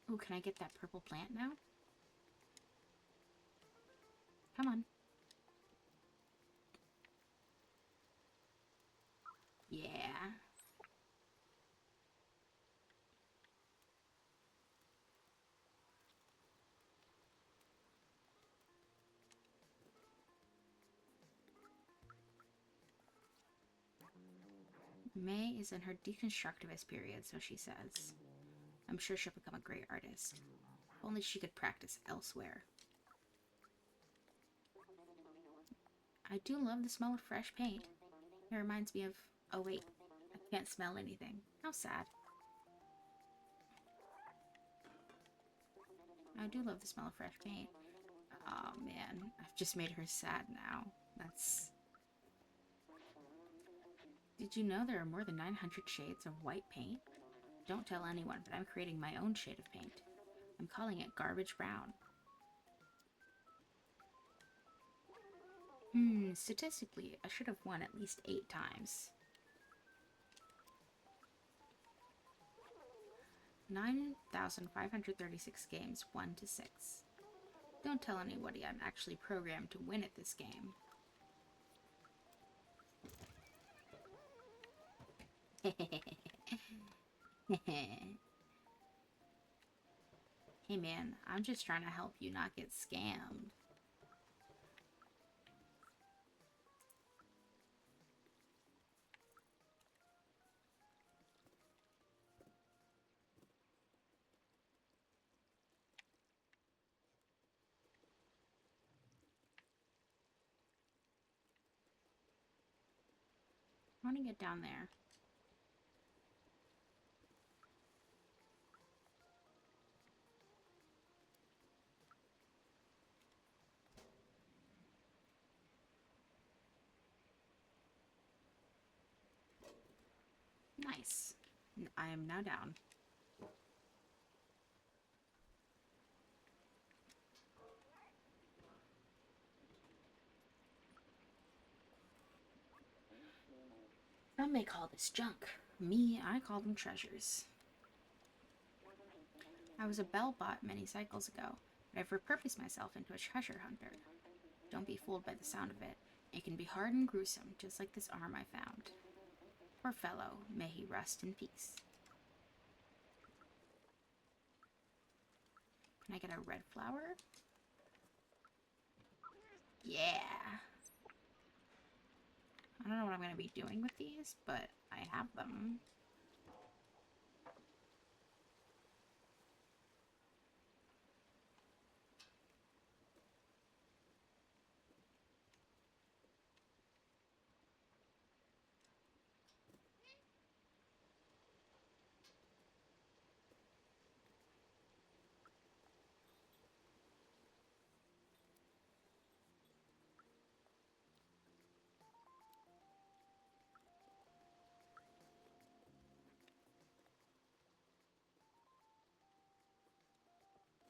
Oh, can I get that purple plant now? Come on. Yeah. May is in her deconstructivist period, so she says. I'm sure she'll become a great artist. If only she could practice elsewhere. I do love the smell of fresh paint. It reminds me of... Oh wait, I can't smell anything. How sad. I do love the smell of fresh paint. Oh man, I've just made her sad now. That's... Did you know there are more than 900 shades of white paint? Don't tell anyone, but I'm creating my own shade of paint. I'm calling it garbage brown. Statistically, I should have won at least 8 times. 9,536 games, 1 to 6. Don't tell anybody I'm actually programmed to win at this game. Hey man, I'm just trying to help you not get scammed. I want to get down there. Nice. I am now down. Some may call this junk. Me, I call them treasures. I was a bellbot many cycles ago, but I've repurposed myself into a treasure hunter. Don't be fooled by the sound of it. It can be hard and gruesome, just like this arm I found. Poor fellow, may he rest in peace. Can I get a red flower? Yeah! I don't know what I'm going to be doing with these, but I have them.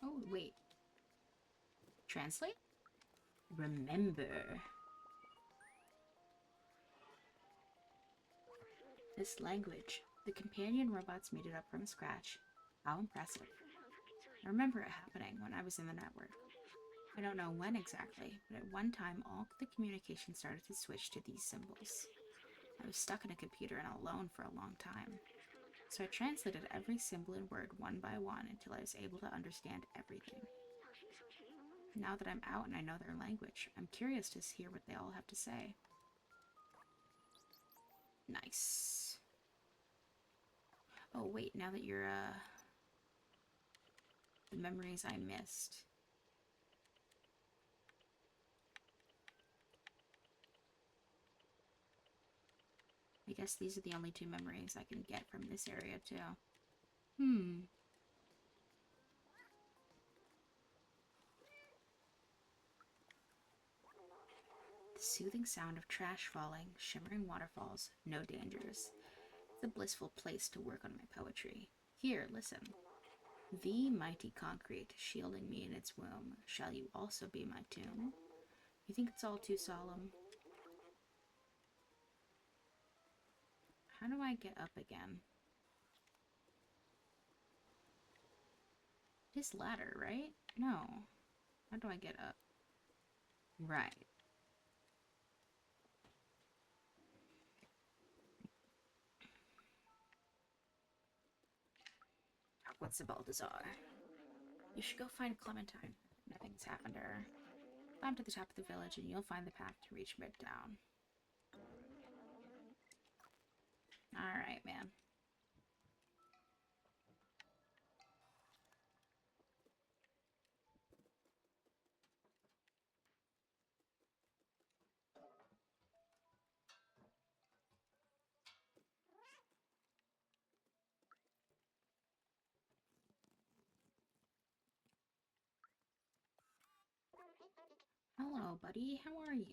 Oh, wait. Translate? Remember. This language. The companion robots made it up from scratch. How impressive. I remember it happening when I was in the network. I don't know when exactly, but at one time all the communication started to switch to these symbols. I was stuck in a computer and alone for a long time. So I translated every symbol and word one by one until I was able to understand everything. Now that I'm out and I know their language, I'm curious to hear what they all have to say. Nice. Oh wait, now that you're, the memories I missed. I guess these are the only two memories I can get from this area, too. The soothing sound of trash falling, shimmering waterfalls, no dangers. It's a blissful place to work on my poetry. Here, listen. The mighty concrete, shielding me in its womb, shall you also be my tomb? You think it's all too solemn? How do I get up again? This ladder, right? No. How do I get up? Right. What's the Balthazar? You should go find Clementine. Nothing's happened to her. Climb to the top of the village and you'll find the path to reach Midtown. Alright, man. Hello, buddy. How are you?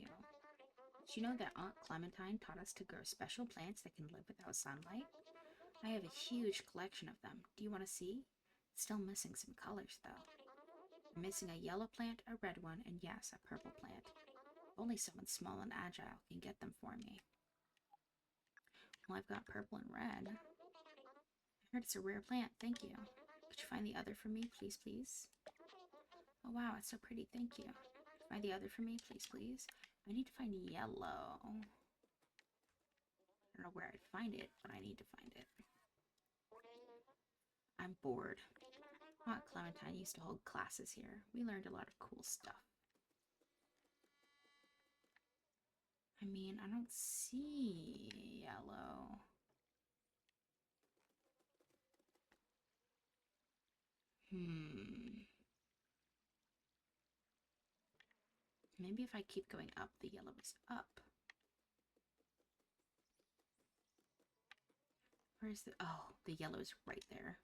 Did you know that Aunt Clementine taught us to grow special plants that can live without sunlight? I have a huge collection of them. Do you want to see? Still missing some colors, though. I'm missing a yellow plant, a red one, and yes, a purple plant. Only someone small and agile can get them for me. Well, I've got purple and red. I heard it's a rare plant. Thank you. Could you find the other for me, please, please? Oh, wow, it's so pretty. Thank you. Find the other for me, please, please. I need to find yellow. I don't know where I'd find it, but I need to find it. I'm bored. Aunt Clementine used to hold classes here. We learned a lot of cool stuff. I mean, I don't see yellow. Maybe if I keep going up, the yellow is up. Where's the... Oh, the yellow's right there.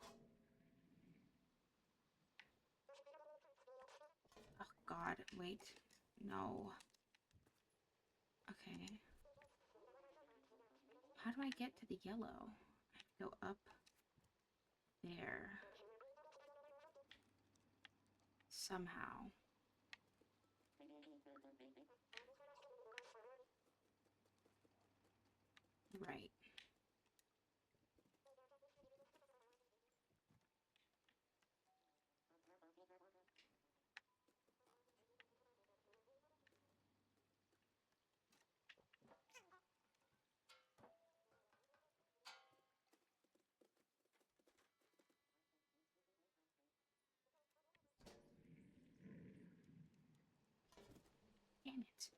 Oh, God. Wait. No. Okay. How do I get to the yellow? I have to go up there. Somehow. Right. Damn it.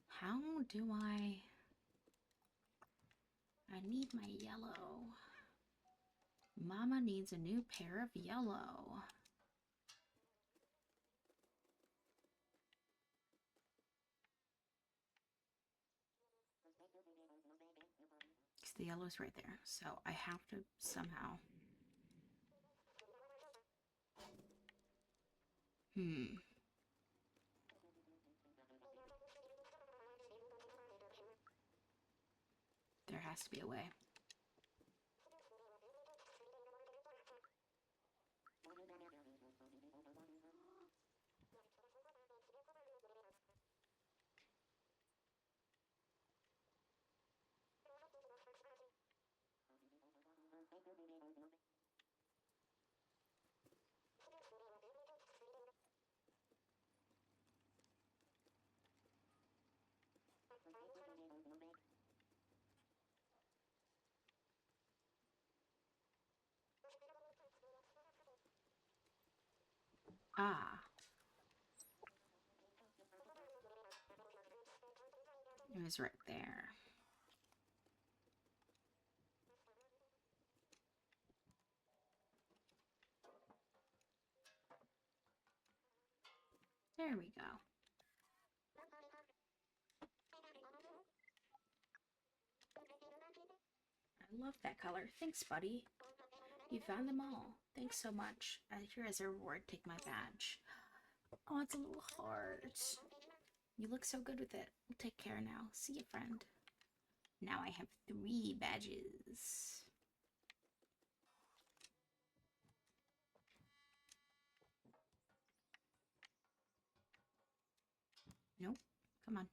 How do I need my yellow. Mama needs a new pair of yellow. Because the yellow's right there. So I have to somehow... There has to be a way. Ah. It was right there. There we go. I love that color. Thanks, buddy. You found them all. Thanks so much. Here as a reward, take my badge. Oh, it's a little heart. You look so good with it. We'll take care now. See you, friend. Now I have 3 badges. Nope. Come on.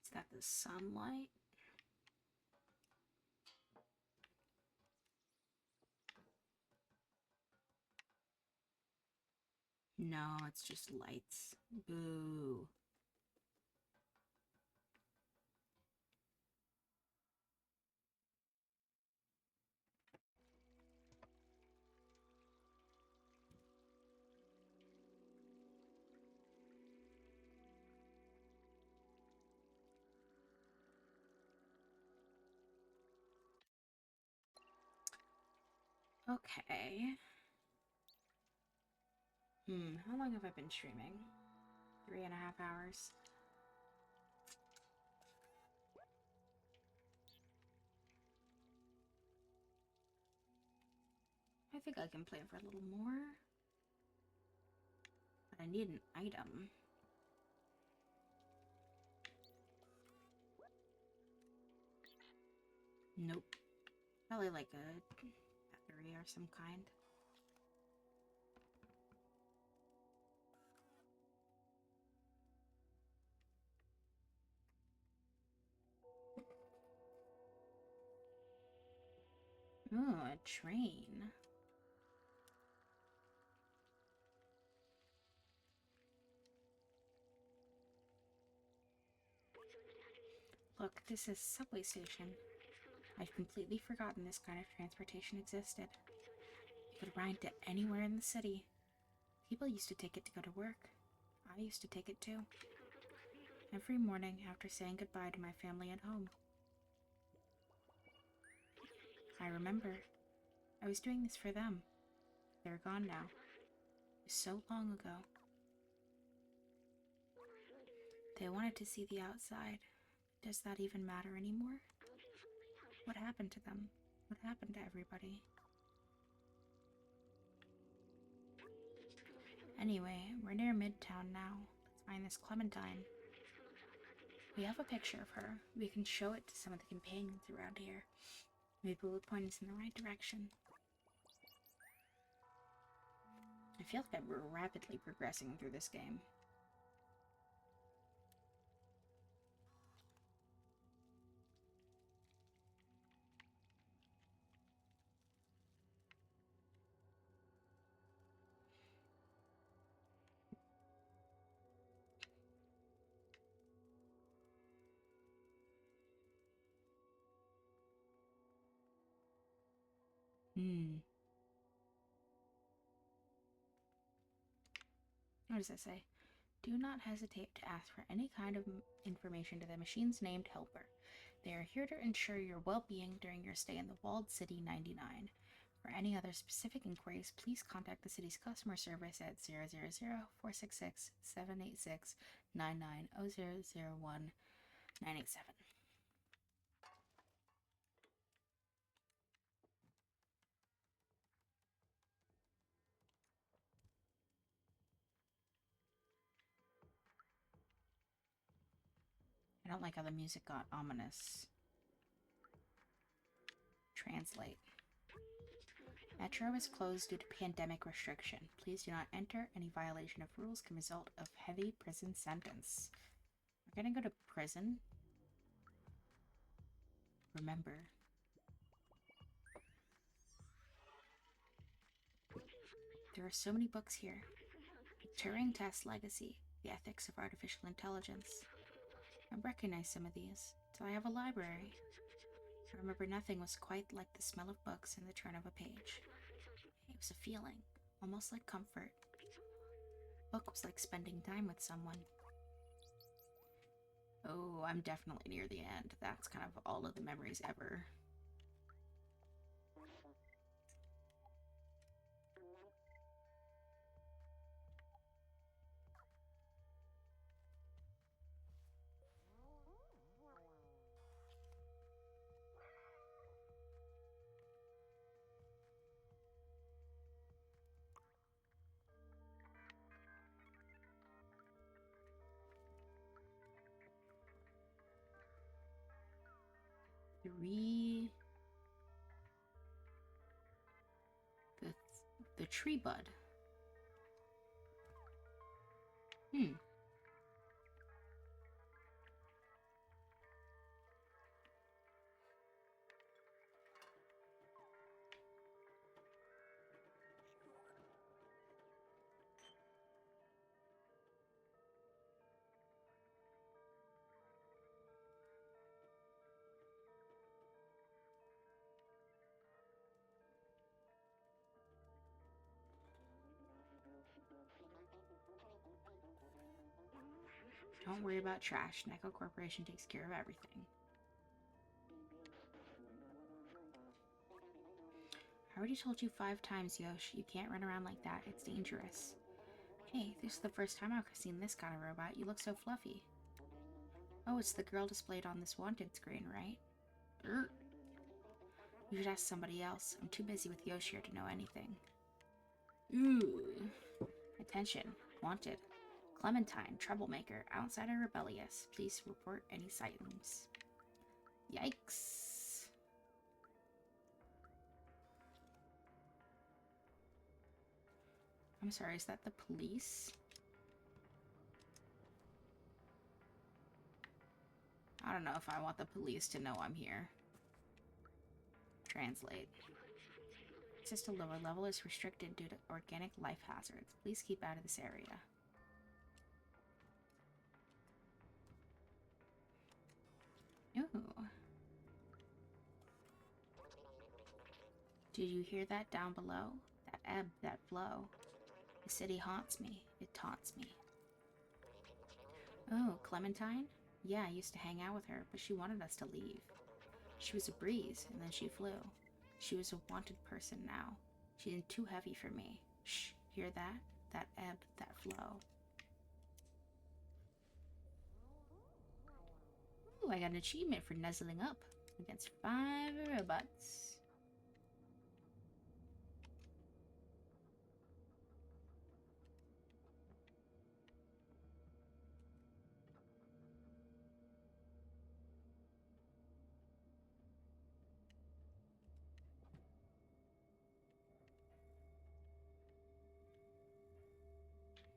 Is that the sunlight? No, it's just lights. Boo. Okay. How long have I been streaming? 3.5 hours. I think I can play for a little more. But I need an item. Nope. Probably like a battery or some kind. Oh, a train. Look, this is a subway station. I've completely forgotten this kind of transportation existed. could ride to anywhere in the city. People used to take it to go to work. I used to take it too. Every morning after saying goodbye to my family at home. I remember. I was doing this for them. They're gone now. It was so long ago. They wanted to see the outside. Does that even matter anymore? What happened to them? What happened to everybody? Anyway, we're near Midtown now. Let's find this Clementine. We have a picture of her. We can show it to some of the companions around here. Maybe it will point us in the right direction. I feel like we're rapidly progressing through this game. What does that say? Do not hesitate to ask for any kind of information to the machine's named helper. They are here to ensure your well-being during your stay in the walled city 99. For any other specific inquiries, please contact the city's customer service at 000-466-786-990001-987. I don't like how the music got ominous. Translate. Metro is closed due to pandemic restriction. Please do not enter. Any violation of rules can result of heavy prison sentence. We're gonna go to prison. Remember. There are so many books here. Turing Test Legacy. The Ethics of Artificial Intelligence. I recognize some of these, so I have a library. I remember nothing was quite like the smell of books and the turn of a page. It was a feeling, almost like comfort. Book was like spending time with someone. Oh, I'm definitely near the end. That's kind of all of the memories ever. The tree bud. Don't worry about trash. Neko Corporation takes care of everything. I already told you 5 times, Yosh. You can't run around like that. It's dangerous. Hey, this is the first time I've seen this kind of robot. You look so fluffy. Oh, it's the girl displayed on this wanted screen, right? You should ask somebody else. I'm too busy with Yosh here to know anything. Ooh. Attention. Wanted. Clementine, troublemaker, outsider rebellious. Please report any sightings. Yikes. I'm sorry, is that the police? I don't know if I want the police to know I'm here. Translate. Access to lower level is restricted due to organic life hazards. Please keep out of this area. Ooh. Did you hear that down below? flow. The city haunts me. It taunts me. Oh, Clementine? Yeah, I used to hang out with her, but she wanted us to leave. She was a breeze, and then she flew. She was a wanted person now. She's too heavy for me. Shh, hear that? That ebb, that flow. Ooh, I got an achievement for nuzzling up against 5 robots.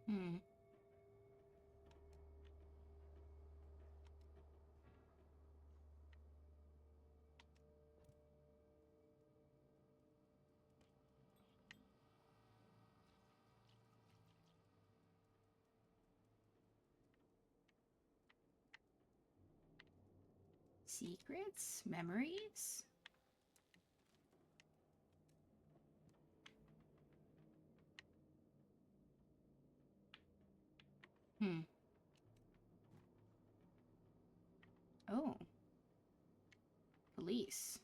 Hmm. Secrets? Memories? Hmm. Oh. Police.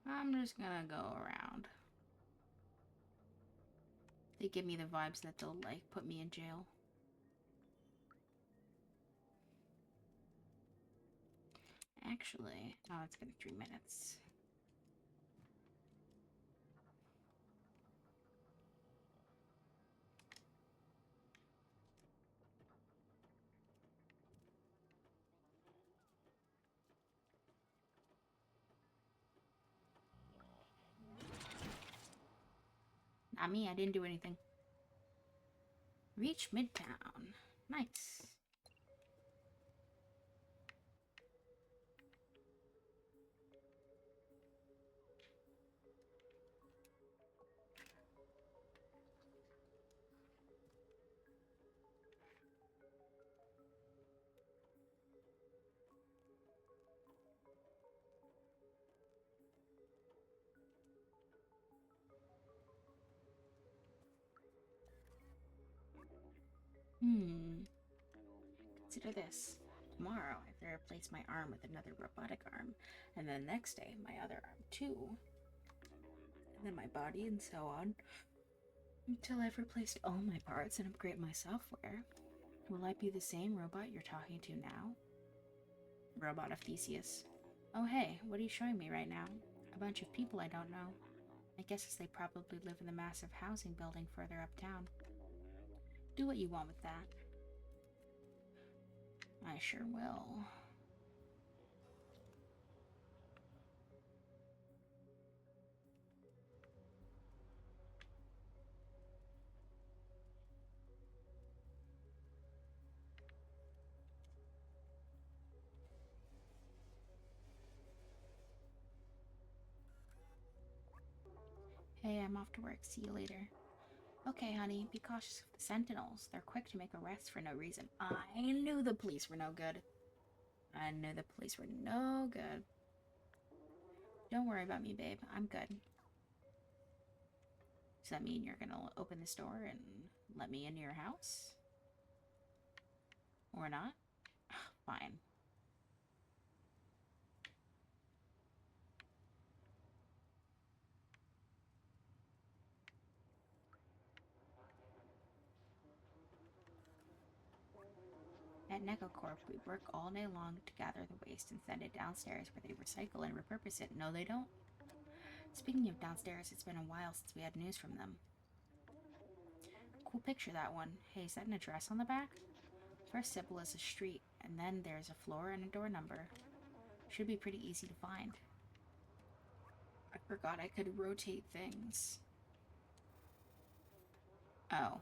I'm just gonna go around. They give me the vibes that they'll, like, put me in jail. Actually, oh, it's been 3 minutes. Not me, I didn't do anything. Reach Midtown. Nice. Hmm. Consider this. Tomorrow, I replace my arm with another robotic arm, and then the next day, my other arm too. And then my body, and so on, until I've replaced all my parts and upgrade my software. Will I be the same robot you're talking to now? Robot of Theseus. Oh hey, what are you showing me right now? A bunch of people I don't know. I guess they probably live in the massive housing building further uptown. Do what you want with that. I sure will. Hey, I'm off to work. See you later. Okay, honey, be cautious of the sentinels. They're quick to make arrests for no reason. I knew the police were no good. I knew the police were no good. Don't worry about me, babe. I'm good. Does that mean you're gonna open this door and let me into your house? Or not? Fine. At Necocorp, we work all day long to gather the waste and send it downstairs where they recycle and repurpose it. No, they don't. Speaking of downstairs, it's been a while since we had news from them. Cool picture, that one. Hey, is that an address on the back? First symbol is a street, and then there's a floor and a door number. Should be pretty easy to find. I forgot I could rotate things. Oh.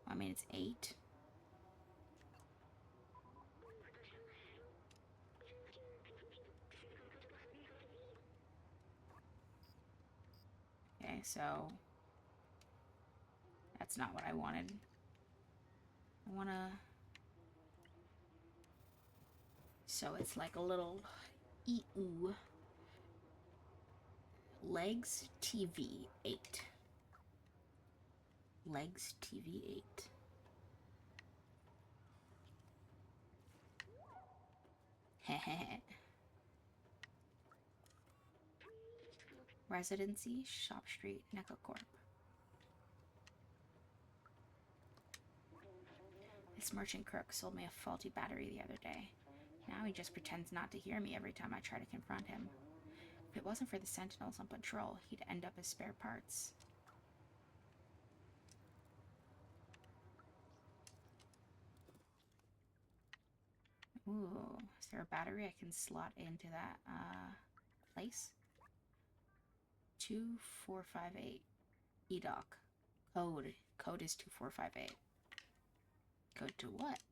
I mean, it's 8. Okay, so that's not what I wanted. I wanna... So it's like a little EO. Legs TV 8. Legs TV 8. Hehehe. Residency, Shop Street, Necocorp. This merchant crook sold me a faulty battery the other day. Now he just pretends not to hear me every time I try to confront him. If it wasn't for the sentinels on patrol, he'd end up as spare parts. Ooh, is there a battery I can slot into that place? 2458. E-doc. Code is 2458. Code to what?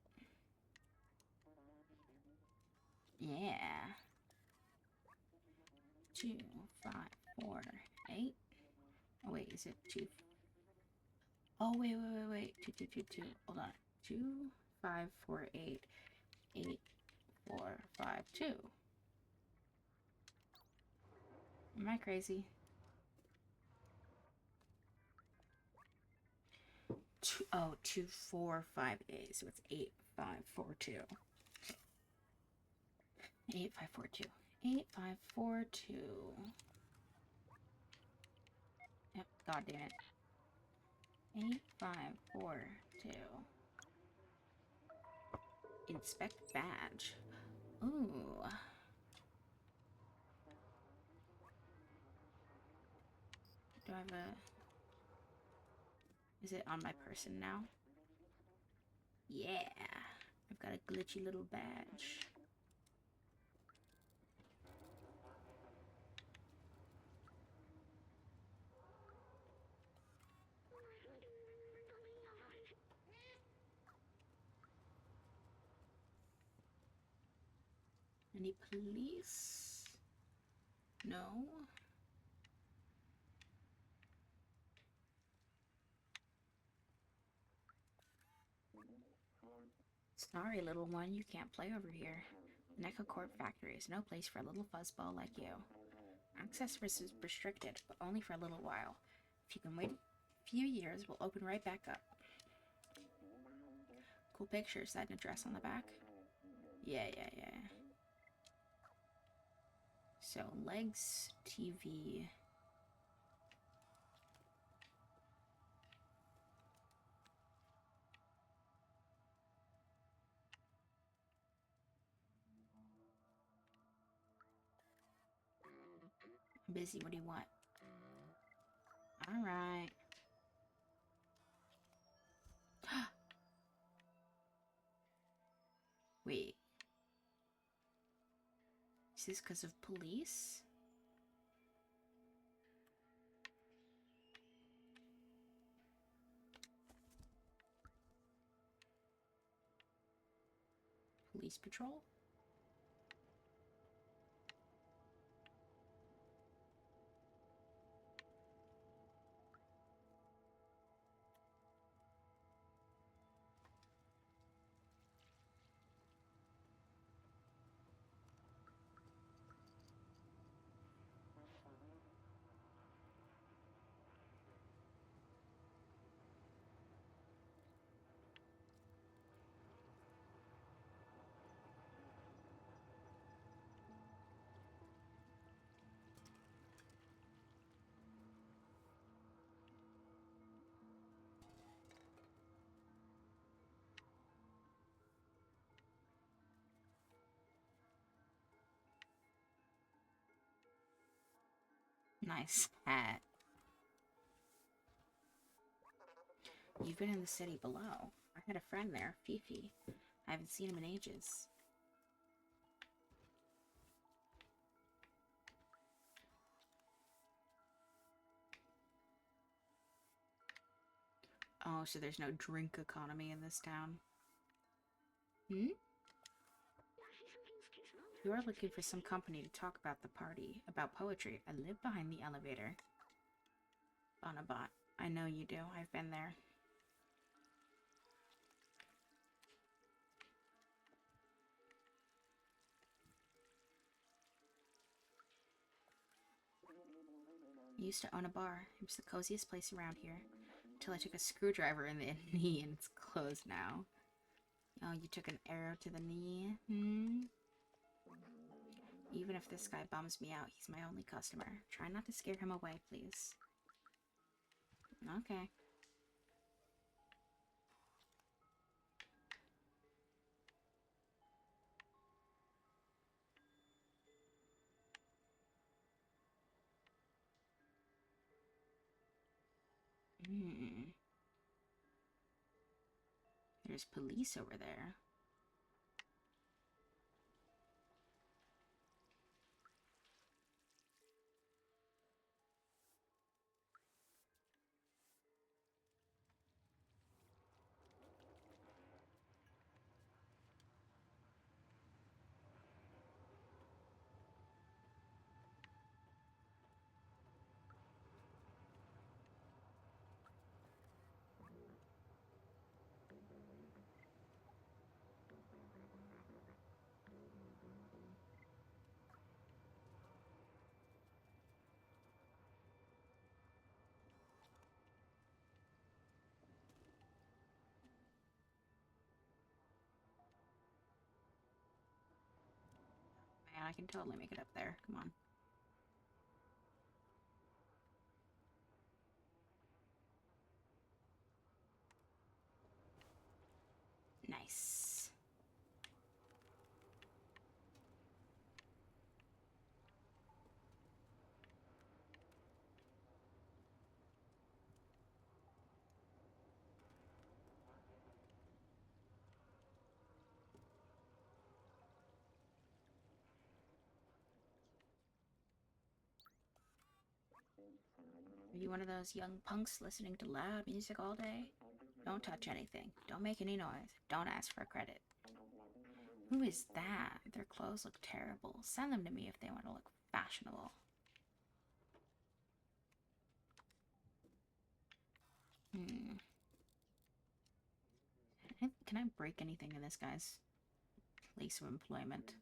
Yeah. 2548. Oh wait, is it 2? Oh wait. 2222. Hold on. 2548 8452. Am I crazy? 2458. So it's 8542. 8542. 8542. Yep, god damn it. 8542. Inspect badge. Ooh. Do I have a... Is it on my person now? Yeah. I've got a glitchy little badge. Any police? No. Sorry, little one, you can't play over here. The Necocorp factory is no place for a little fuzzball like you. Access is restricted, but only for a little while. If you can wait a few years, we'll open right back up. Cool picture. Is that an address on the back? Yeah. So, Legs TV. I'm busy. What do you want? Alright. Wait. Is this because of police? Police patrol? Nice hat. You've been in the city below. I had a friend there, Fifi. I haven't seen him in ages. Oh, so there's no drink economy in this town. Hmm? You are looking for some company to talk about the party, about poetry. I live behind the elevator. Bonabot. I know you do. I've been there. I used to own a bar. It was the coziest place around here. Until I took a screwdriver in the knee and it's closed now. Oh, you took an arrow to the knee? Hmm? Even if this guy bums me out, he's my only customer. Try not to scare him away, please. Okay. Hmm. There's police over there. Man, I can totally make it up there. Come on. Nice. Are you one of those young punks listening to loud music all day? Don't touch anything. Don't make any noise. Don't ask for credit. Who is that? Their clothes look terrible. Send them to me if they want to look fashionable. Hmm. Can I break anything in this guy's place of employment?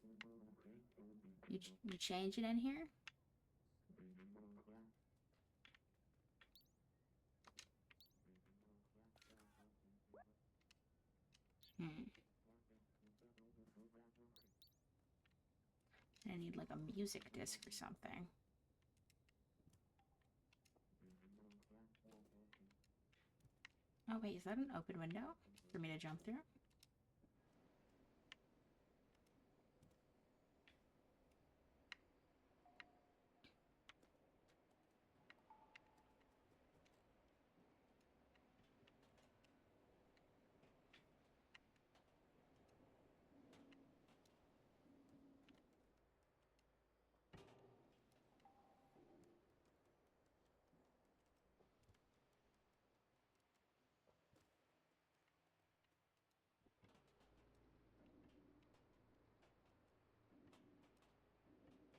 You change it in here? Hmm. I need like a music disc or something. Oh wait, is that an open window for me to jump through?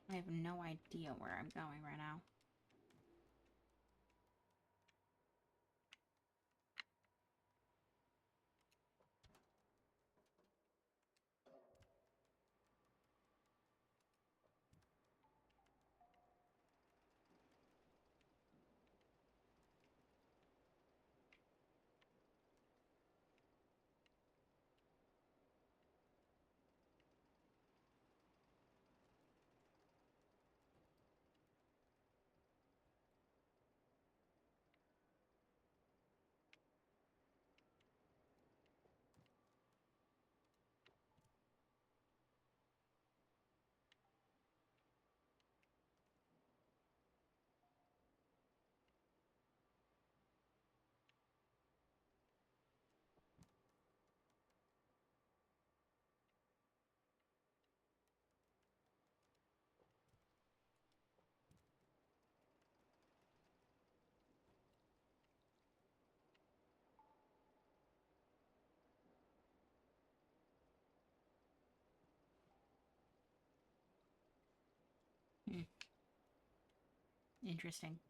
I have no idea where I'm going right now. Hmm. Interesting.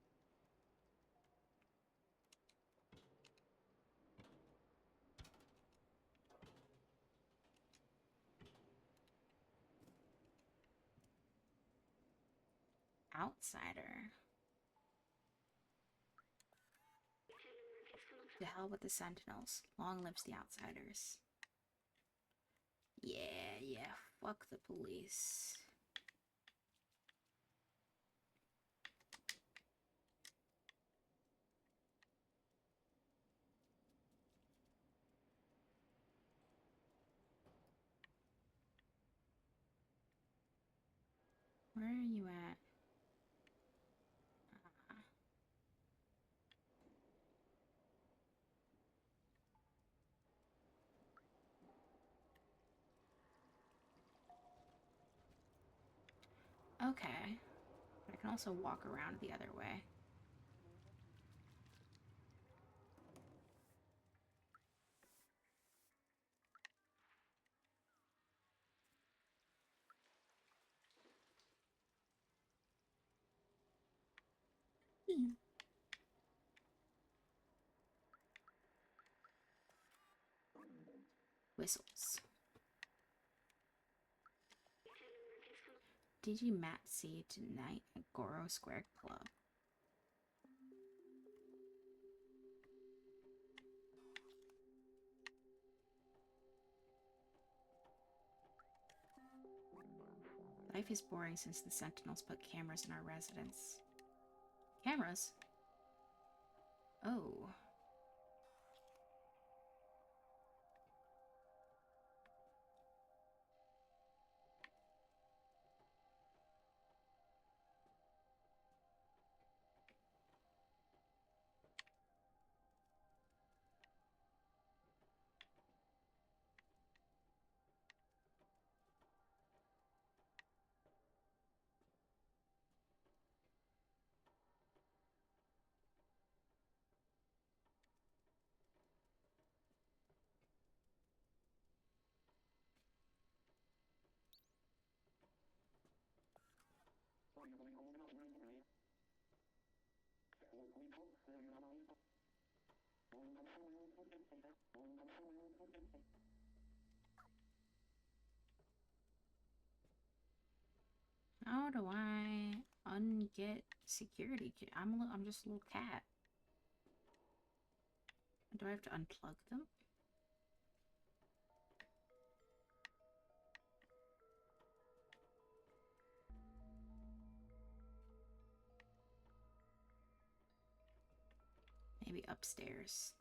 Outsider. To hell with the Sentinels. Long lives the outsiders. Yeah, fuck the police. Where are you at? Okay. But I can also walk around the other way. Whistles. Digimatsi tonight at Goro Square Club. Life is boring since the Sentinels put cameras in our residence. Cameras? Oh. How do I unget security? I'm just a little cat. Do I have to unplug them? Maybe upstairs.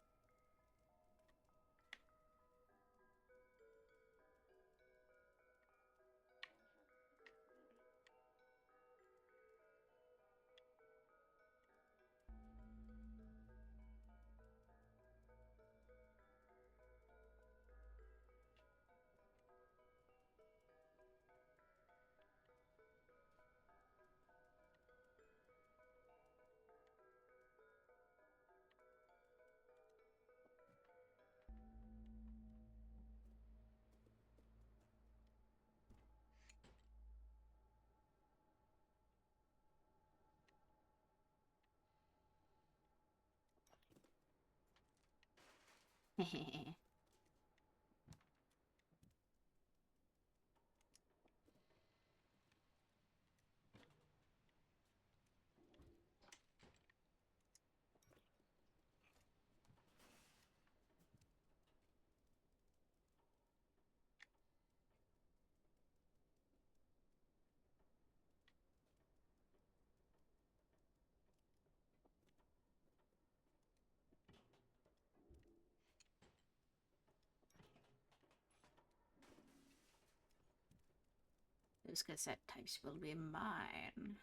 Those cassette types will be mine.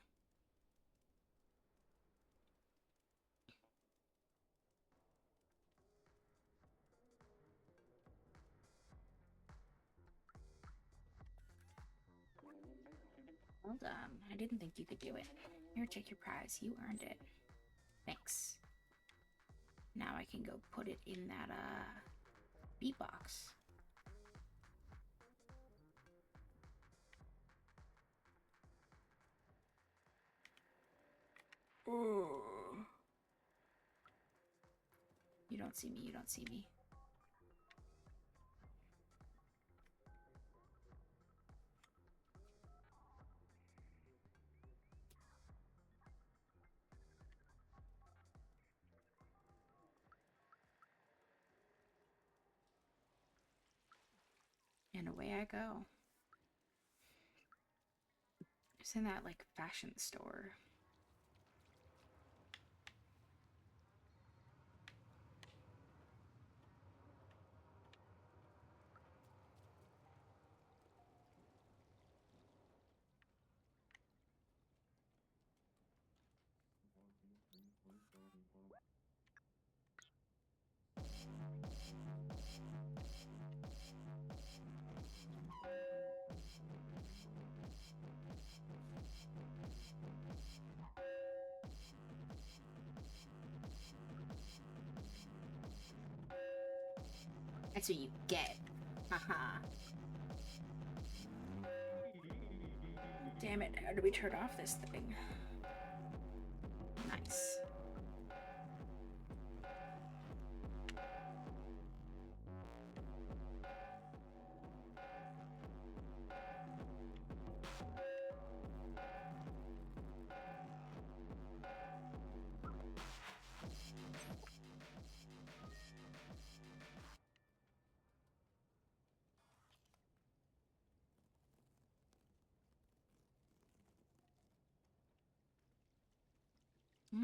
Well done. I didn't think you could do it. Here, take your prize. You earned it. Thanks. Now I can go put it in that, beatbox. Ooh. You don't see me, you don't see me. And away I go. It's in that, like, fashion store. That's what you get. Haha. Damn it, how do we turn off this thing? Nice.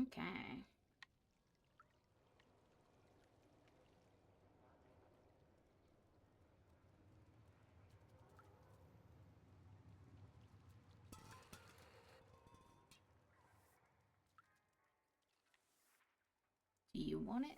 Okay. Do you want it?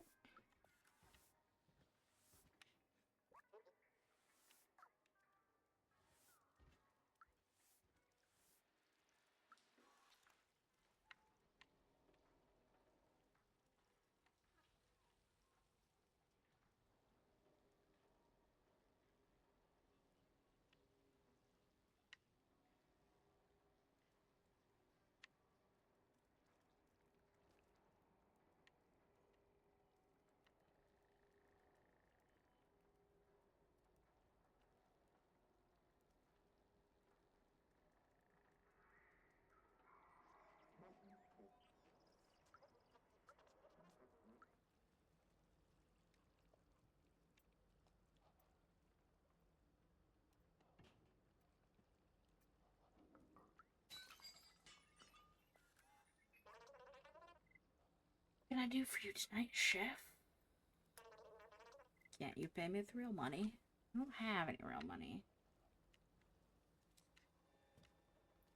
What can I do for you tonight, chef? Can't you pay me with real money? I don't have any real money.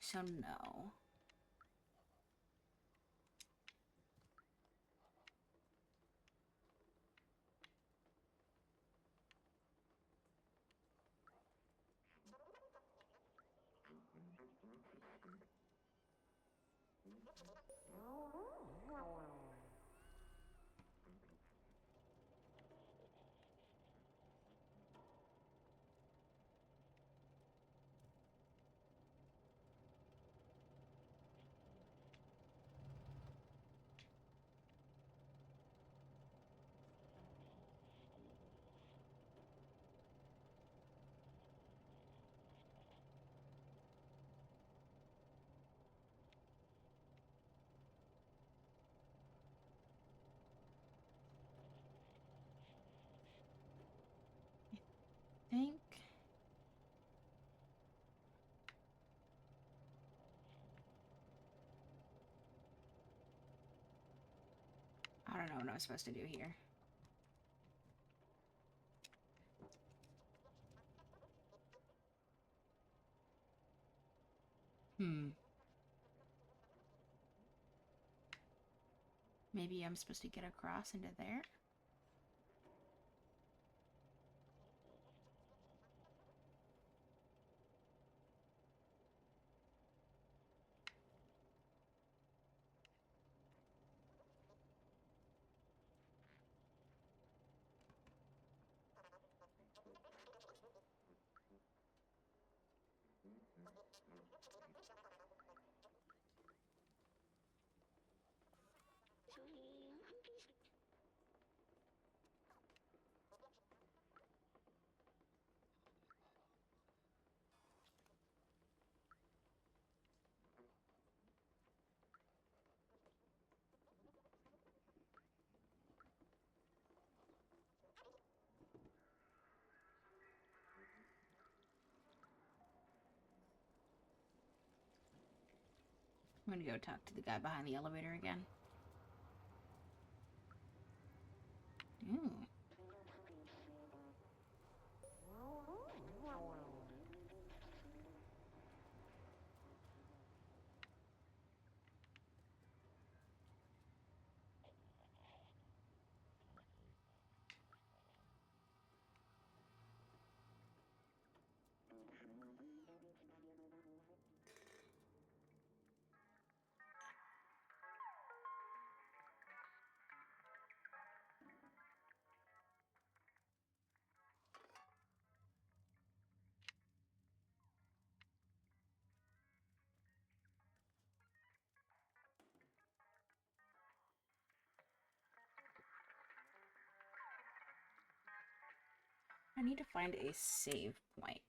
So no. Think. I don't know what I'm supposed to do here. Maybe I'm supposed to get across into there? I'm gonna go talk to the guy behind the elevator again. Ooh. I need to find a save point.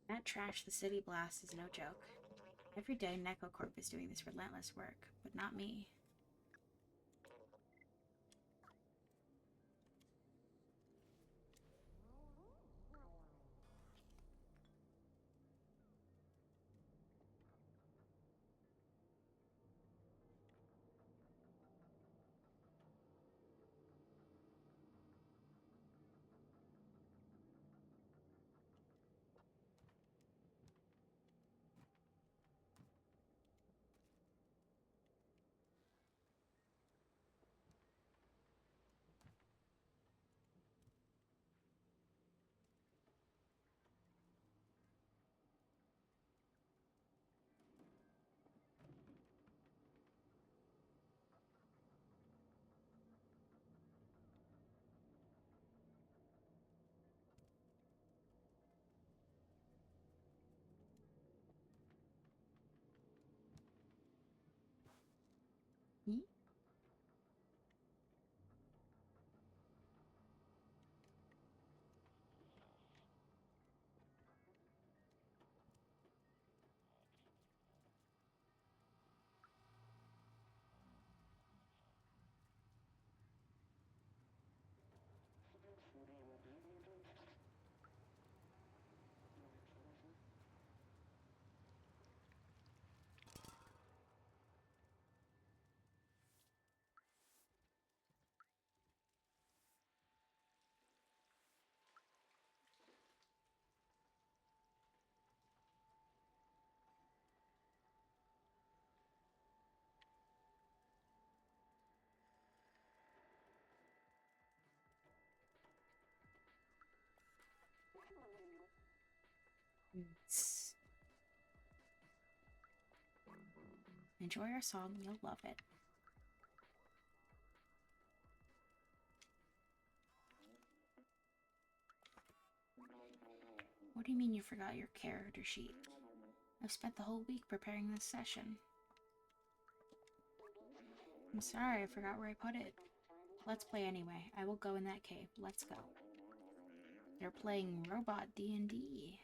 That trash the city blasts is no joke. Every day, NecoCorp is doing this relentless work, but not me. Hmm? Enjoy our song, you'll love it. What do you mean you forgot your character sheet? I've spent the whole week preparing this session. I'm sorry, I forgot where I put it. Let's play anyway. I will go in that cave. Let's go. They're playing Robot D&D.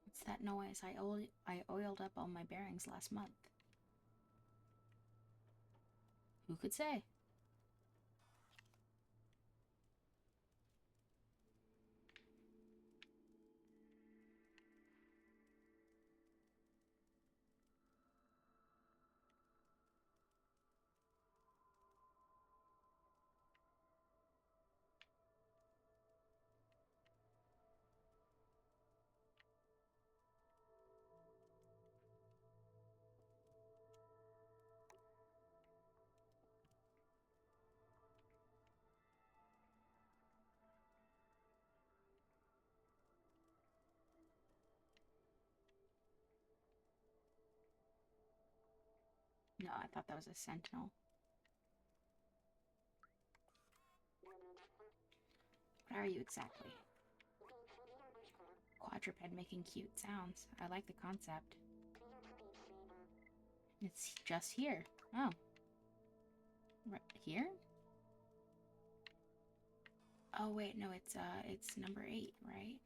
What's that noise? I oiled up all my bearings last month. Who could say? No, I thought that was a sentinel. What are you exactly? Quadruped making cute sounds. I like the concept. It's just here. Oh. Right here? Oh wait, no, it's number 8, right?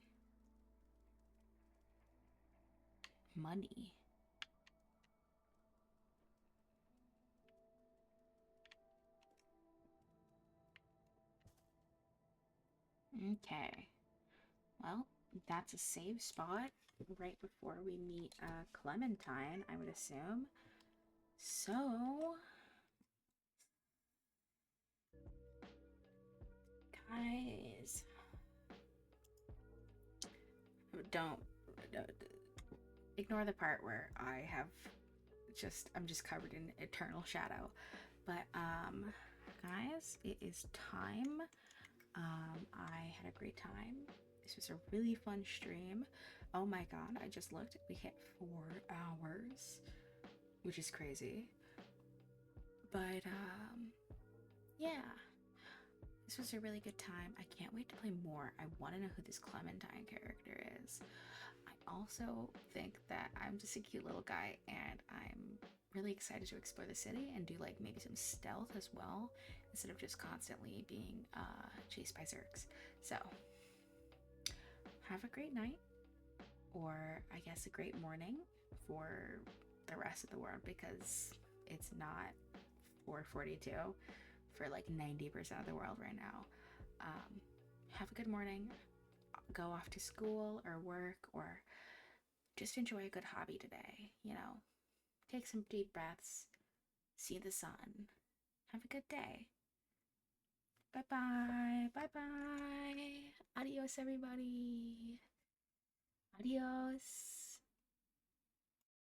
Money. Okay. Well, that's a save spot right before we meet Clementine, I would assume. So, guys, don't ignore the part where I'm just covered in eternal shadow. But guys, it is time. I had a great time. This was a really fun stream. Oh my god, I just looked. We hit 4 hours, which is crazy. But yeah, this was a really good time. I can't wait to play more. I want to know who this Clementine character is. I also think that I'm just a cute little guy, and I'm really excited to explore the city and do like maybe some stealth as well, instead of just constantly being chased by Zergs. So, have a great night, or I guess a great morning for the rest of the world, because it's not 4:42 for like 90% of the world right now. Have a good morning. Go off to school or work, or just enjoy a good hobby today. Take some deep breaths, see the sun. Have a good day. Bye bye. Bye bye. Adios, everybody. Adios.